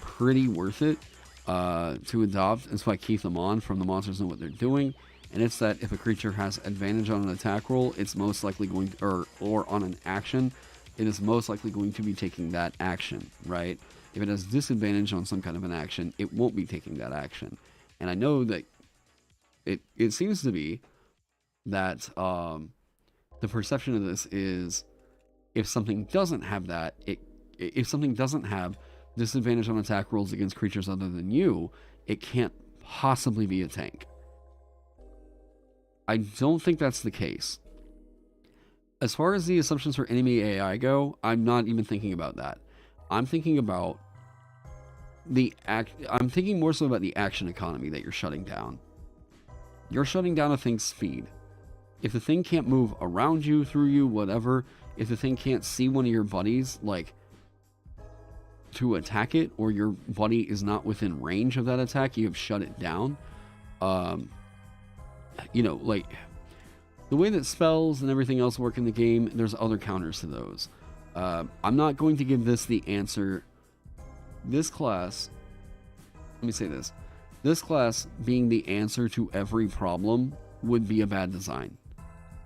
pretty worth it to adopt. It's why I keep them on from the monsters know what they're doing, and it's that if a creature has advantage on an attack roll, it's most likely going to, or on an action, it is most likely going to be taking that action, right? If it has disadvantage on some kind of an action, it won't be taking that action. And I know that it seems to be that the perception of this is if something doesn't have that, if something doesn't have disadvantage on attack rolls against creatures other than you, it can't possibly be a tank. I don't think that's the case. As far as the assumptions for enemy AI go, I'm not even thinking about that. I'm thinking about I'm thinking more so about the action economy that you're shutting down. You're shutting down a thing's speed. If the thing can't move around you, through you, whatever, if the thing can't see one of your buddies, like, to attack it, or your buddy is not within range of that attack, you have shut it down. You know, like, the way that spells and everything else work in the game, there's other counters to those. I'm not going to give this the answer. This class, let me say this. This class being the answer to every problem would be a bad design.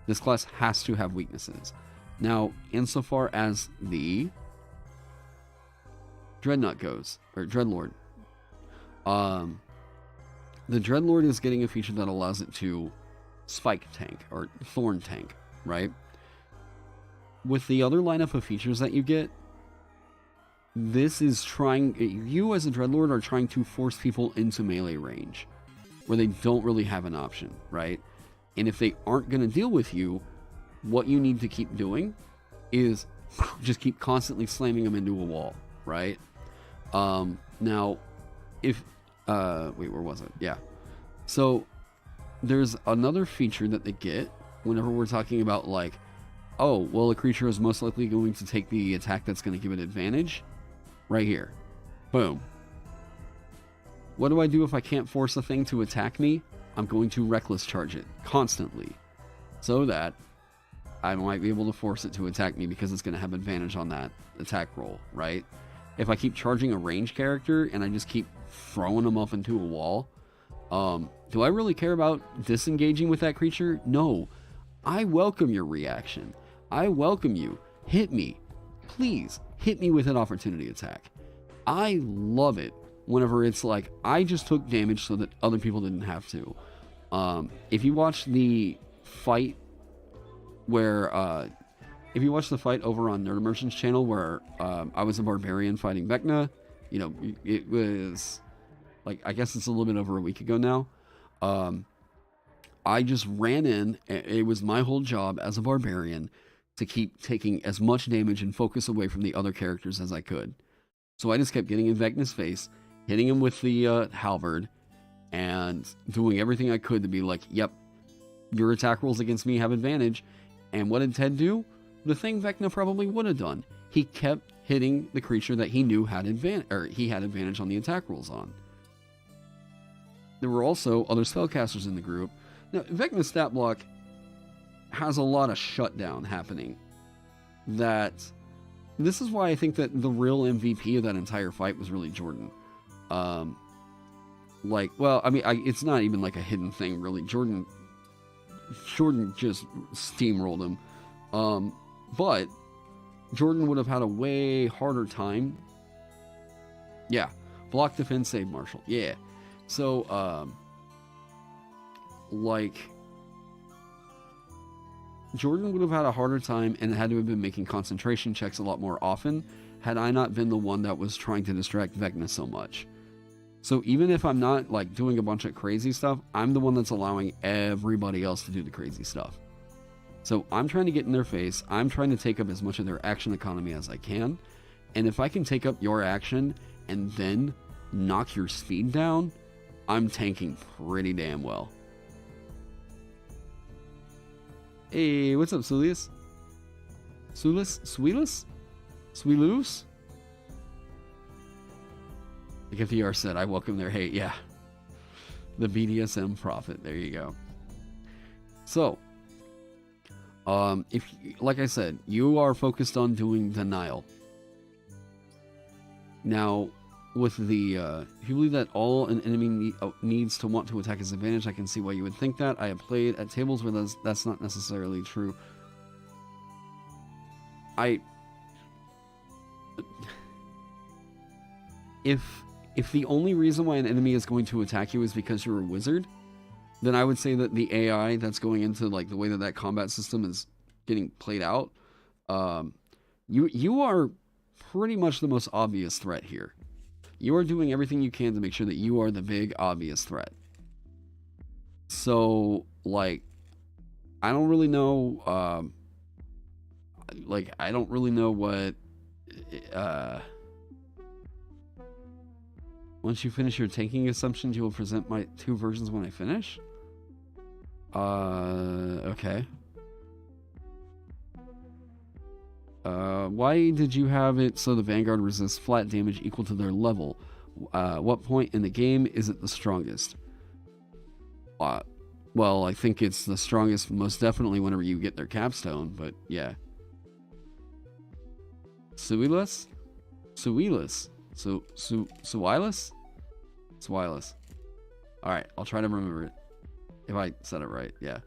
This class has to have weaknesses. Now, insofar as the Dreadnought goes, or Dreadlord, the Dreadlord is getting a feature that allows it to spike tank, or thorn tank, right? With the other lineup of features that you get, this is you as a Dreadlord are trying to force people into melee range, where they don't really have an option, right? And if they aren't going to deal with you, what you need to keep doing is just keep constantly slamming them into a wall, right? Now, if... wait, where was it? Yeah. So, there's another feature that they get whenever we're talking about, like, oh, well, a creature is most likely going to take the attack that's going to give it advantage. Right here. Boom. What do I do if I can't force a thing to attack me? I'm going to reckless charge it constantly, so that I might be able to force it to attack me because it's going to have advantage on that attack roll, right? If I keep charging a range character and I just keep throwing them up into a wall, do I really care about disengaging with that creature? No. I welcome your reaction. I welcome you. Hit me. Please, hit me with an opportunity attack. I love it whenever it's like, I just took damage so that other people didn't have to. If you watch the fight where, if you watch the fight over on Nerd Merchant's channel where I was a barbarian fighting Vecna, you know, it was, like, I guess it's a little bit over a week ago now. I just ran in, it was my whole job as a barbarian to keep taking as much damage and focus away from the other characters as I could. So I just kept getting in Vecna's face, hitting him with the halberd, and doing everything I could to be like, yep, your attack rolls against me have advantage. And what did Ted do? The thing Vecna probably would have done. He kept hitting the creature that he knew had advantage, or he had advantage on the attack rolls on. There were also other spellcasters in the group. Now, Vecna's stat block has a lot of shutdown happening. This is why I think that the real MVP of that entire fight was really Jordan. Like, well, I mean, it's not even like a hidden thing, really. Jordan just steamrolled him. But Jordan would have had a way harder time. Yeah. Block, defense, save, Marshall. Yeah. So, like, Jordan would have had a harder time and had to have been making concentration checks a lot more often had I not been the one that was trying to distract Vecna so much. So even if I'm not, like, doing a bunch of crazy stuff, I'm the one that's allowing everybody else to do the crazy stuff. So I'm trying to get in their face. I'm trying to take up as much of their action economy as I can. And if I can take up your action and then knock your speed down, I'm tanking pretty damn well. Hey, what's up, Sulius? Sweelus? Like if VR said, I welcome their hate. Yeah. The BDSM prophet. There you go. So, if, like I said, you are focused on doing denial. Now, with the, if you believe that all an enemy needs to want to attack his advantage, I can see why you would think that. I have played at tables where that's not necessarily true. If the only reason why an enemy is going to attack you is because you're a wizard, then I would say that the AI that's going into, like, the way that combat system is getting played out, you are pretty much the most obvious threat here. You are doing everything you can to make sure that you are the big obvious threat. So, like, I don't really know, I don't really know what, once you finish your tanking assumptions, you will present my 2 versions when I finish? Okay. Why did you have it so the Vanguard resists flat damage equal to their level? What point in the game is it the strongest? Well, I think it's the strongest most definitely whenever you get their capstone, but yeah. Suilus? Suilus? Suilus? Suilus. Alright, I'll try to remember it. If I said it right, yeah.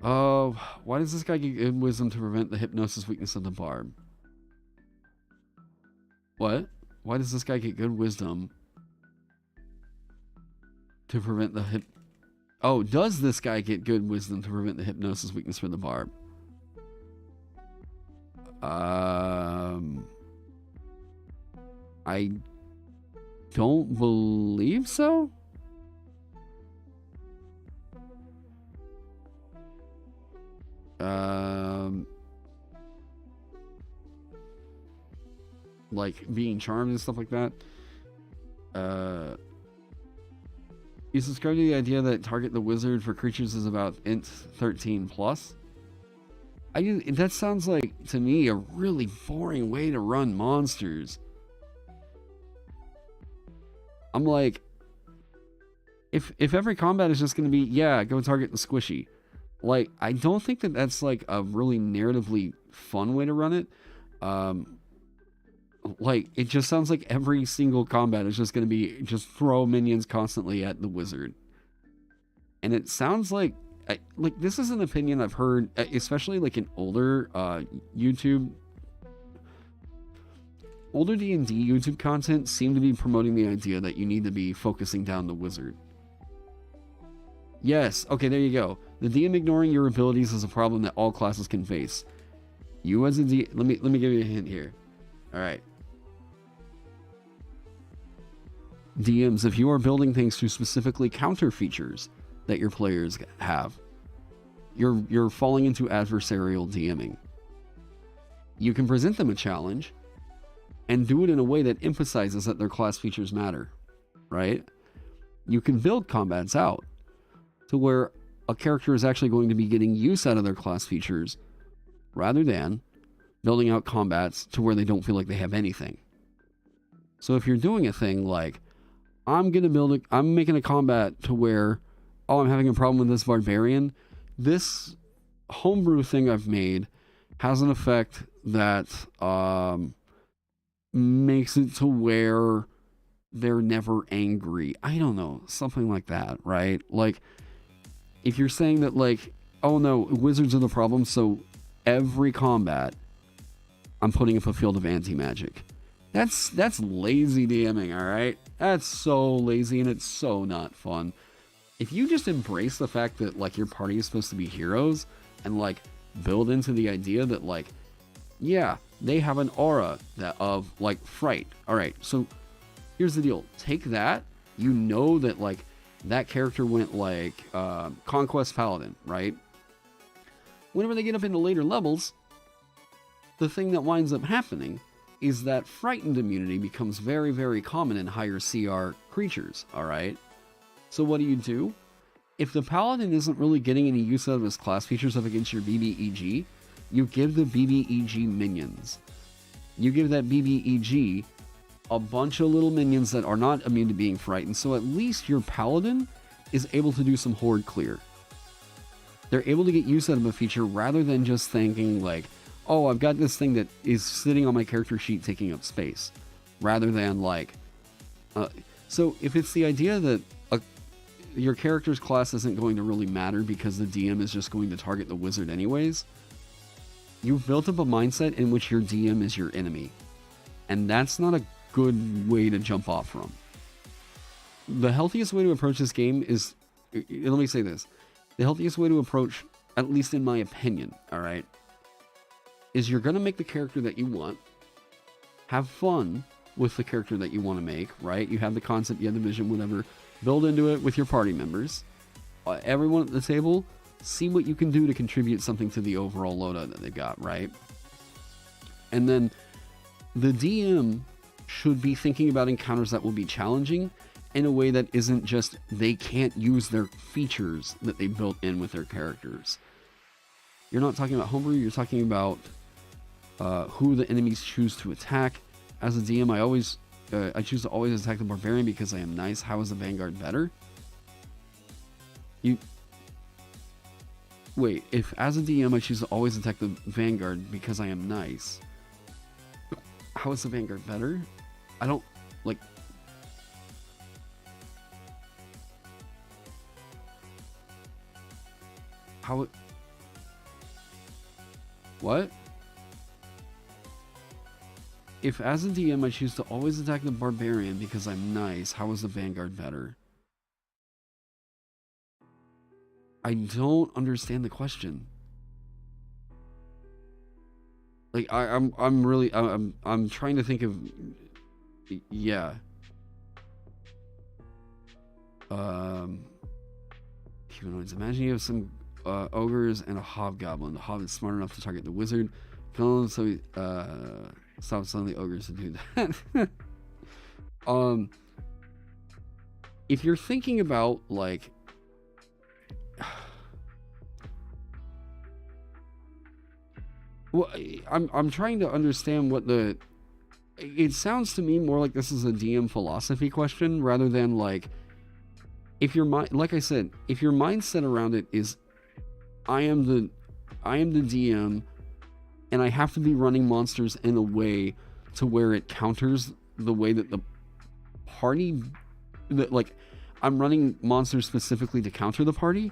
Oh, why does this guy get good wisdom to prevent the hypnosis weakness of the barb? What? Why does this guy get good wisdom to prevent the Oh, does this guy get good wisdom to prevent the hypnosis weakness for the barb? I don't believe so. Like being charmed and stuff like that. You subscribe to the idea that target the wizard for creatures is about int 13 plus. That sounds like, to me, a really boring way to run monsters. I'm like, if every combat is just going to be, yeah, go target the squishy. Like, I don't think that that's like a really narratively fun way to run it. Like, it just sounds like every single combat is just going to be just throw minions constantly at the wizard. And it sounds like this is an opinion I've heard, especially like in older YouTube. older D&D YouTube content seem to be promoting the idea that you need to be focusing down the wizard. Yes, okay, there you go. The DM ignoring your abilities is a problem that all classes can face. You as a D... Let me give you a hint here. Alright. DMs, if you are building things to specifically counter features that your players have, you're falling into adversarial DMing. You can present them a challenge and do it in a way that emphasizes that their class features matter, right? You can build combats out to where a character is actually going to be getting use out of their class features rather than building out combats to where they don't feel like they have anything. So if you're doing a thing like, I'm making a combat to where, oh, I'm having a problem with this barbarian, this homebrew thing I've made has an effect that makes it to where they're never angry. I don't know, something like that, right? Like, if you're saying that, like, oh no, wizards are the problem, so every combat I'm putting up a field of anti-magic. That's lazy DMing, alright? That's so lazy and it's so not fun. If you just embrace the fact that, like, your party is supposed to be heroes and, like, build into the idea that, like, yeah, they have an aura of, like, fright. Alright, so here's the deal. Take that, you know that, like, that character went, like, Conquest Paladin, right? Whenever they get up into later levels, the thing that winds up happening is that frightened immunity becomes very, very common in higher CR creatures, alright? So what do? If the paladin isn't really getting any use out of his class features up against your BBEG, you give the BBEG minions. You give that BBEG a bunch of little minions that are not immune to being frightened, so at least your paladin is able to do some horde clear. They're able to get use out of a feature rather than just thinking like, oh, I've got this thing that is sitting on my character sheet taking up space. Rather than like... so if it's the idea that your character's class isn't going to really matter because the DM is just going to target the wizard anyways, you've built up a mindset in which your DM is your enemy. And that's not a good way to jump off from. The healthiest way to approach this game is... Let me say this. The healthiest way to approach, at least in my opinion, alright, is you're going to make the character that you want, have fun with the character that you want to make, right? You have the concept, you have the vision, whatever. Build into it with your party members. Everyone at the table, see what you can do to contribute something to the overall loadout that they've got, right? And then the DM should be thinking about encounters that will be challenging in a way that isn't just they can't use their features that they built in with their characters. You're not talking about homebrew, you're talking about who the enemies choose to attack. As a DM, I choose to always attack the Barbarian because I am nice. How is the Vanguard better? Wait, if as a DM I choose to always attack the Vanguard because I am nice, how is the Vanguard better? I don't, like... How it... What? If as a DM I choose to always attack the Barbarian because I'm nice, how is the Vanguard better? I don't understand the question. Like I'm trying to think of... Yeah. Humanoids. Imagine you have some ogres and a hobgoblin. The hob is smart enough to target the wizard. Kill him so he stops telling the ogres to do that. If you're thinking about like... Well, I'm trying to understand what the... It sounds to me more like this is a DM philosophy question rather than like... If your mind, like I said, if your mindset around it is, I am the DM, and I have to be running monsters in a way to where it counters the way that the party, that like, I'm running monsters specifically to counter the party,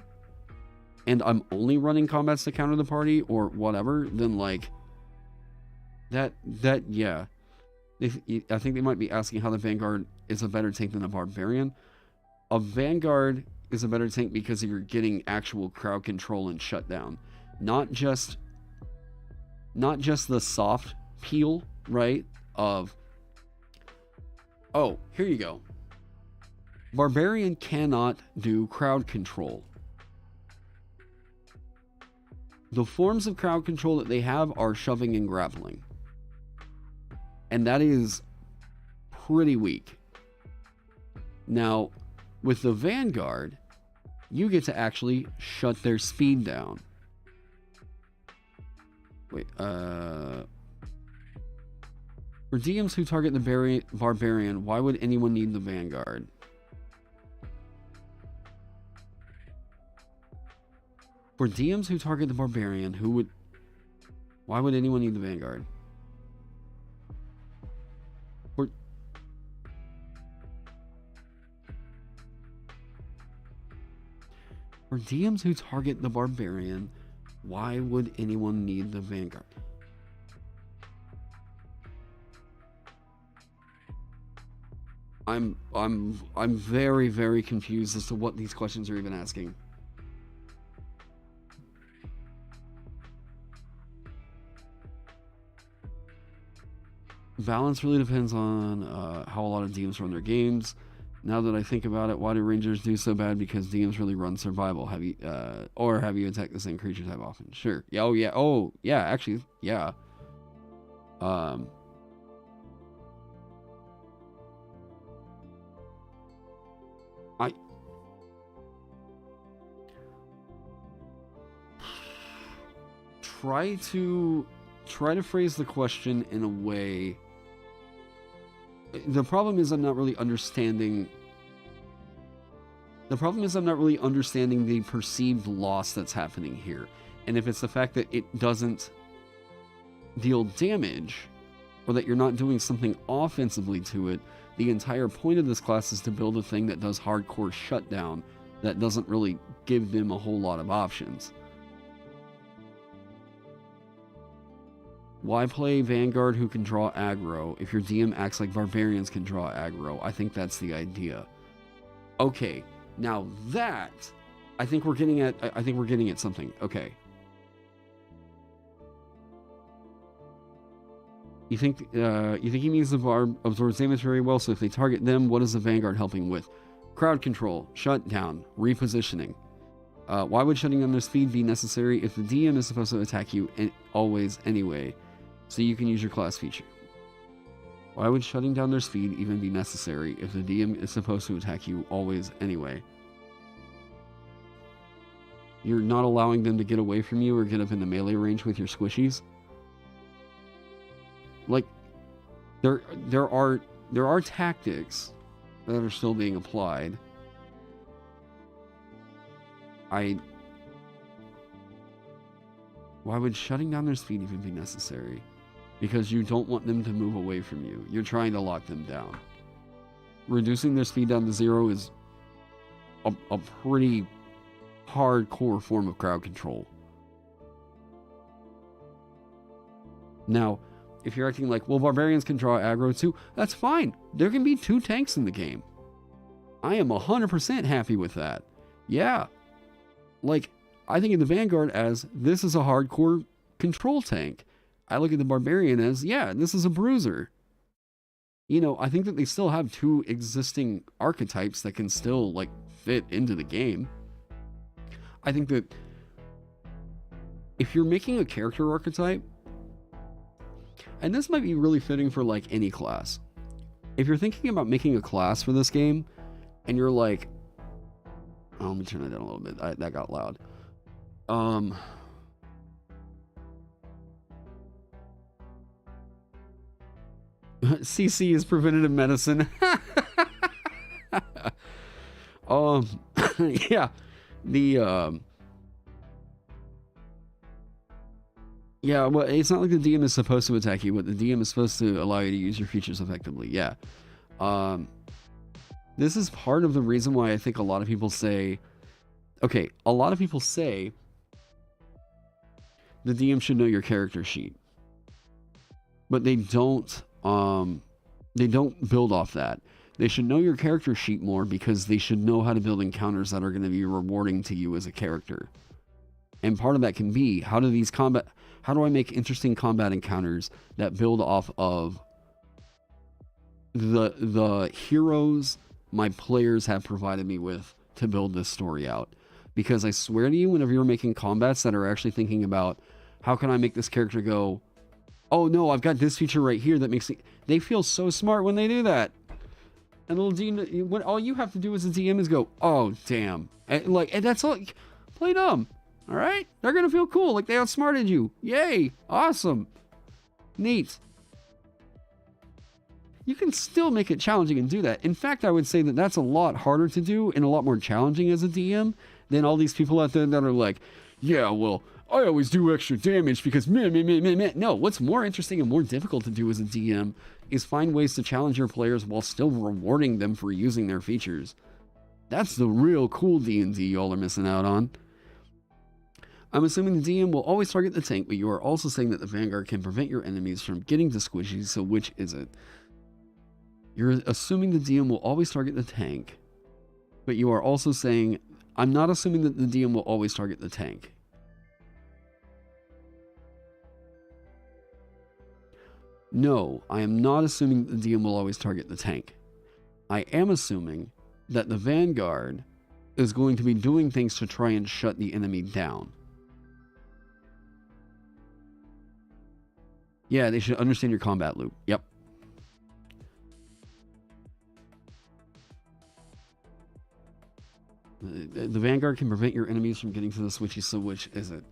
and I'm only running combats to counter the party or whatever, then like, yeah. I think they might be asking how the Vanguard is a better tank than a Barbarian. A Vanguard is a better tank because you're getting actual crowd control and shutdown, not just the soft peel, right? Of, oh, here you go. Barbarian cannot do crowd control. The forms of crowd control that they have are shoving and grappling. And that is pretty weak. Now, with the Vanguard, you get to actually shut their speed down. Wait, for DMs who target the Barbarian, why would anyone need the Vanguard? For DMs who target the Barbarian, why would anyone need the Vanguard? For DMs who target the Barbarian, why would anyone need the Vanguard? I'm very, very confused as to what these questions are even asking. Balance really depends on how a lot of DMs run their games. Now that I think about it, why do Rangers do so bad? Because DMs really run survival. Have you attacked the same creature type often? Sure. Yeah. Oh yeah. Oh yeah. Actually, yeah. I try to phrase the question in a way. The problem is I'm not really understanding the perceived loss that's happening here. And if it's the fact that it doesn't deal damage, or that you're not doing something offensively to it, the entire point of this class is to build a thing that does hardcore shutdown, that doesn't really give them a whole lot of options. Why play Vanguard who can draw aggro if your DM acts like Barbarians can draw aggro? I think that's the idea. Okay, now that I think we're getting at something. Okay. You think he means the Barb absorbs damage very well, so if they target them, what is the Vanguard helping with? Crowd control, shutdown, repositioning. Why would shutting down their speed be necessary if the DM is supposed to attack you always anyway? So you can use your class feature. Why would shutting down their speed even be necessary if the DM is supposed to attack you always anyway? You're not allowing them to get away from you or get up in the melee range with your squishies? Like, there are tactics that are still being applied. Why would shutting down their speed even be necessary? Because you don't want them to move away from you. You're trying to lock them down. Reducing their speed down to 0 is a pretty hardcore form of crowd control. Now, if you're acting like, well, Barbarians can draw aggro too, that's fine. There can be 2 tanks in the game. I am 100% happy with that. Yeah. Like, I think of the Vanguard as, this is a hardcore control tank. I look at the Barbarian as, yeah, this is a bruiser. You know, I think that they still have 2 existing archetypes that can still, like, fit into the game. I think that if you're making a character archetype, and this might be really fitting for, like, any class. If you're thinking about making a class for this game, and you're like, oh, let me turn that down a little bit. That got loud. CC is preventative medicine. Yeah. Yeah, well, it's not like the DM is supposed to attack you, but the DM is supposed to allow you to use your features effectively. Yeah. This is part of the reason why I think a lot of people say, okay, a lot of people say the DM should know your character sheet, but they don't they don't build off that. They should know your character sheet more because they should know how to build encounters that are going to be rewarding to you as a character. And part of that can be, how do I make interesting combat encounters that build off of the heroes my players have provided me with to build this story out. Because I swear to you, whenever you're making combats that are actually thinking about, how can I make this character go, oh no, I've got this feature right here that makes it, they feel so smart when they do that. And when all you have to do as a DM is go, oh damn, and that's all. Play dumb, all right? They're gonna feel cool, like they outsmarted you. Yay, awesome, neat. You can still make it challenging and do that. In fact, I would say that that's a lot harder to do and a lot more challenging as a DM than all these people out there that are like, yeah, well, I always do extra damage because meh. No, what's more interesting and more difficult to do as a DM is find ways to challenge your players while still rewarding them for using their features. That's the real cool D&D y'all are missing out on. I'm assuming the DM will always target the tank, but you are also saying that the Vanguard can prevent your enemies from getting to squishies, so which is it? You're assuming the DM will always target the tank, but you are also saying, I'm not assuming that the DM will always target the tank. No, I am not assuming the DM will always target the tank. I am assuming that the Vanguard is going to be doing things to try and shut the enemy down. Yeah, they should understand your combat loop. Yep. The Vanguard can prevent your enemies from getting to the switchy, so which is it?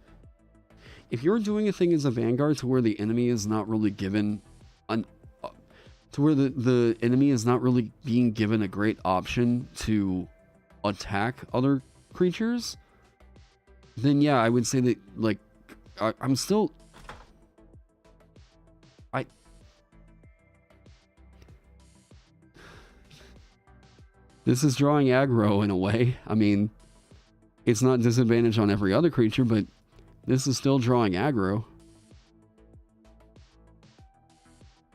If you're doing a thing as a Vanguard to where the enemy is not really given to where the enemy is not really being given a great option to attack other creatures, then yeah, I would say that, like, I'm still... This is drawing aggro in a way. I mean, it's not disadvantage on every other creature, but this is still drawing aggro.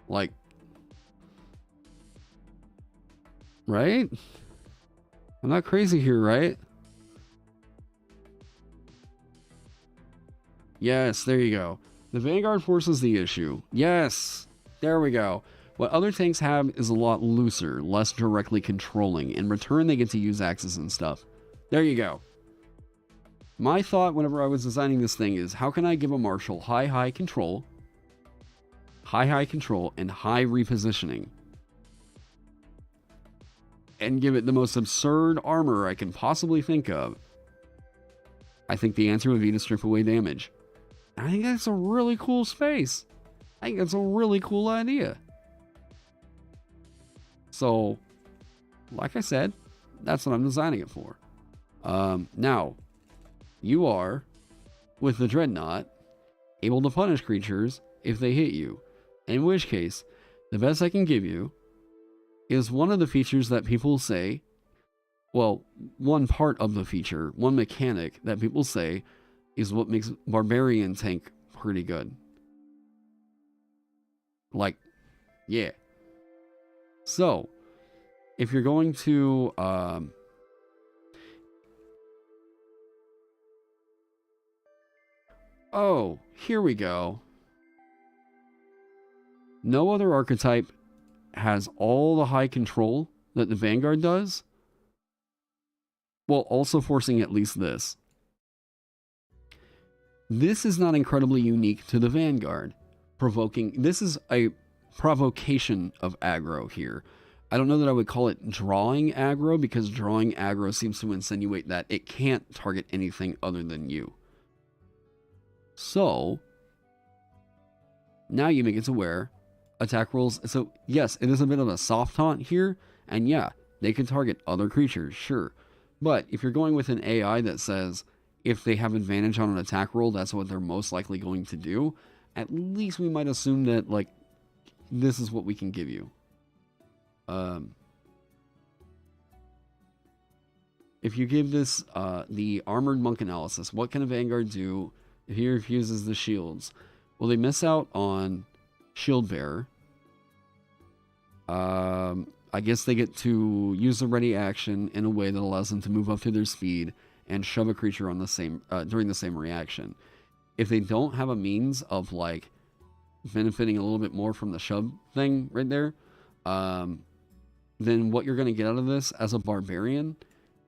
Like, right? I'm not crazy here, right? Yes, there you go. The Vanguard forces the issue. Yes, there we go. What other tanks have is a lot looser, less directly controlling. In return, they get to use axes and stuff. There you go. My thought whenever I was designing this thing is, how can I give a marshal high control, and high repositioning, and give it the most absurd armor I can possibly think of? I think the answer would be to strip away damage. I think that's a really cool space. I think that's a really cool idea. So, like I said, that's what I'm designing it for. Now, you are, with the Dreadnought, able to punish creatures if they hit you. In which case, the best I can give you is one of the features that people say, well, one part of the feature, one mechanic that people say is what makes Barbarian tank pretty good. Like, yeah. So, if you're going to, oh, here we go. No other archetype has all the high control that the Vanguard does, while also forcing at least this. This is not incredibly unique to the Vanguard. This is a provocation of aggro here. I don't know that I would call it drawing aggro, because drawing aggro seems to insinuate that it can't target anything other than you. So, now you make it to where attack rolls. So, yes, it is a bit of a soft taunt here, and yeah, they can target other creatures, sure. But if you're going with an AI that says if they have advantage on an attack roll, that's what they're most likely going to do, at least we might assume that, like, this is what we can give you. If you give this the Armored Monk analysis, what can a Vanguard do if he refuses the shields? Well, they miss out on Shield Bearer, I guess they get to use the ready action in a way that allows them to move up to their speed and shove a creature on the same during the same reaction. If they don't have a means of like benefiting a little bit more from the shove thing right there, then what you're going to get out of this as a barbarian,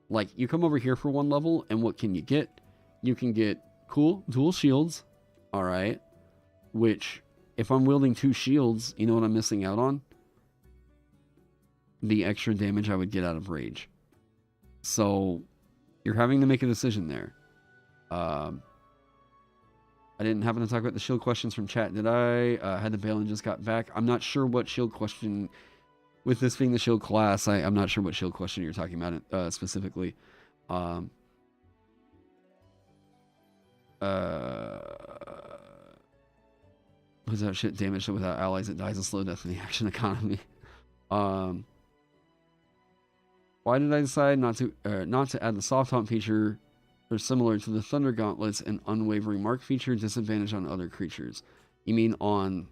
like you come over here for one level, and what can you get? You can get cool dual shields, all right, which if I'm wielding 2 shields, you know what I'm missing out on? The extra damage I would get out of rage. So you're having to make a decision there. I didn't happen to talk about the shield questions from chat, did I? Had to bail and just got back. I'm not sure what shield question, with this being the shield class, I'm not sure what shield question you're talking about specifically. Was that shit damage without allies, it dies a slow death in the action economy. Why did I decide not to add the soft taunt feature, or similar to the Thunder Gauntlets and Unwavering Mark feature, disadvantage on other creatures? You mean on...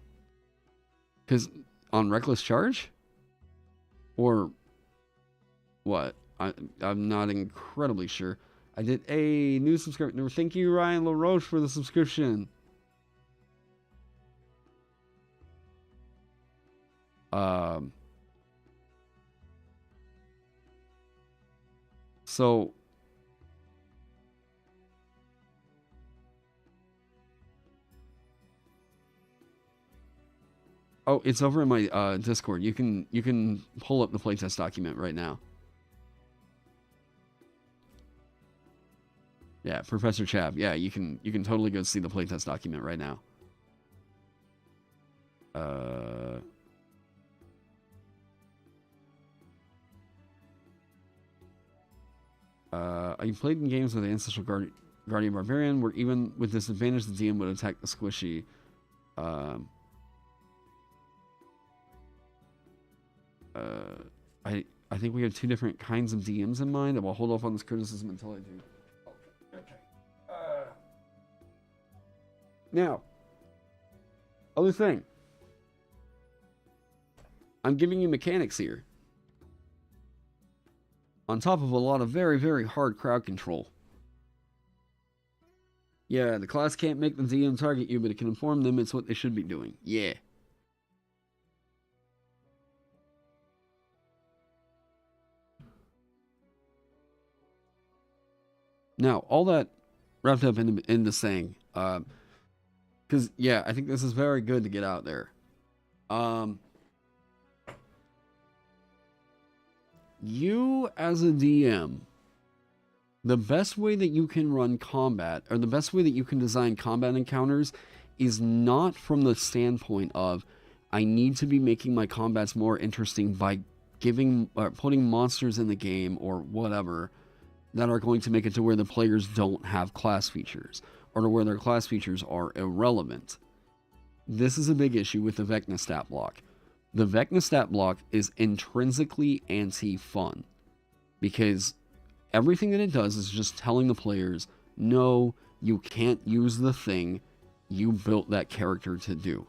Because on Reckless Charge? Or what? I'm not incredibly sure. I did a new subscription. Thank you, Ryan LaRoche, for the subscription. So oh, it's over in my Discord. You can pull up the playtest document right now. Yeah, Professor Chab. Yeah, you can totally go see the playtest document right now. I played in games with the Ancestral Guardian Barbarian, where even with disadvantage, the DM would attack the squishy. I think we have 2 different kinds of DMs in mind, and we'll hold off on this criticism until I do. Okay. Now, other thing. I'm giving you mechanics here, on top of a lot of very, very hard crowd control. Yeah, the class can't make the DM target you, but it can inform them it's what they should be doing. Yeah. Now, all that wrapped up into saying, because, yeah, I think this is very good to get out there. You, as a DM, the best way that you can run combat, or the best way that you can design combat encounters, is not from the standpoint of, I need to be making my combats more interesting by putting monsters in the game, or whatever, that are going to make it to where the players don't have class features, or to where their class features are irrelevant. This is a big issue with the Vecna stat block. The Vecna stat block is intrinsically anti-fun, because everything that it does is just telling the players, no, you can't use the thing you built that character to do.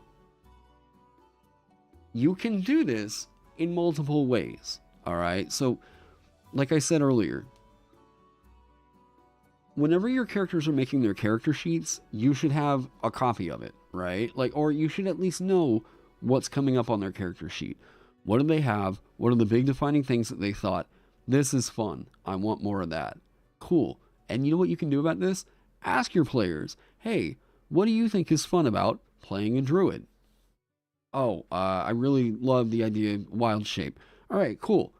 You can do this in multiple ways, alright? So, like I said earlier, whenever your characters are making their character sheets, you should have a copy of it, right? Like, or you should at least know what's coming up on their character sheet. What do they have? What are the big defining things that they thought, this is fun, I want more of that? Cool. And you know what you can do about this? Ask your players, hey, what do you think is fun about playing a druid? Oh, I really love the idea of wild shape. Alright, cool.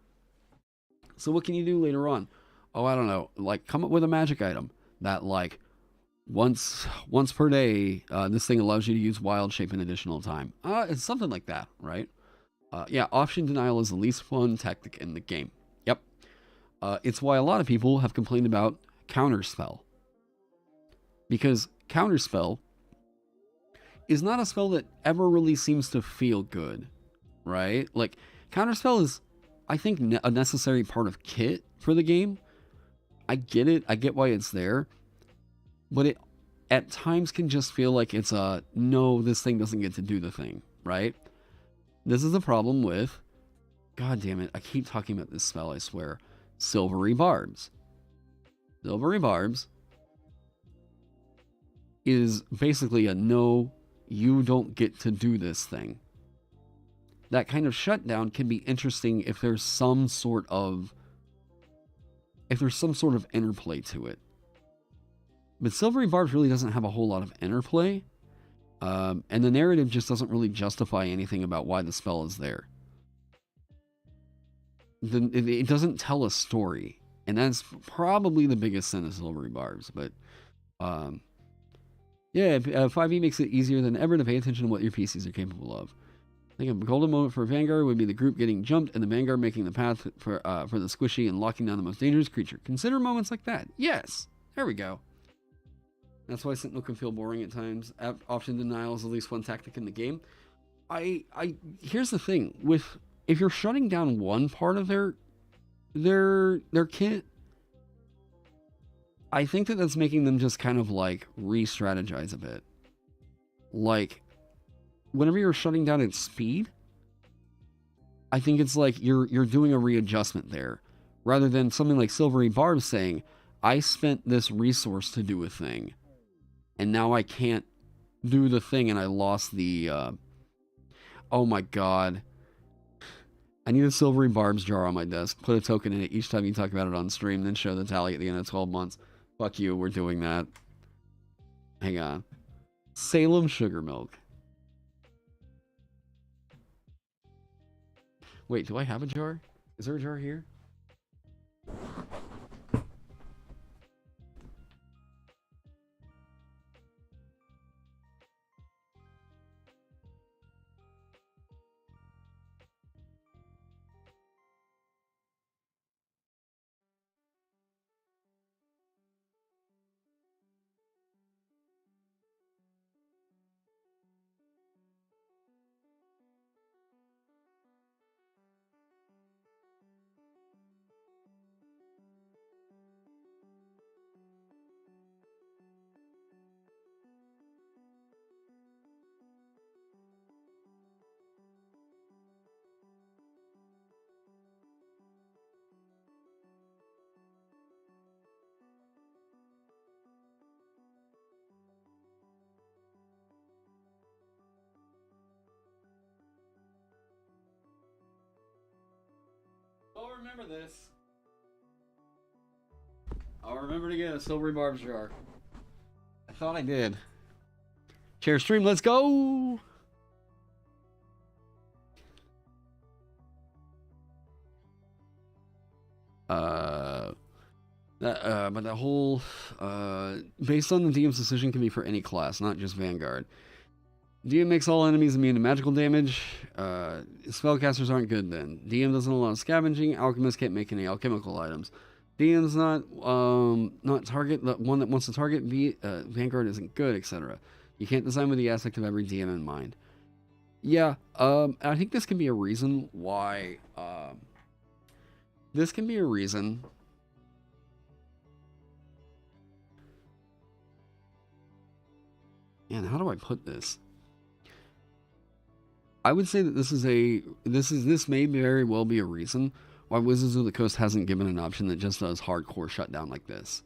So what can you do later on? Oh, I don't know, like come up with a magic item that, like, once per day, this thing allows you to use wild shape an additional time. It's something like that, right? Yeah, option denial is the least fun tactic in the game. Yep. It's why a lot of people have complained about counterspell, because counterspell is not a spell that ever really seems to feel good, right? Like, counterspell is, I think, a necessary part of kit for the game. I get it, I get why it's there, but it at times can just feel like it's a, no, this thing doesn't get to do the thing, right? This is the problem with God damn it, I keep talking about this spell, I swear. Silvery Barbs. Silvery Barbs is basically a no, you don't get to do this thing. That kind of shutdown can be interesting if there's some sort of interplay to it. But Silvery Barbs really doesn't have a whole lot of interplay, and the narrative just doesn't really justify anything about why the spell is there. It doesn't tell a story, and that's probably the biggest sin of Silvery Barbs. But yeah, 5e makes it easier than ever to pay attention to what your PCs are capable of. I think a golden moment for Vanguard would be the group getting jumped and the Vanguard making the path for the squishy and locking down the most dangerous creature. Consider moments like that. Yes, there we go. That's why Sentinel can feel boring at times. Option denial is at least one tactic in the game. Here's the thing with, if you're shutting down one part of their kit, I think that's making them just kind of like re-strategize a bit. Like, whenever you're shutting down its speed, I think it's like you're doing a readjustment there, rather than something like Silvery Barb saying, I spent this resource to do a thing, and now I can't do the thing, and I lost the, oh my god. I need a Silvery Barbs jar on my desk. Put a token in it each time you talk about it on stream, then show the tally at the end of 12 months. Fuck you, we're doing that. Hang on. Salem Sugar Milk. Wait, do I have a jar? Is there a jar here? I'll remember this. I'll remember to get a Silvery Barbs jar. I thought I did. Share stream, let's go! But that whole, based on the DM's decision, can be for any class, not just Vanguard. DM makes all enemies immune to magical damage. Spellcasters aren't good then. DM doesn't allow scavenging. Alchemists can't make any alchemical items. DM's not target the one that wants to target. Vanguard isn't good, etc. You can't design with the aspect of every DM in mind. Yeah, I think this can be a reason why. This can be a reason. Man, how do I put this? I would say that this may very well be a reason why Wizards of the Coast hasn't given an option that just does hardcore shutdown like this.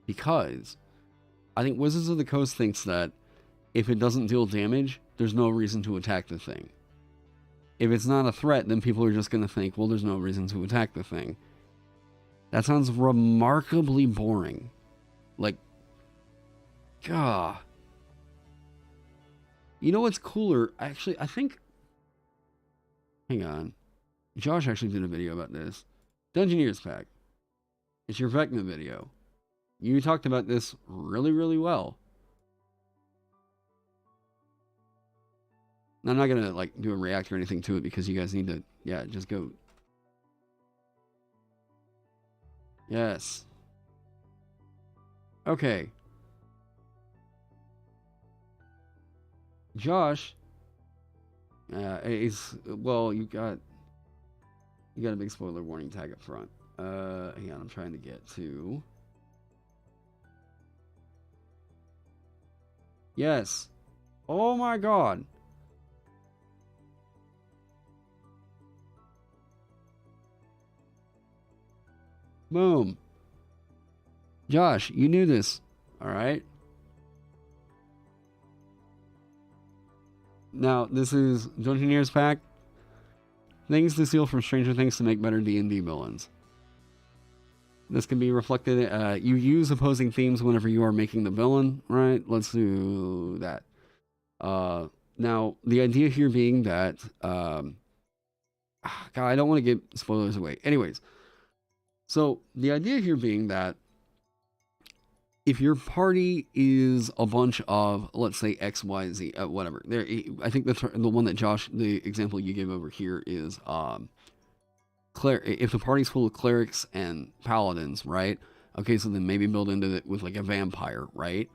Because I think Wizards of the Coast thinks that if it doesn't deal damage, there's no reason to attack the thing. If it's not a threat, then people are just going to think, well, there's no reason to attack the thing. That sounds remarkably boring. Like, gah. You know what's cooler? Actually, I think... Hang on. Josh actually did a video about this. Dungeoneers Pack. It's your Vecna video. You talked about this really, really well. I'm not gonna, like, do a react or anything to it because you guys need to... Yeah, just go... Yes. Okay. Josh, well, you got a big spoiler warning tag up front. Hang on, I'm trying to get to. Yes. Oh my god. Boom. Josh, you knew this. All right. Now, this is Dungeoneer's Pack. Things to steal from Stranger Things to make better D&D villains. This can be reflected. You use opposing themes whenever you are making the villain, right? Let's do that. Now, the idea here being that... God, I don't want to give spoilers away. Anyways, so the idea here being that if your party is a bunch of, let's say, X, Y, Z, whatever. There, I think the one that Josh, the example you gave over here is... if the party's full of clerics and paladins, right? Okay, so then maybe build into it with like a vampire, right?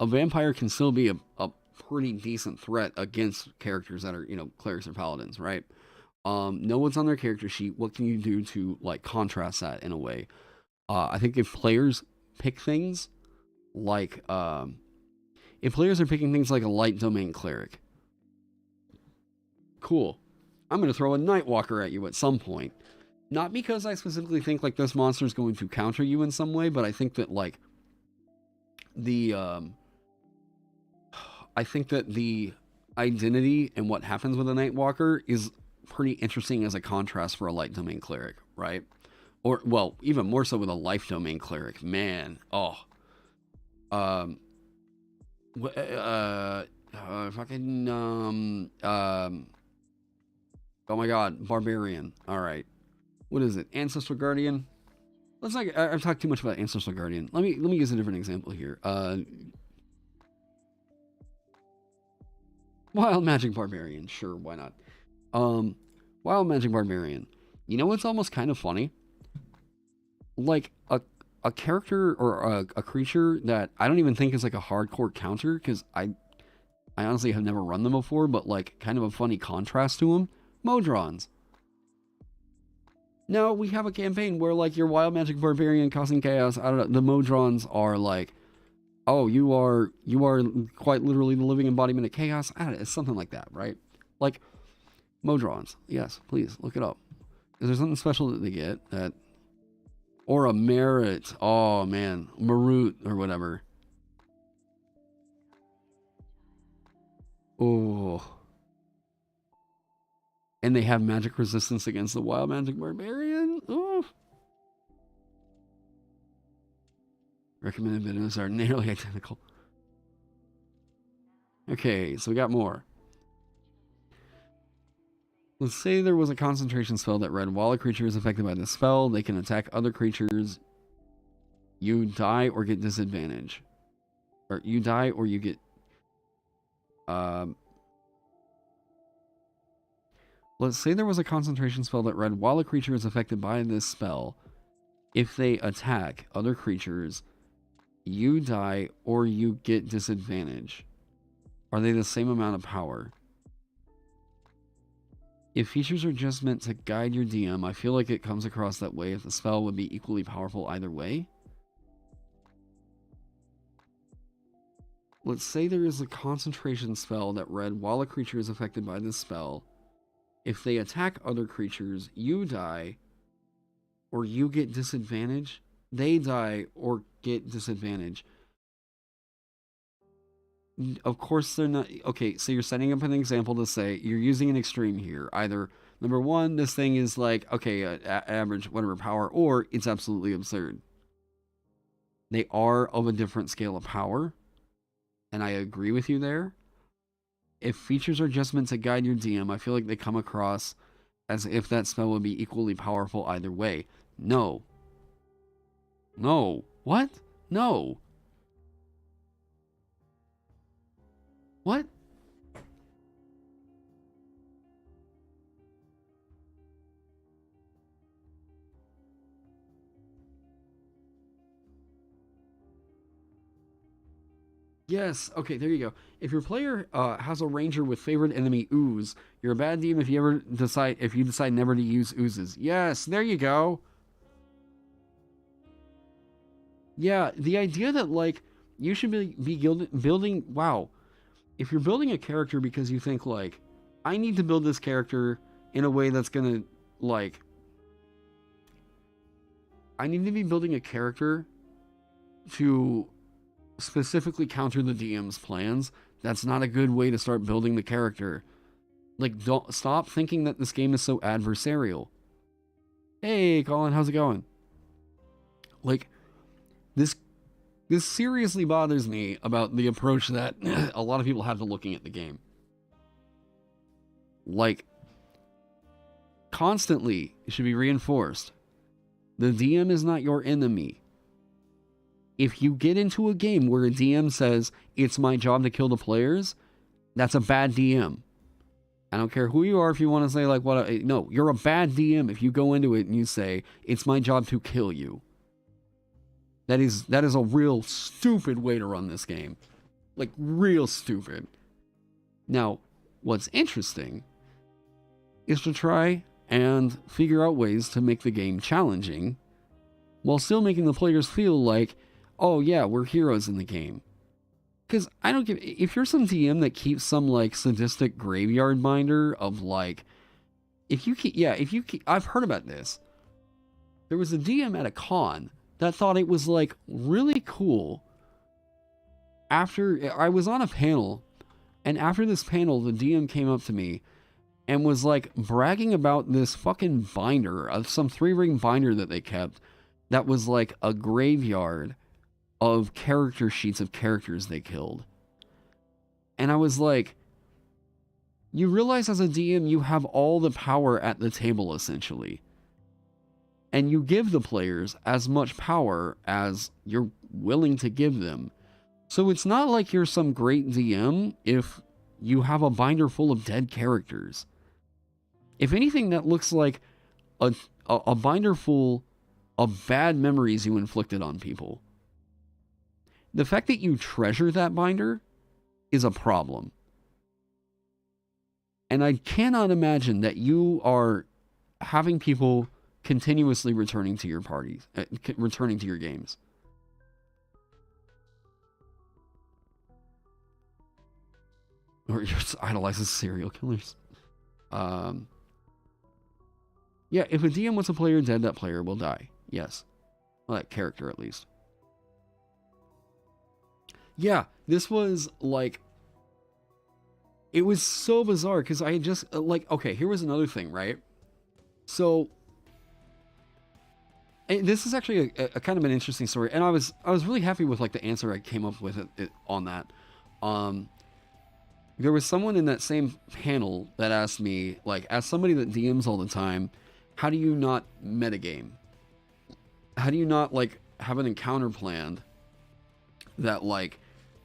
A vampire can still be a pretty decent threat against characters that are, clerics or paladins, right? Know what's on their character sheet. What can you do to like contrast that in a way? I think if players pick things like, if players are picking things like a light domain cleric, cool. I'm going to throw a Nightwalker at you at some point. Not because I specifically think like this monster is going to counter you in some way, but I think that like the identity and what happens with a Nightwalker is pretty interesting as a contrast for a light domain cleric, right? Or well, even more so with a life domain cleric. Man, oh my god, Barbarian. All right. What is it? Ancestral Guardian? Let's not... I've talked too much about Ancestral Guardian. Let me use a different example here. Wild Magic Barbarian. Sure, why not? Wild Magic Barbarian. You know what's almost kind of funny? Like, a character or a creature that I don't even think is like a hardcore counter, because I honestly have never run them before, but like kind of a funny contrast to them. Modrons. Now, we have a campaign where, like, your Wild Magic Barbarian causing chaos, I don't know, the Modrons are like, oh, you are quite literally the living embodiment of chaos. I don't know, it's something like that, right? Like, Modrons. Yes, please, look it up. Is there something special that they get? That, or a merit. Oh, man. Marut, or whatever. Oh... And they have magic resistance against the Wild Magic Barbarian. Ooh. Recommended videos are nearly identical. Okay, so we got more. Let's say there was a concentration spell that read, while a creature is affected by the spell, they can attack other creatures. You die or get disadvantage. Or you die or you get... Let's say there was a concentration spell that read, while a creature is affected by this spell, if they attack other creatures, you die or you get disadvantage. Are they the same amount of power? If features are just meant to guide your DM, I feel like it comes across that way if the spell would be equally powerful either way. Let's say there is a concentration spell that read, while a creature is affected by this spell, if they attack other creatures, you die, or you get disadvantage. They die or get disadvantage. Of course, they're not... Okay, so you're setting up an example to say, you're using an extreme here. Either, number one, this thing is like, okay, average, whatever power, or it's absolutely absurd. They are of a different scale of power, and I agree with you there. If features are just meant to guide your DM, I feel like they come across as if that spell would be equally powerful either way. No. No. What? No. What? Yes, okay, there you go. If your player has a ranger with favorite enemy ooze, you're a bad DM if you decide never to use oozes. Yes, there you go. Yeah, the idea that like you should be building wow. If you're building a character because you think like I need to build this character in a way that's gonna like I need to be building a character to specifically counter the DM's plans. That's not a good way to start building the character. Like, don't stop thinking that this game is so adversarial. Hey, Colin, how's it going? Like, this seriously bothers me about the approach that a lot of people have to looking at the game. Like, constantly, it should be reinforced. The DM is not your enemy. If you get into a game where a DM says, it's my job to kill the players, that's a bad DM. I don't care who you are if you want to say, like, what? No, you're a bad DM if you go into it and you say, it's my job to kill you. That is a real stupid way to run this game. Like, real stupid. Now, what's interesting is to try and figure out ways to make the game challenging while still making the players feel like, oh yeah, we're heroes in the game. Because I don't give... If you're some DM that keeps some, like, sadistic graveyard binder of, like... If you keep... I've heard about this. There was a DM at a con that thought it was, like, really cool. After... I was on a panel, and after this panel, the DM came up to me and was, like, bragging about this fucking binder, of some 3-ring binder that they kept, that was, like, a graveyard of character sheets of characters they killed. And I was like, you realize as a DM you have all the power at the table, essentially. And you give the players as much power as you're willing to give them. So it's not like you're some great DM if you have a binder full of dead characters. If anything, that looks like a binder full of bad memories you inflicted on people. The fact that you treasure that binder is a problem. And I cannot imagine that you are having people continuously returning to your parties, returning to your games. Or you're idolizing serial killers. Yeah, if a DM wants a player dead, that player will die. Yes. Well, that character, at least. Yeah, this was, like... It was so bizarre, because I had just... Like, okay, here was another thing, right? So... This is actually a kind of an interesting story, and I was really happy with, like, the answer I came up with on that. There was someone in that same panel that asked me, like, as somebody that DMs all the time, how do you not metagame? How do you not, like, have an encounter planned that, like,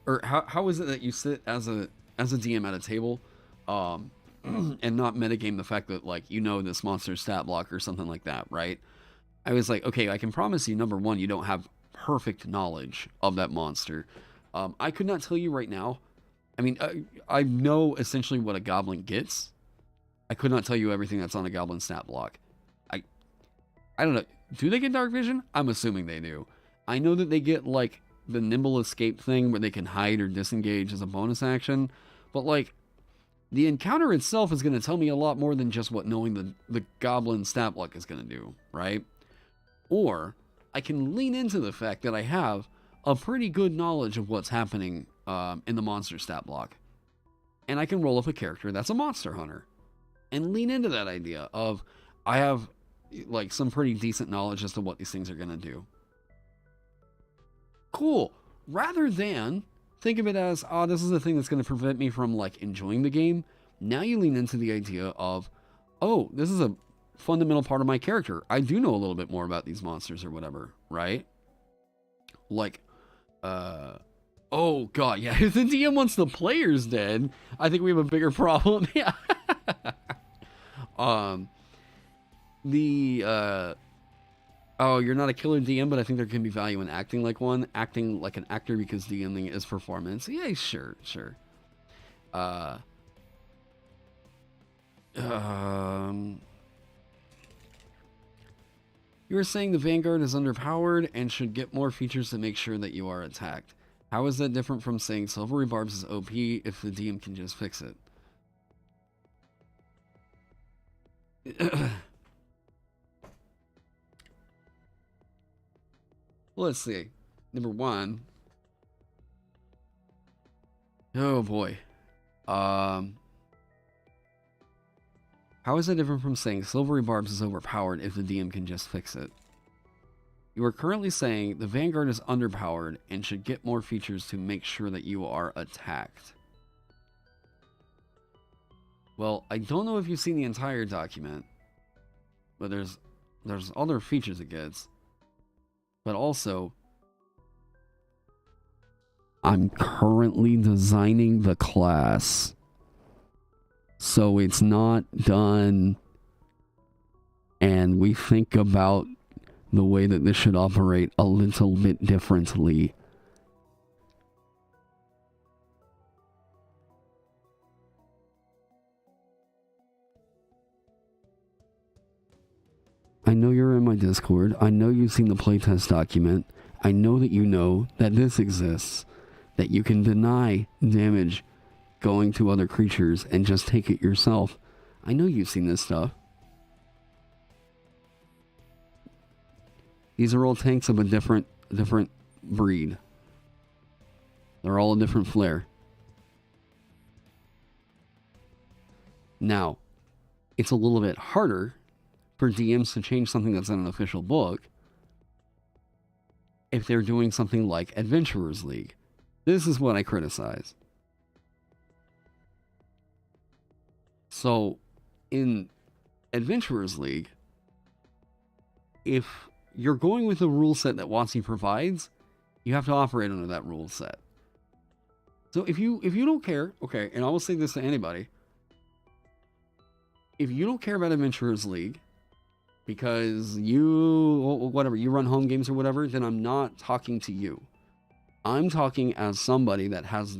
or how is it that you sit as a DM at a table, and not metagame the fact that, like, you know this monster's stat block or something like that, right? I was like, okay, I can promise you, number one, you don't have perfect knowledge of that monster. I could not tell you right now. I mean, I know essentially what a goblin gets. I could not tell you everything that's on a goblin stat block. I don't know. Do they get dark vision? I'm assuming they do. I know that they get, like, the nimble escape thing where they can hide or disengage as a bonus action. But, like, the encounter itself is going to tell me a lot more than just what knowing the goblin stat block is going to do, right? Or I can lean into the fact that I have a pretty good knowledge of what's happening in the monster stat block. And I can roll up a character that's a monster hunter. And lean into that idea of, I have, like, some pretty decent knowledge as to what these things are going to do. Cool. Rather than think of it as, oh, this is the thing that's going to prevent me from, like, enjoying the game. Now you lean into the idea of, oh, this is a fundamental part of my character. I do know a little bit more about these monsters or whatever, right? Like, oh god, yeah, if the DM wants the players dead, I think we have a bigger problem. Yeah. Oh, you're not a killer DM, but I think there can be value in acting like one. Acting like an actor because DMing is performance. Yeah, sure. You were saying the Vanguard is underpowered and should get more features to make sure that you are attacked. How is that different from saying Silvery Barbs is OP if the DM can just fix it? Well, let's see. Number one. Oh boy. How is it different from saying Silvery Barbs is overpowered if the DM can just fix it? You are currently saying the Vanguard is underpowered and should get more features to make sure that you are attacked. Well, I don't know if you've seen the entire document, but there's other features it gets. But also, I'm currently designing the class, so it's not done, and we think about the way that this should operate a little bit differently. I know you're in my Discord. I know you've seen the playtest document. I know that you know that this exists, that you can deny damage going to other creatures and just take it yourself. I know you've seen this stuff. These are all tanks of a different breed. They're all a different flair. Now, it's a little bit harder for DMs to change something that's in an official book if they're doing something like Adventurers League. This is what I criticize. So, in Adventurers League, if you're going with the rule set that WotC provides, you have to operate under that rule set. So if you don't care, okay, and I will say this to anybody, if you don't care about Adventurers League because you run home games or whatever, then I'm not talking to you. I'm talking as somebody that has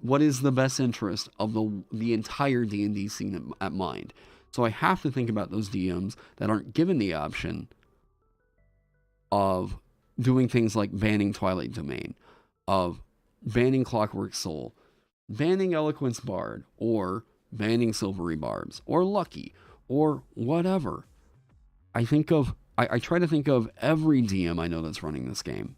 what is the best interest of the entire D&D scene at mind. So I have to think about those DMs that aren't given the option of doing things like banning Twilight Domain, of banning Clockwork Soul, banning Eloquence Bard, or banning Silvery Barbs, or Lucky, or whatever. I try to think of every DM I know that's running this game.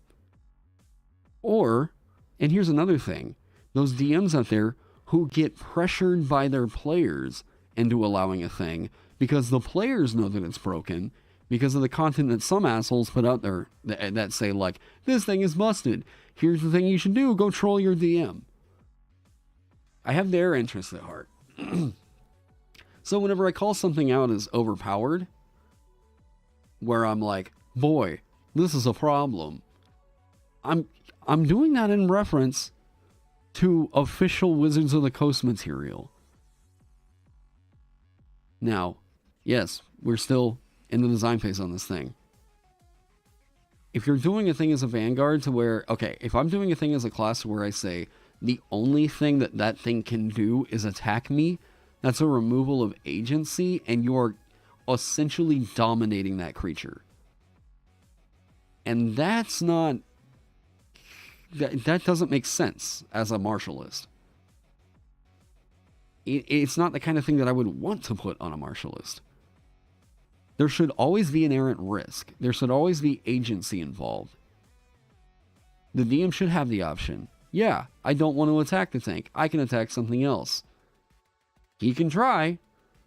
Or, and here's another thing, those DMs out there who get pressured by their players into allowing a thing because the players know that it's broken because of the content that some assholes put out there that say like, this thing is busted. Here's the thing you should do. Go troll your DM. I have their interests at heart. So whenever I call something out as overpowered, where I'm like, boy, this is a problem, I'm doing that in reference to official Wizards of the Coast material. Now, yes, we're still in the design phase on this thing. If you're doing a thing as a Vanguard to where, okay, if I'm doing a thing as a class where I say the only thing that thing can do is attack me, that's a removal of agency, and you're essentially dominating that creature. And that's not... That doesn't make sense as a martialist. It's not the kind of thing that I would want to put on a martialist. There should always be an errant risk. There should always be agency involved. The DM should have the option. Yeah, I don't want to attack the tank. I can attack something else. He can try,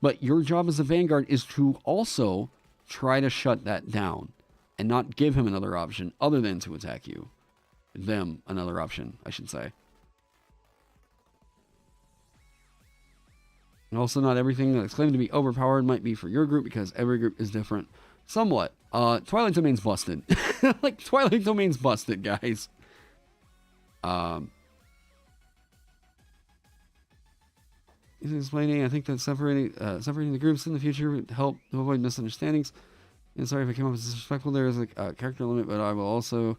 but your job as a Vanguard is to also try to shut that down and not give him another option other than to attack you. Them another option, I should say. And also, not everything that's claimed to be overpowered might be for your group because every group is different. Somewhat. Twilight Domain's busted. Like, Twilight Domain's busted, guys. He's explaining, I think that separating the groups in the future would help to avoid misunderstandings. And sorry if I came off as disrespectful. There is a character limit, but I will also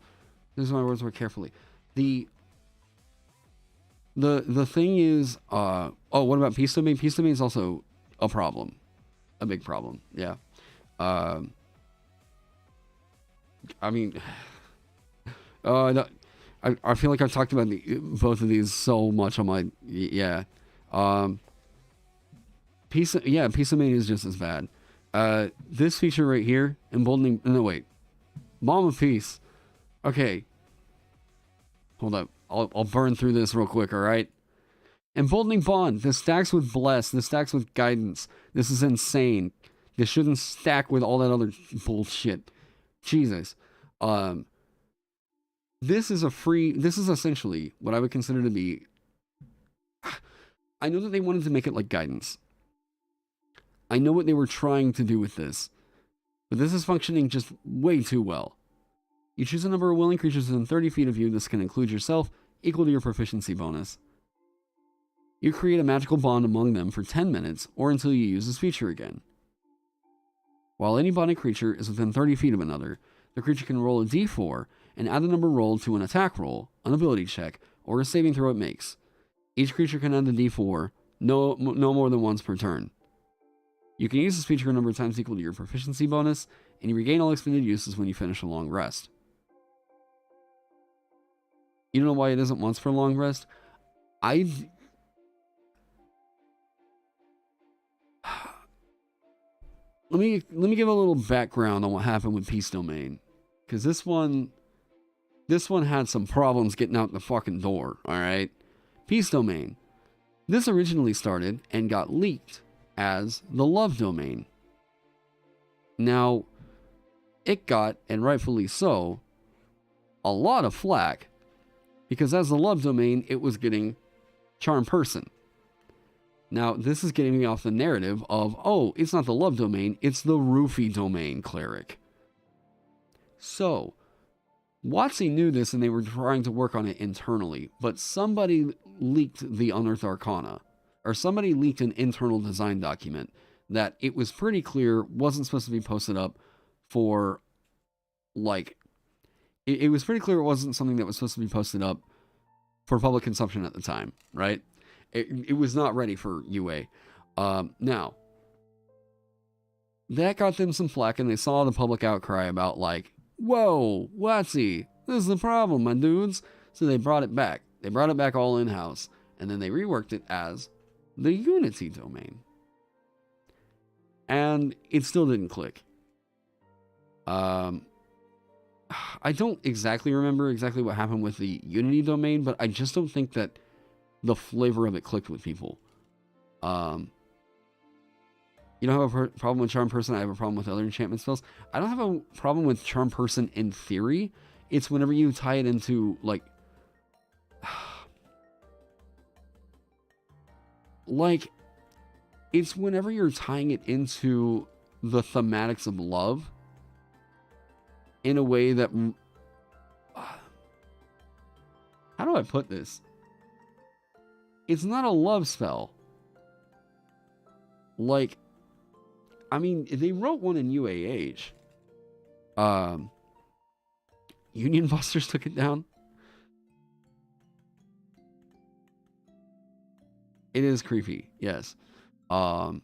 use my words more carefully. The thing is, oh, what about Peace Domain? Peace Domain is also a problem. A big problem, yeah. I mean, no, I feel like I've talked about both of these so much on my, yeah. Peace Domain is just as bad. This feature right here, emboldening, no wait, Balm of Peace. Okay. Hold up. I'll burn through this real quick, alright? Emboldening Bond. This stacks with Bless. This stacks with Guidance. This is insane. This shouldn't stack with all that other bullshit. Jesus. This is essentially what I would consider to be... I know that they wanted to make it like Guidance. I know what they were trying to do with this. But this is functioning just way too well. You choose a number of willing creatures within 30 feet of you. This can include yourself, equal to your proficiency bonus. You create a magical bond among them for 10 minutes, or until you use this feature again. While any bonded creature is within 30 feet of another, the creature can roll a d4 and add the number rolled to an attack roll, an ability check, or a saving throw it makes. Each creature can add the d4 no more than once per turn. You can use this feature a number of times equal to your proficiency bonus, and you regain all expended uses when you finish a long rest. You don't know why it isn't once per long rest? Let me give a little background on what happened with Peace Domain, because this one had some problems getting out the fucking door. All right, Peace Domain. This originally started and got leaked as the Love Domain. Now, it got, and rightfully so, a lot of flack, because as the Love Domain, it was getting Charm Person. Now, this is getting me off the narrative of, oh, it's not the Love Domain, it's the Roofie Domain Cleric. So, WotC knew this and they were trying to work on it internally, but somebody leaked the Unearthed Arcana, or somebody leaked an internal design document that it was pretty clear wasn't supposed to be posted up for, like, it was pretty clear it wasn't something that was supposed to be posted up for public consumption at the time, right? It was not ready for UA. Now, that got them some flack, and they saw the public outcry about, like, whoa, WotC, this is the problem, my dudes. So they brought it back. They brought it back all in-house, and then they reworked it as the Unity Domain. And it still didn't click. I don't exactly remember exactly what happened with the Unity Domain, but I just don't think that the flavor of it clicked with people. You don't have a problem with Charm Person. I have a problem with other enchantment spells. I don't have a problem with Charm Person in theory. It's whenever you tie it into, like... like, it's whenever you're tying it into the thematics of love in a way that... how do I put this? It's not a love spell. Like, I mean, they wrote one in UAH. Union Busters took it down. It is creepy, yes. But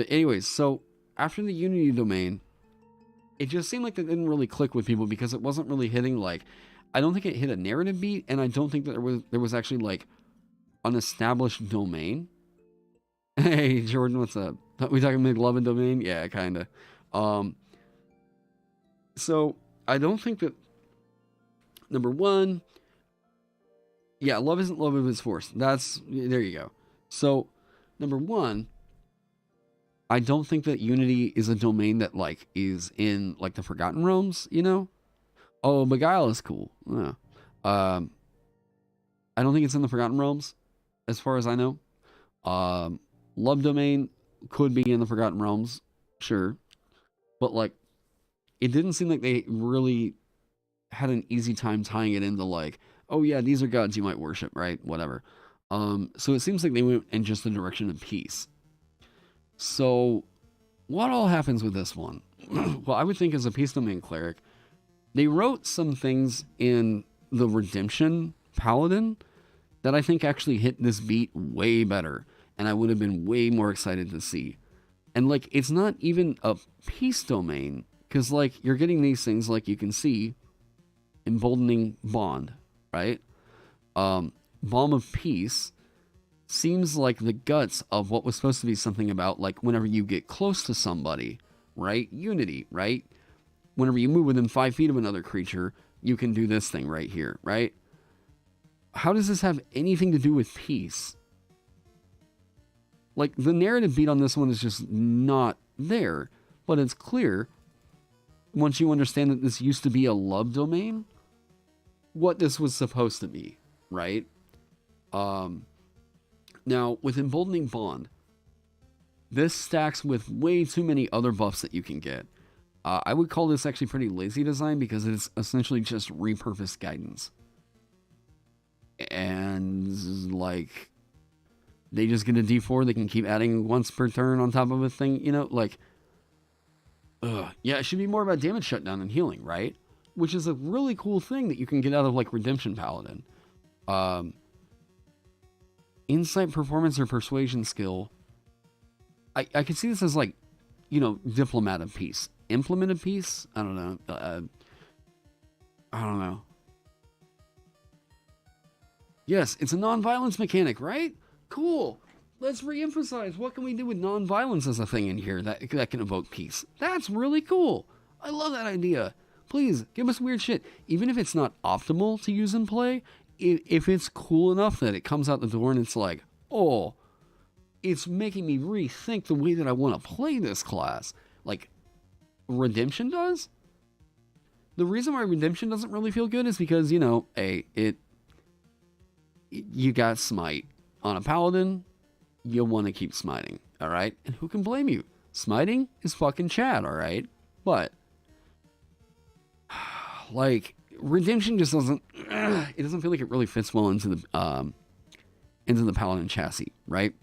anyways, so after the Unity Domain, it just seemed like that didn't really click with people because it wasn't really hitting, like, I don't think it hit a narrative beat, and I don't think that there was actually, like, an established domain. Hey, Jordan, what's up? We talking McLovin Domain? Yeah, kind of. So, I don't think that, number one, yeah, love isn't love if it's forced. There you go. So, number one, I don't think that Unity is a domain that, like, is in, like, the Forgotten Realms, you know? Oh, Beguile is cool. Yeah. I don't think it's in the Forgotten Realms, as far as I know. Love Domain could be in the Forgotten Realms, sure. But, like, it didn't seem like they really had an easy time tying it into, like, oh yeah, these are gods you might worship, right? Whatever. So it seems like they went in just the direction of peace. So, what all happens with this one? Well, I would think as a Peace Domain Cleric, they wrote some things in the Redemption Paladin that I think actually hit this beat way better, and I would have been way more excited to see. And, like, it's not even a Peace Domain, because, like, you're getting these things, like you can see, Emboldening Bond, right? Balm of Peace seems like the guts of what was supposed to be something about, like, whenever you get close to somebody, right? Unity, right? whenever you move within 5 feet of another creature, you can do this thing right here, right? How does this have anything to do with peace? Like, the narrative beat on this one is just not there. But it's clear, once you understand that this used to be a love domain, what this was supposed to be, right? Now, with Emboldening Bond, this stacks with way too many other buffs that you can get. I would call this actually pretty lazy design because it's essentially just repurposed guidance. And, like, they just get a D4, they can keep adding once per turn on top of a thing, you know, like, yeah, it should be more about damage shutdown and healing, right? Which is a really cool thing that you can get out of, like, Redemption Paladin. Insight, performance, or persuasion skill. I can see this as, like, you know, diplomat of peace. Implement of peace? I don't know. I don't know. Yes, it's a non-violence mechanic, right? Cool. Let's re-emphasize. What can we do with non-violence as a thing in here that can evoke peace? That's really cool. I love that idea. Please, give us weird shit. Even if it's not optimal to use in play, if it's cool enough that it comes out the door and it's like, oh, it's making me rethink the way that I want to play this class. Like, Redemption does? The reason why Redemption doesn't really feel good is because, you know, you got Smite. On a Paladin, you'll want to keep smiting, alright? And who can blame you? Smiting is fucking Chad, alright? But, like, Redemption just doesn't, it doesn't feel like it really fits well into the Paladin chassis, right?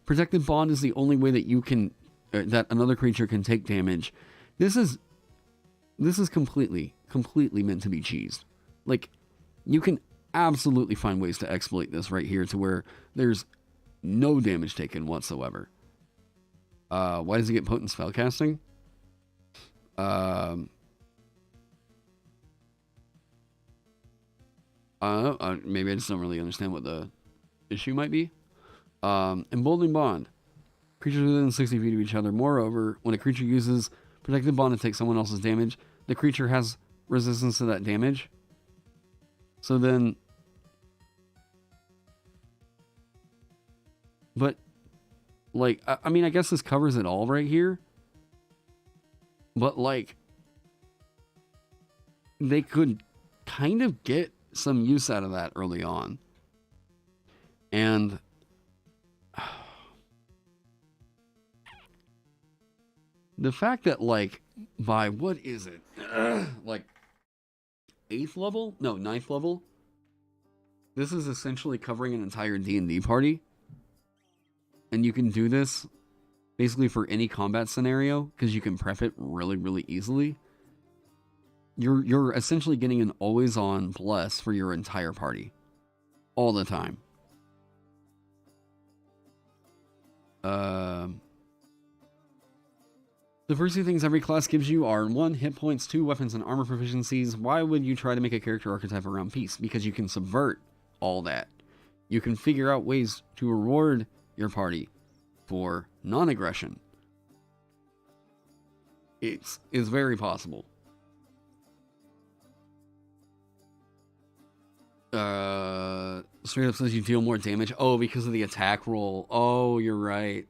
Protected Bond is the only way that you can, that another creature can take damage. This is completely meant to be cheesed. Like, you can absolutely find ways to exploit this right here to where there's no damage taken whatsoever. Why does he get potent spellcasting? Maybe I just don't really understand what the issue might be. Emboldening Bond. Creatures within 60 feet of each other. Moreover, when a creature uses Protected Bond to take someone else's damage, the creature has resistance to that damage. So then... But, like, I mean, I guess this covers it all right here. But, like, they could kind of get some use out of that early on. And the fact that, like, by, what is it? Like, 8th level? No, 9th level? This is essentially covering an entire D&D party. And you can do this basically for any combat scenario because you can prep it really, really easily. You're essentially getting an always-on bless for your entire party. All the time. The first two things every class gives you are 1, hit points, 2, weapons and armor proficiencies. Why would you try to make a character archetype around peace? Because you can subvert all that. You can figure out ways to reward your party for non-aggression. It's very possible. Straight up says you deal more damage. Oh, because of the attack roll. Oh, you're right.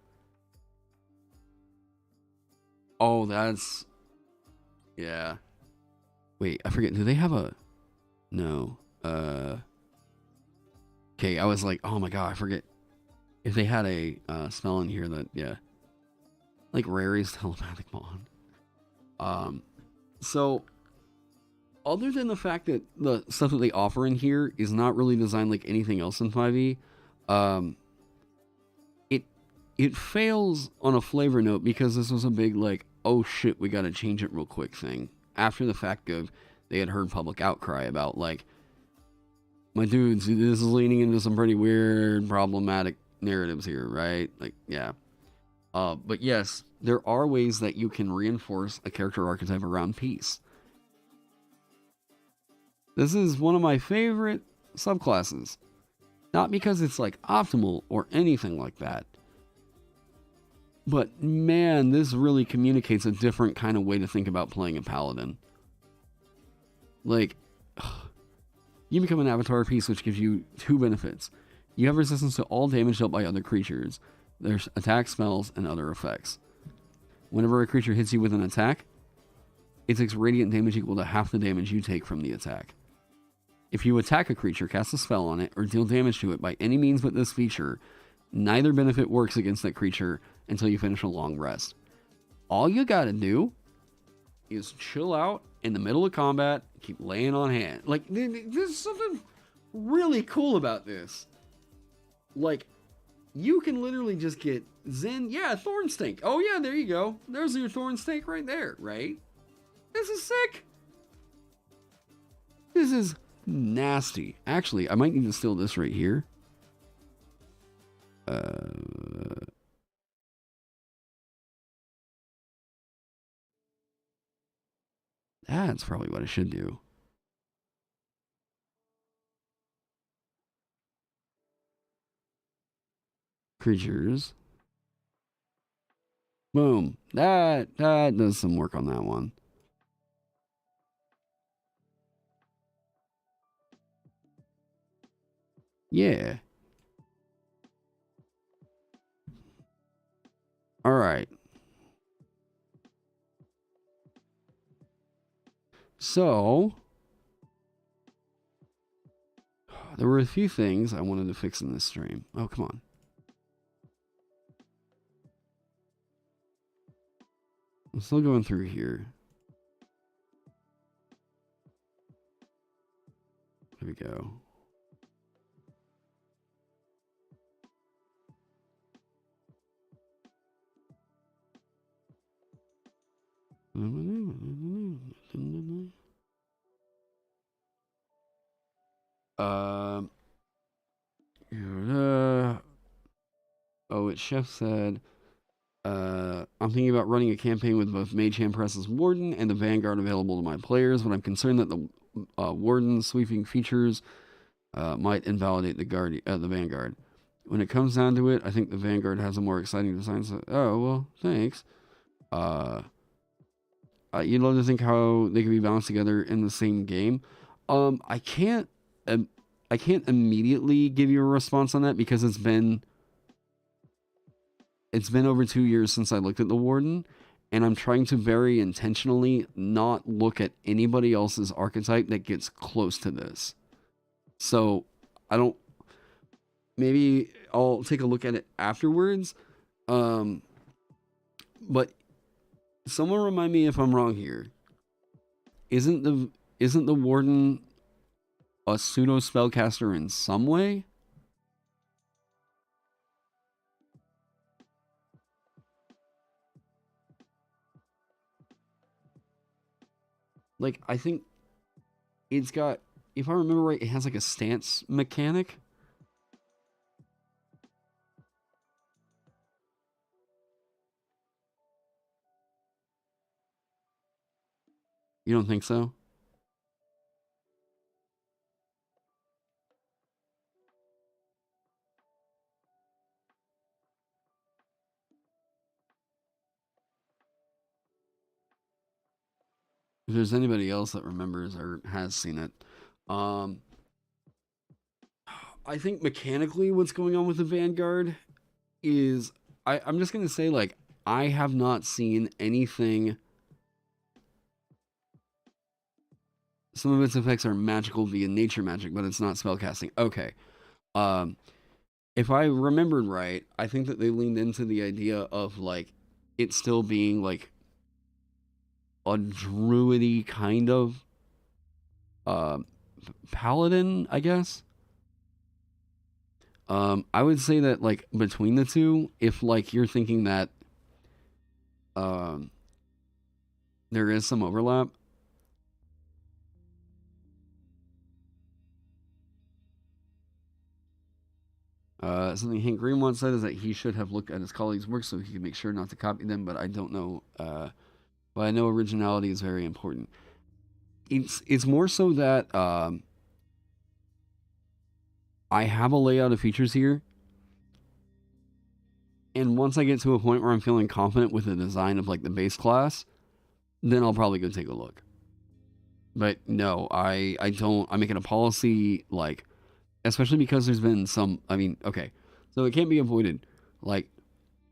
Oh, that's... Yeah. Wait, I forget. Do they have a... No. Okay, I was like, oh my god, I forget. If they had a spell in here that, yeah. Like Rary's Telepathic Bond. So, other than the fact that the stuff that they offer in here is not really designed like anything else in 5e, it fails on a flavor note because this was a big, like, oh shit, we gotta change it real quick thing. After the fact of, they had heard public outcry about, like, my dudes, this is leaning into some pretty weird, problematic narratives here, right? Like, yeah. But yes, there are ways that you can reinforce a character archetype around peace. This is one of my favorite subclasses. Not because it's, like, optimal or anything like that. But man, this really communicates a different kind of way to think about playing a paladin. Like, you become an avatar piece, which gives you 2 benefits. You have resistance to all damage dealt by other creatures. There's attack, spells, and other effects. Whenever a creature hits you with an attack, it takes radiant damage equal to half the damage you take from the attack. If you attack a creature, cast a spell on it, or deal damage to it by any means but this feature, neither benefit works against that creature until you finish a long rest. All you gotta do is chill out in the middle of combat, keep laying on hand. Like, there's something really cool about this. Like, you can literally just get Zen. Yeah, Thorn Stink. Oh yeah, there you go. There's your Thorn Stink right there, right? This is sick. This is nasty. Actually, I might need to steal this right here. That's probably what I should do. Creatures. Boom. That does some work on that one. Yeah. All right. So, there were a few things I wanted to fix in this stream. Oh, come on. I'm still going through here. There we go. Oh, it's Chef said, I'm thinking about running a campaign with both Mage Hand Press as Warden and the Vanguard available to my players, but I'm concerned that the Warden's sweeping features might invalidate the Vanguard. When it comes down to it, I think the Vanguard has a more exciting design. So, oh, well, thanks. You'd love to think how they could be balanced together in the same game. I can't immediately give you a response on that because it's been over 2 years since I looked at the Warden, and I'm trying to very intentionally not look at anybody else's archetype that gets close to this. So maybe I'll take a look at it afterwards. But someone remind me if I'm wrong here. Isn't the Warden a pseudo spellcaster in some way? Like, I think it's got, if I remember right, it has like a stance mechanic. You don't think so? If there's anybody else that remembers or has seen it, I think mechanically what's going on with the Vanguard is, I'm just going to say, like, I have not seen anything. Some of its effects are magical via nature magic, but it's not spellcasting. Okay. If I remembered right, I think that they leaned into the idea of, like, it still being, like, a druidy kind of paladin, I guess. I would say that, like, between the two, if, like, you're thinking that there is some overlap. Something Hank Green once said is that he should have looked at his colleagues' work so he could make sure not to copy them, but I don't know. But I know originality is very important. It's more so that I have a layout of features here And once I get to a point where I'm feeling confident with the design of like the base class, then I'll probably go take a look. But no, I don't. I'm making a policy, like, especially because there's been some. I mean, okay, so it can't be avoided. Like,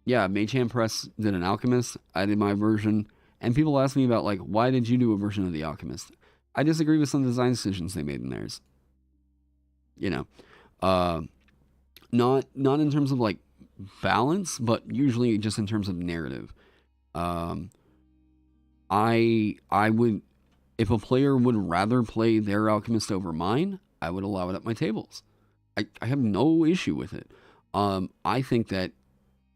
yeah, Maychan Press did an Alchemist. I did my version, and people ask me about like, why did you do a version of the Alchemist? I disagree with some design decisions they made in theirs. You know, not in terms of like balance, but usually just in terms of narrative. I would, if a player would rather play their Alchemist over mine, I would allow it at my tables. I have no issue with it. I think that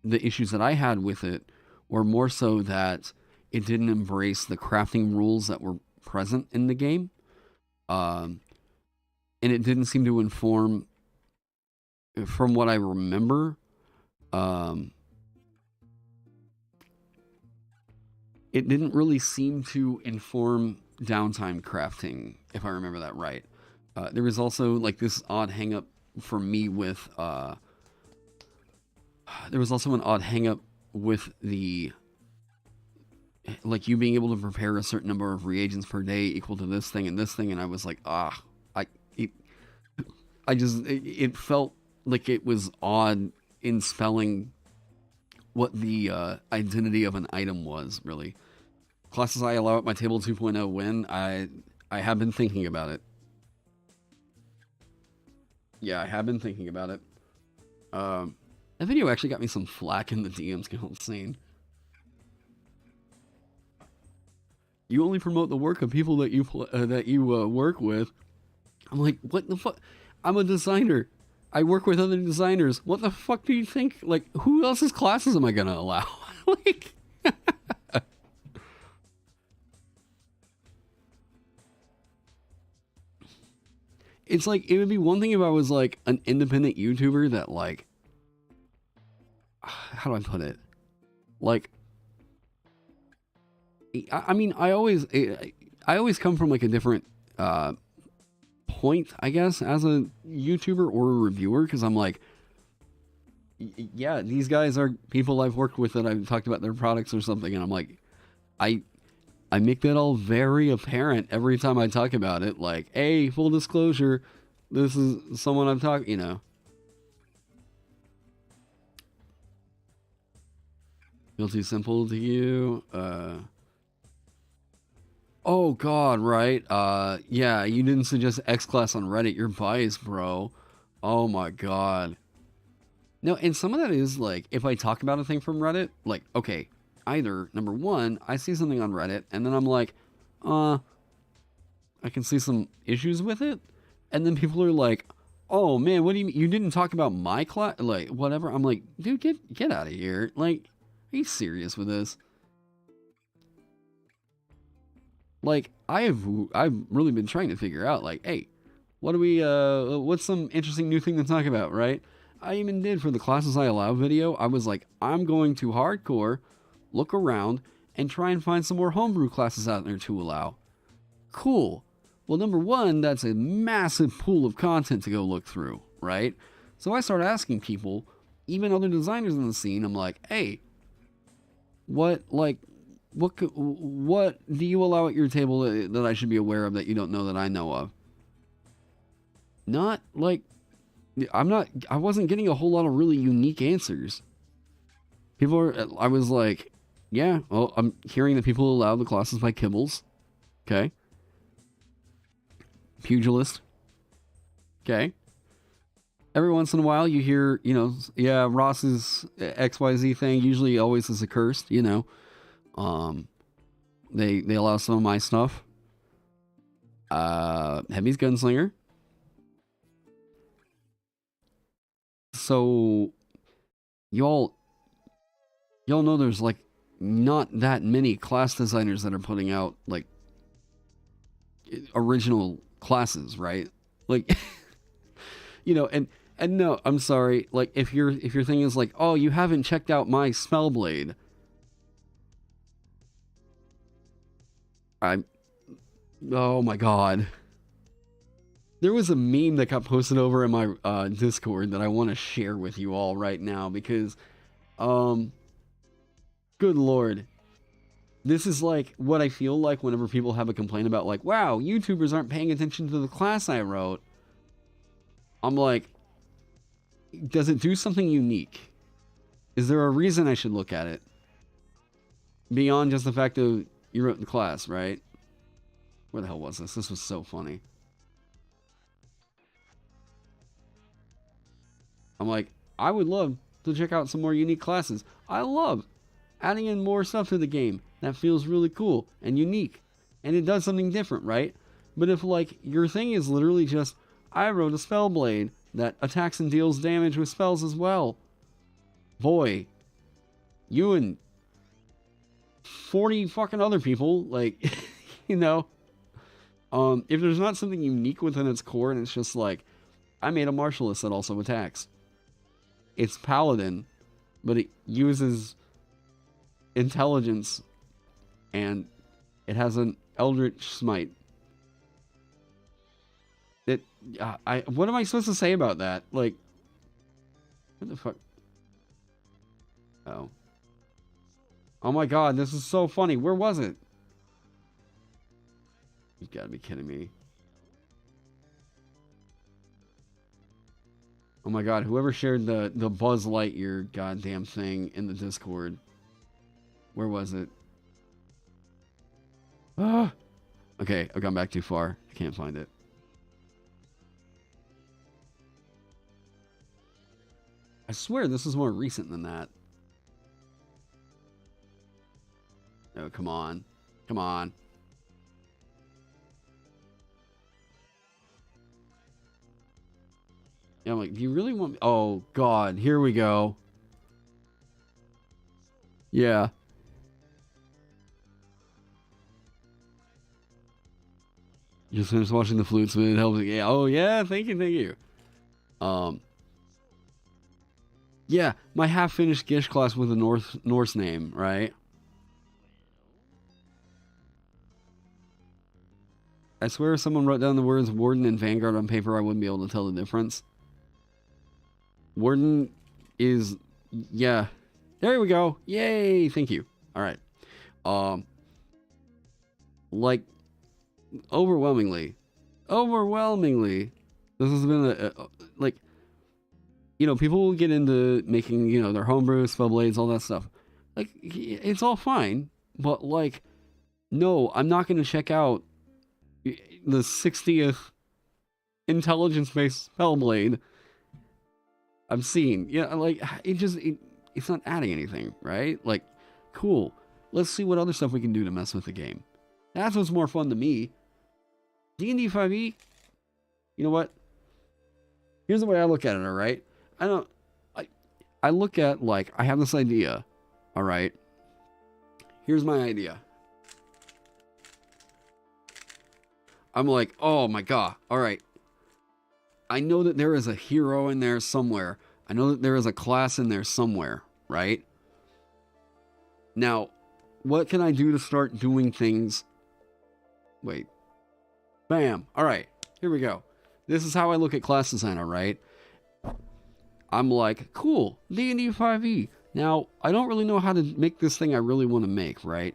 the issues that I had with it were more so that it didn't embrace the crafting rules that were present in the game. And it didn't seem to inform, from what I remember, it didn't really seem to inform downtime crafting, if I remember that right. There was also like this odd hang up for me with there was also an odd hang up with the, like, you being able to prepare a certain number of reagents per day equal to this thing, and I was like, it felt like it was odd in spelling what the identity of an item was, really. Classes I allow at my table 2.0 when I have been thinking about it. Yeah, I have been thinking about it. That video actually got me some flack in the DMs Guild scene. You only promote the work of people that you work with. I'm like, what the fuck? I'm a designer. I work with other designers. What the fuck do you think? Like, who else's classes am I gonna allow? Like, it's like, it would be one thing if I was like an independent YouTuber that, like, how do I put it? Like, I mean, I always come from like a different point, I guess, as a YouTuber or a reviewer, because I'm like, yeah, these guys are people I've worked with that I've talked about their products or something, and I'm like, I make that all very apparent every time I talk about it. Like, hey, full disclosure, this is someone I'm talking, you know. Feel too simple to you? Oh god, right? Yeah, you didn't suggest X class on Reddit. You're biased, bro. Oh my god. No, and some of that is like, if I talk about a thing from Reddit, like, okay, either number one, I see something on Reddit, and then I'm like, I can see some issues with it, and then people are like, oh man, what do you mean? You didn't talk about my class? Like, whatever. I'm like, dude, get out of here. Like, are you serious with this? Like, I've really been trying to figure out, like, hey, what do we, what's some interesting new thing to talk about, right? I even did for the classes I allow video. I was like, I'm going to hardcore look around and try and find some more homebrew classes out there to allow. Cool. Well, number one, that's a massive pool of content to go look through, right? So I started asking people, even other designers in the scene, I'm like, hey, what do you allow at your table that I should be aware of that you don't know that I know of? Not like, I wasn't getting a whole lot of really unique answers. I was like, yeah, well, I'm hearing that people allow the classes by Kibbles. Okay. Pugilist. Okay. Every once in a while you hear, you know, yeah, Ross's XYZ thing usually always is accursed, you know. They allow some of my stuff. Heavy's Gunslinger. So y'all know there's like not that many class designers that are putting out like original classes, right? Like, you know, and no, I'm sorry. Like, if your thing is like, oh, you haven't checked out my Spellblade. Oh my god. There was a meme that got posted over in my Discord that I want to share with you all right now, because Um, good lord. This is like what I feel like whenever people have a complaint about like, wow, YouTubers aren't paying attention to the class I wrote. I'm like, does it do something unique? Is there a reason I should look at it? Beyond just the fact that you wrote the class, right? Where the hell was this? This was so funny. I'm like, I would love to check out some more unique classes. I love adding in more stuff to the game. That feels really cool and unique. And it does something different, right? But if, like, your thing is literally just, I wrote a spell blade that attacks and deals damage with spells as well. Boy, you and 40 fucking other people, like, you know, if there's not something unique within its core and it's just like, I made a martialist that also attacks. It's paladin, but it uses intelligence and it has an eldritch smite. What am I supposed to say about that? Like, what the fuck? Oh. Oh my god, this is so funny. Where was it? You gotta be kidding me. Oh my god, whoever shared the Buzz Lightyear goddamn thing in the Discord. Where was it? Ah! Okay, I've gone back too far. I can't find it. I swear this is more recent than that. Oh, come on. Come on. Yeah, I'm like, do you really want me? Oh, God. Here we go. Yeah. Just finished watching the flutes, but it helps. Yeah. Oh, yeah. Thank you. Thank you. Yeah, my half-finished Gish class with a Norse name, right? I swear if someone wrote down the words Warden and Vanguard on paper, I wouldn't be able to tell the difference. Warden is... Yeah. There we go. Yay! Thank you. Alright. Like, overwhelmingly, this has been like, you know, people will get into making, you know, their homebrew, spell blades, all that stuff. Like, it's all fine, but, like, no, I'm not going to check out the 60th intelligence-based spell blade I've seen. Yeah, like, it's not adding anything, right? Like, cool. Let's see what other stuff we can do to mess with the game. That's what's more fun to me. D&D 5e, you know what? Here's the way I look at it, alright? I look at, like, I have this idea, alright? Here's my idea. I'm like, oh my god, alright. I know that there is a hero in there somewhere. I know that there is a class in there somewhere, right? Now, what can I do to start doing things? Wait. Bam. Alright, here we go. This is how I look at class design, alright? I'm like, cool, D&D 5e. Now, I don't really know how to make this thing I really want to make, right?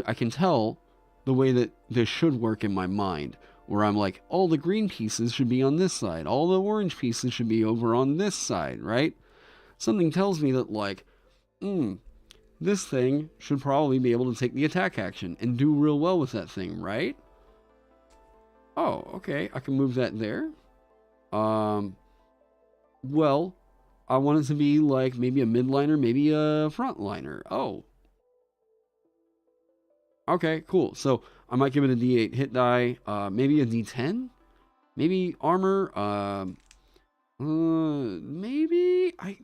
I can tell the way that this should work in my mind, where I'm like, all the green pieces should be on this side, all the orange pieces should be over on this side, right? Something tells me that, like, this thing should probably be able to take the attack action and do real well with that thing, right? Oh, okay, I can move that there. Well, I want it to be like maybe a midliner, maybe a frontliner. Oh. Okay, cool. So I might give it a D8 hit die, maybe a D10, maybe armor, maybe I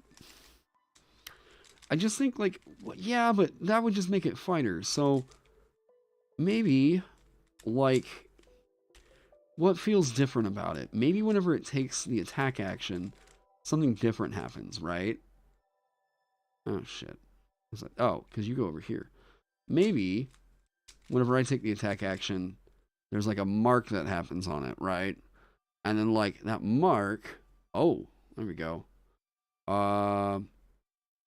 just think like, yeah, but that would just make it fighters. So maybe like, what feels different about it? Maybe whenever it takes the attack action, something different happens, right? Oh shit. It's like, oh, because you go over here. Maybe whenever I take the attack action, there's like a mark that happens on it, right? And then like that mark, oh, there we go.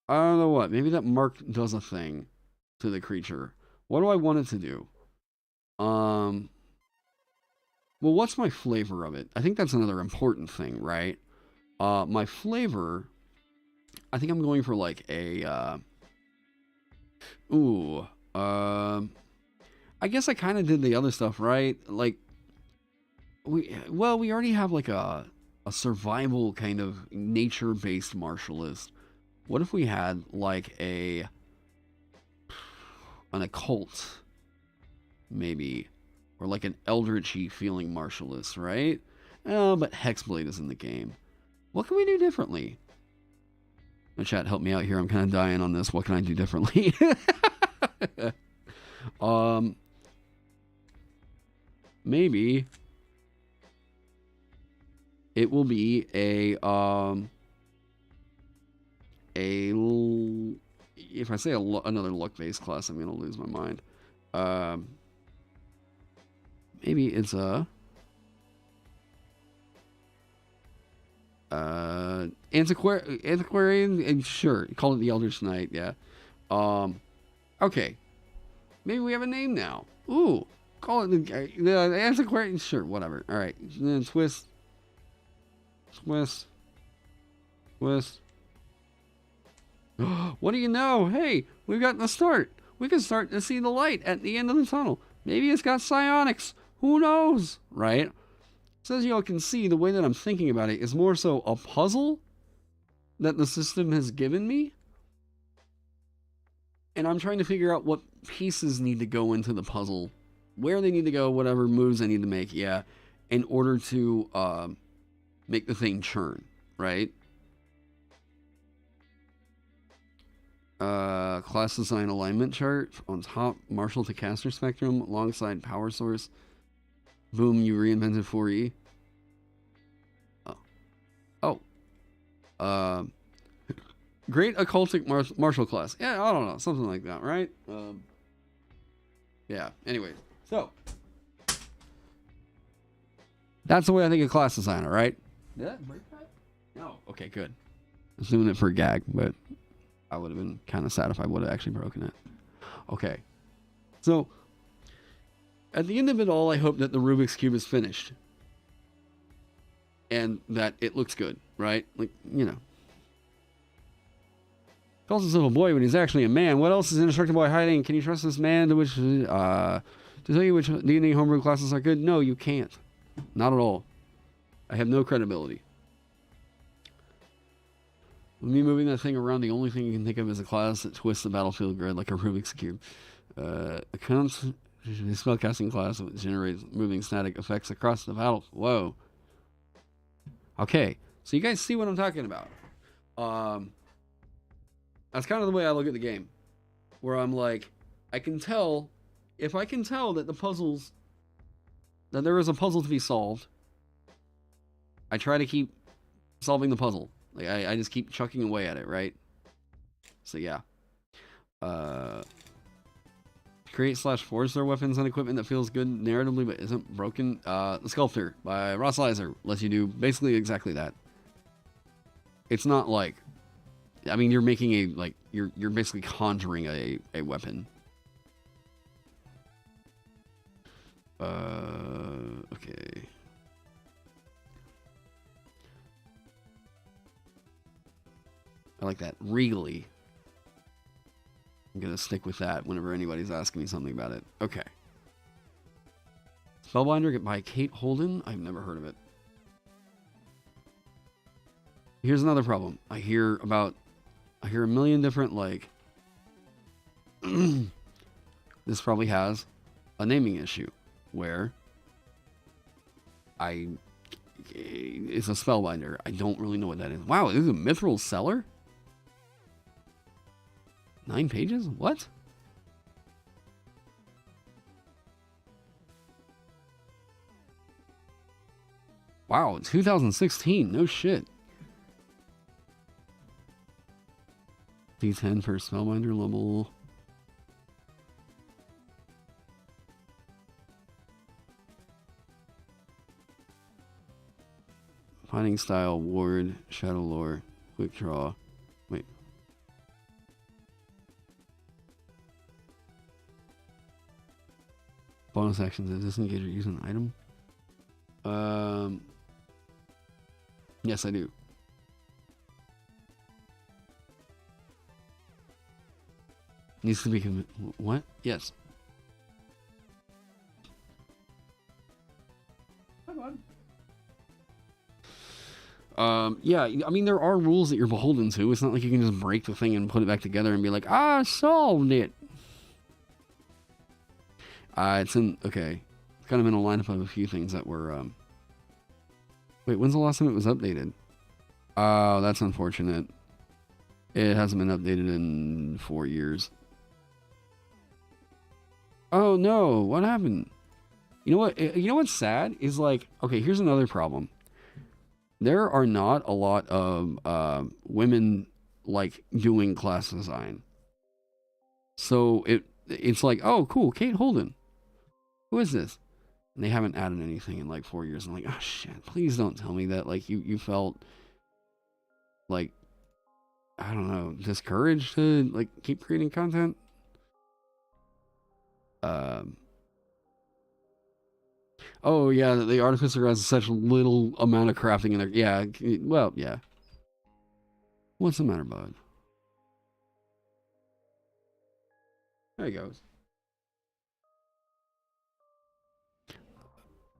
I don't know what. Maybe that mark does a thing to the creature. What do I want it to do? Well, what's my flavor of it? I think that's another important thing, right? My flavor, I think I'm going for like a, I guess I kind of did the other stuff, right? Like, we already have like a survival kind of nature-based martialist. What if we had like an occult, maybe, or like an eldritchy feeling martialist, right? Oh, but Hexblade is in the game. What can we do differently? My chat, help me out here. I'm kind of dying on this. What can I do differently? Maybe it will be if I say another luck-based class, I'm gonna lose my mind. Maybe it's a antiquarian, and sure, call it the Eldritch Knight. Yeah. Okay. Maybe we have a name now. Ooh, call it the antiquarian. Sure, whatever. All right. And then twist. What do you know? Hey, we've got the start. We can start to see the light at the end of the tunnel. Maybe it's got psionics. Who knows? Right? So as y'all can see, the way that I'm thinking about it is more so a puzzle that the system has given me. And I'm trying to figure out what pieces need to go into the puzzle, where they need to go, whatever moves I need to make, yeah, in order to make the thing churn, right? Class design alignment chart on top, martial to caster spectrum, alongside power source. Boom, you reinvented 4E. Great occultic martial class. Yeah, I don't know, something like that, right? Yeah, anyway, so that's the way I think of class designer, right? Did that break that? No. Okay, good. I was doing it for a gag, but I would have been kind of sad if I would have actually broken it. Okay. So, at the end of it all, I hope that the Rubik's Cube is finished. And that it looks good, right? Like, you know. Calls himself a boy when he's actually a man. What else is indestructible by hiding? Can you trust this man to tell you which D&D homebrew classes are good? No, you can't. Not at all. I have no credibility. With me moving that thing around, the only thing you can think of is a class that twists the battlefield grid like a Rubik's Cube. A spellcasting class that generates moving static effects across the battle. Whoa. Okay, so you guys see what I'm talking about. That's kind of the way I look at the game. Where I'm like, I can tell, if I can tell that the puzzles, that there is a puzzle to be solved, I try to keep solving the puzzle. Like, I just keep chucking away at it, right? So, yeah. Create/forge their weapons and equipment that feels good narratively but isn't broken. The Sculptor by Ross Leiser lets you do basically exactly that. It's not like, I mean, you're making a, like, you're basically conjuring a weapon. Okay. I like that. Regally. I'm gonna stick with that whenever anybody's asking me something about it. Okay. Spellbinder by Kate Holden? I've never heard of it. Here's another problem. I hear a million different, like, this probably has a naming issue where it's a spellbinder. I don't really know what that is. Wow, this is a mithril cellar? 9 pages? What? Wow, 2016. No shit. D10 for spellbinder level. Fighting style, ward, shadow lore, quick draw. Wait. bonus actions to disengage or use an item. Yes, I do. Needs to be what? Yes. Yeah, I mean, there are rules that you're beholden to. It's not like you can just break the thing and put it back together and be like, I solved it. It's in, okay. It's kind of in a lineup of a few things that were, wait, when's the last time it was updated? Oh, that's unfortunate. It hasn't been updated in 4 years. Oh no, what happened? You know what? You know what's sad is like, okay, here's another problem. There are not a lot of women like doing class design. So it's like, oh cool, Kate Holden. Who is this? And they haven't added anything in like 4 years. I'm like, oh shit, please don't tell me that like you felt like, I don't know, discouraged to like keep creating content. Oh yeah, the artificer has such little amount of crafting in there. Yeah, well, yeah. What's the matter, bud? There he goes.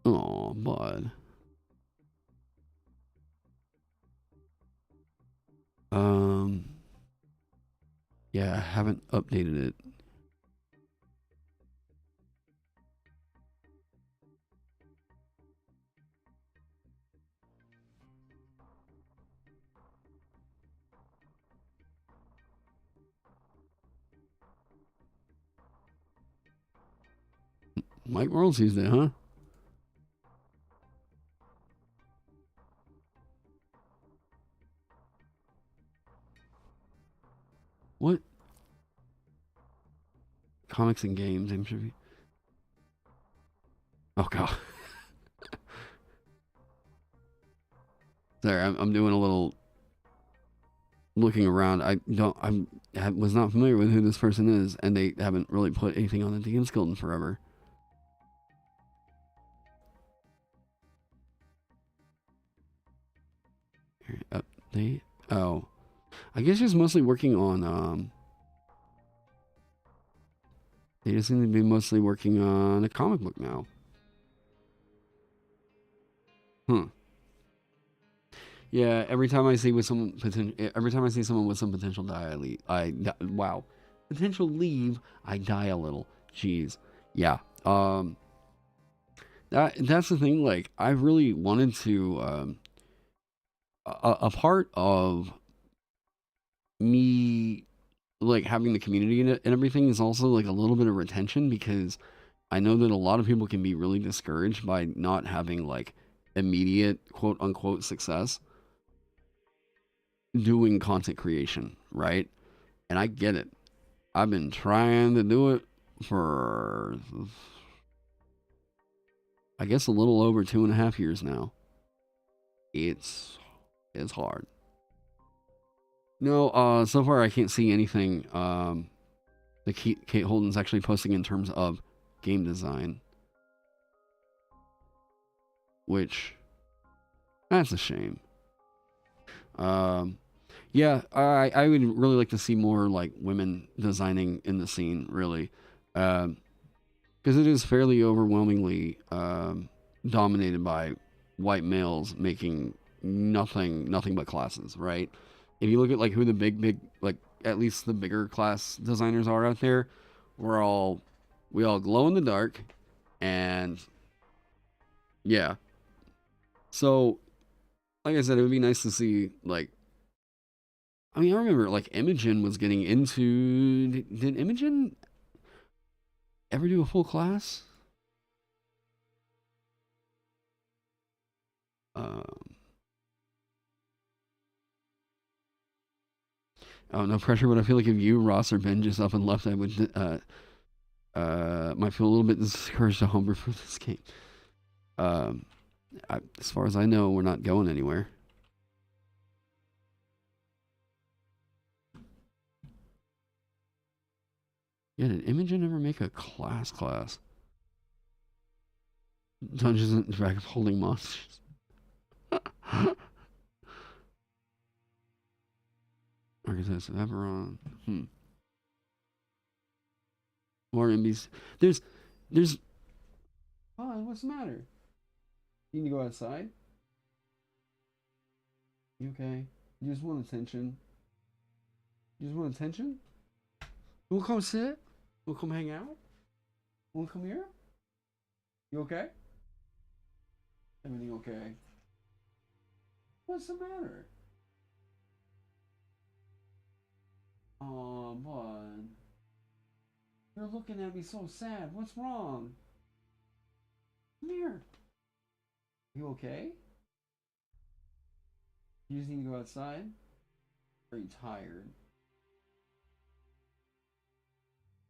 Oh, bud. Yeah, I haven't updated it. Mike World Tuesday, huh? What? Comics and games, interview. Oh god. Sorry, I'm doing a little looking around. I was not familiar with who this person is, and they haven't really put anything on the DM's Guild in forever. Here, update. Oh, I guess she's mostly working on they just seem to be mostly working on a comic book now. Yeah, every time I see with someone every time I see someone with some potential wow, potential leave, I die a little. Jeez, yeah. That's the thing. Like, I really wanted to. A part of me like having the community in it and everything is also like a little bit of retention, because I know that a lot of people can be really discouraged by not having like immediate quote unquote success doing content creation, right? And I get it. I've been trying to do it for, I guess, a little over 2.5 years now. It's hard. No, so far I can't see anything that Kate Holden's actually posting in terms of game design, which, that's a shame. Yeah, I would really like to see more like women designing in the scene, really, because it is fairly overwhelmingly dominated by white males making nothing but classes, right? If you look at like who the big like at least the bigger class designers are out there, we all glow in the dark, and yeah. So, like I said, it would be nice to see like. I mean, I remember like Imogen was getting into. Did Imogen ever do a full class? Oh, no pressure, but I feel like if you, Ross, or Ben just up and left, I would might feel a little bit discouraged to homebrew for this game. As far as I know, we're not going anywhere. Yeah, did Imogen ever make a class? Dungeons and Dragons holding monsters. Architects, Tavern. More MBs. There's. Oh, what's the matter? You need to go outside? You okay? You just want attention? You just want attention? You wanna come sit? You wanna come hang out? You wanna come here? You okay? Everything okay? What's the matter? Oh, bud. You're looking at me so sad. What's wrong? Come here. You okay? You just need to go outside? Are you tired?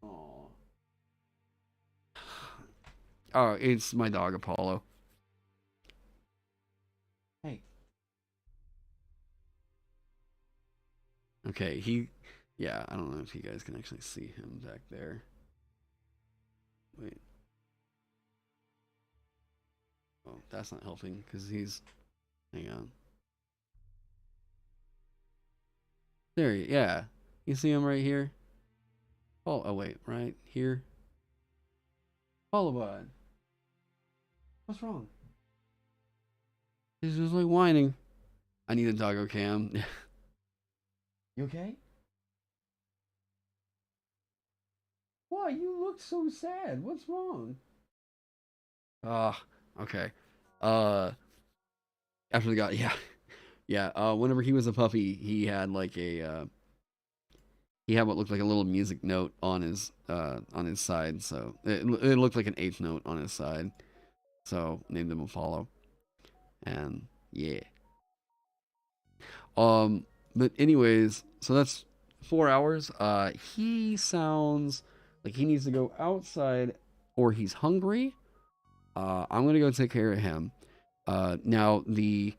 Oh. Oh, it's my dog Apollo. Hey. Okay, yeah, I don't know if you guys can actually see him back there. Wait. Oh, that's not helping because he's. Hang on. There, yeah. You see him right here? Oh, wait, right here. Bud. What's wrong? He's just like whining. I need a doggo cam. You okay? Why? You look so sad. What's wrong? Okay. After the guy, yeah. Yeah, whenever he was a puppy, he had like a he had what looked like a little music note on his side, so it looked like an eighth note on his side. So named him Apollo. And yeah. But anyways, so that's 4 hours. He sounds like he needs to go outside or he's hungry. I'm gonna go take care of him. Now the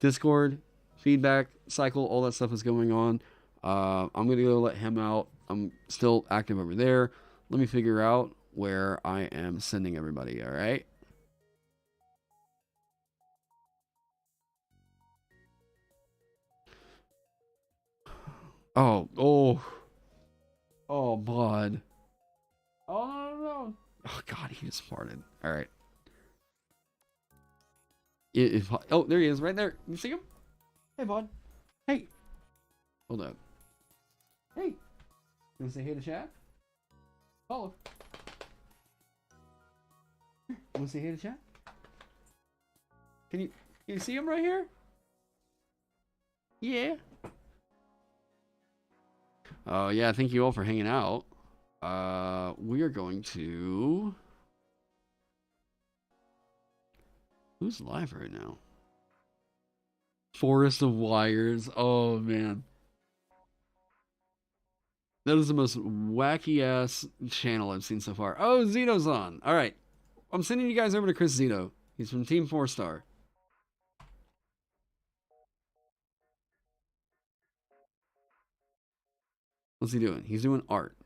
Discord feedback cycle, all that stuff is going on. I'm gonna go let him out. I'm still active over there. Let me figure out where I am sending everybody. All right. Oh, bud. Oh no. Oh God, he just farted. All right. Oh, there he is, right there. You see him? Hey, bud. Hey. Hold up. Hey. You wanna say hey to chat? Follow. You wanna say hey to chat? Can you see him right here? Yeah. Oh yeah, thank you all for hanging out. We are going to. Who's live right now? Forest of Wires. Oh man. That is the most wacky ass channel I've seen so far. Oh, Zito's on. All right. I'm sending you guys over to Chris Zito. He's from Team 4 Star. What's he doing? He's doing art.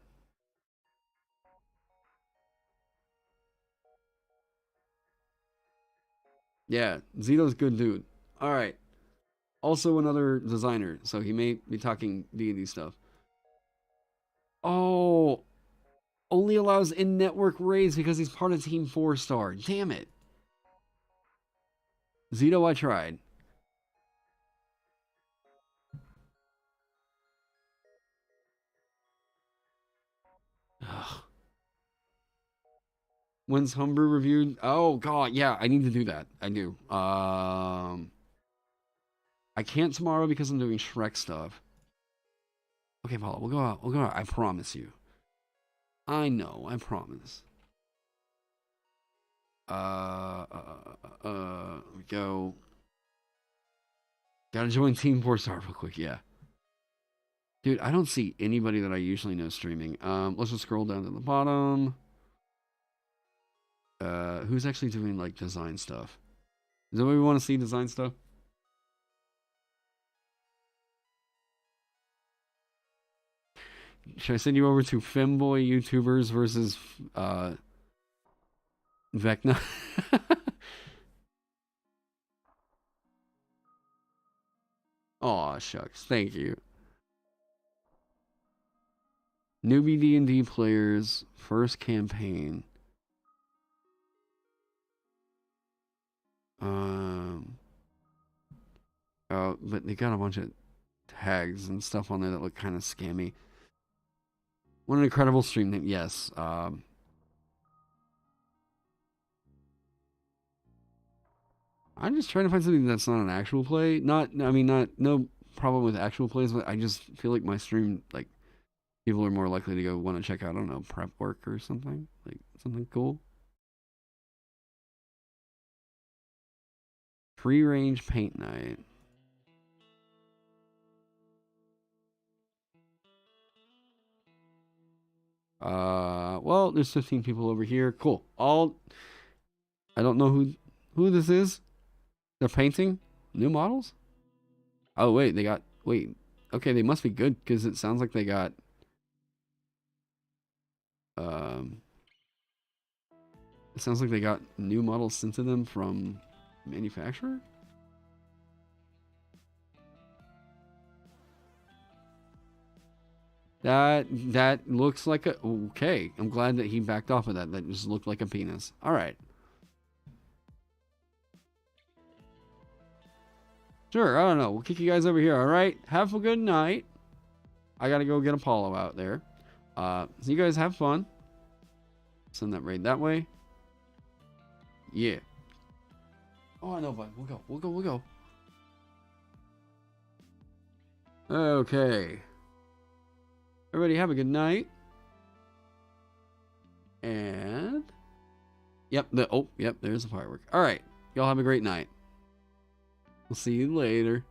Yeah, Zito's good dude. All right. Also another designer, so he may be talking D&D stuff. Oh, only allows in-network raids because he's part of Team 4 Star. Damn it. Zito, I tried. Ugh. When's Humber reviewed? Oh god, yeah, I need to do that. I do. I can't tomorrow because I'm doing Shrek stuff. Okay, Paula, we'll go out. We'll go out. I promise you. I know. I promise. We go. Gotta join Team 4 Star real quick. Yeah. Dude, I don't see anybody that I usually know streaming. Let's just scroll down to the bottom. Who's actually doing like design stuff? Does anybody want to see design stuff? Should I send you over to femboy YouTubers versus Vecna. Aw, shucks. Thank you. Newbie D&D players, first campaign. Oh, but they got a bunch of tags and stuff on there that look kind of scammy. What an incredible stream name. Yes. I'm just trying to find something that's not an actual play. No problem with actual plays, but I just feel like my stream, like, people are more likely to go want to check out, I don't know, prep work or something. Like, something cool. Free range paint night. Well, there's 15 people over here. Cool. I don't know who this is. They're painting new models? Oh, wait, okay, they must be good because it sounds like they got it sounds like they got new models sent to them from manufacturer? That looks like a... Okay, I'm glad that he backed off of that. That just looked like a penis. All right. Sure, I don't know. We'll kick you guys over here, all right? Have a good night. I gotta go get Apollo out there. So you guys have fun. Send that raid that way. Yeah. Oh, I know, bud. We'll go. Okay. Everybody have a good night. And... Yep, there's the firework. All right. Y'all have a great night. We'll see you later.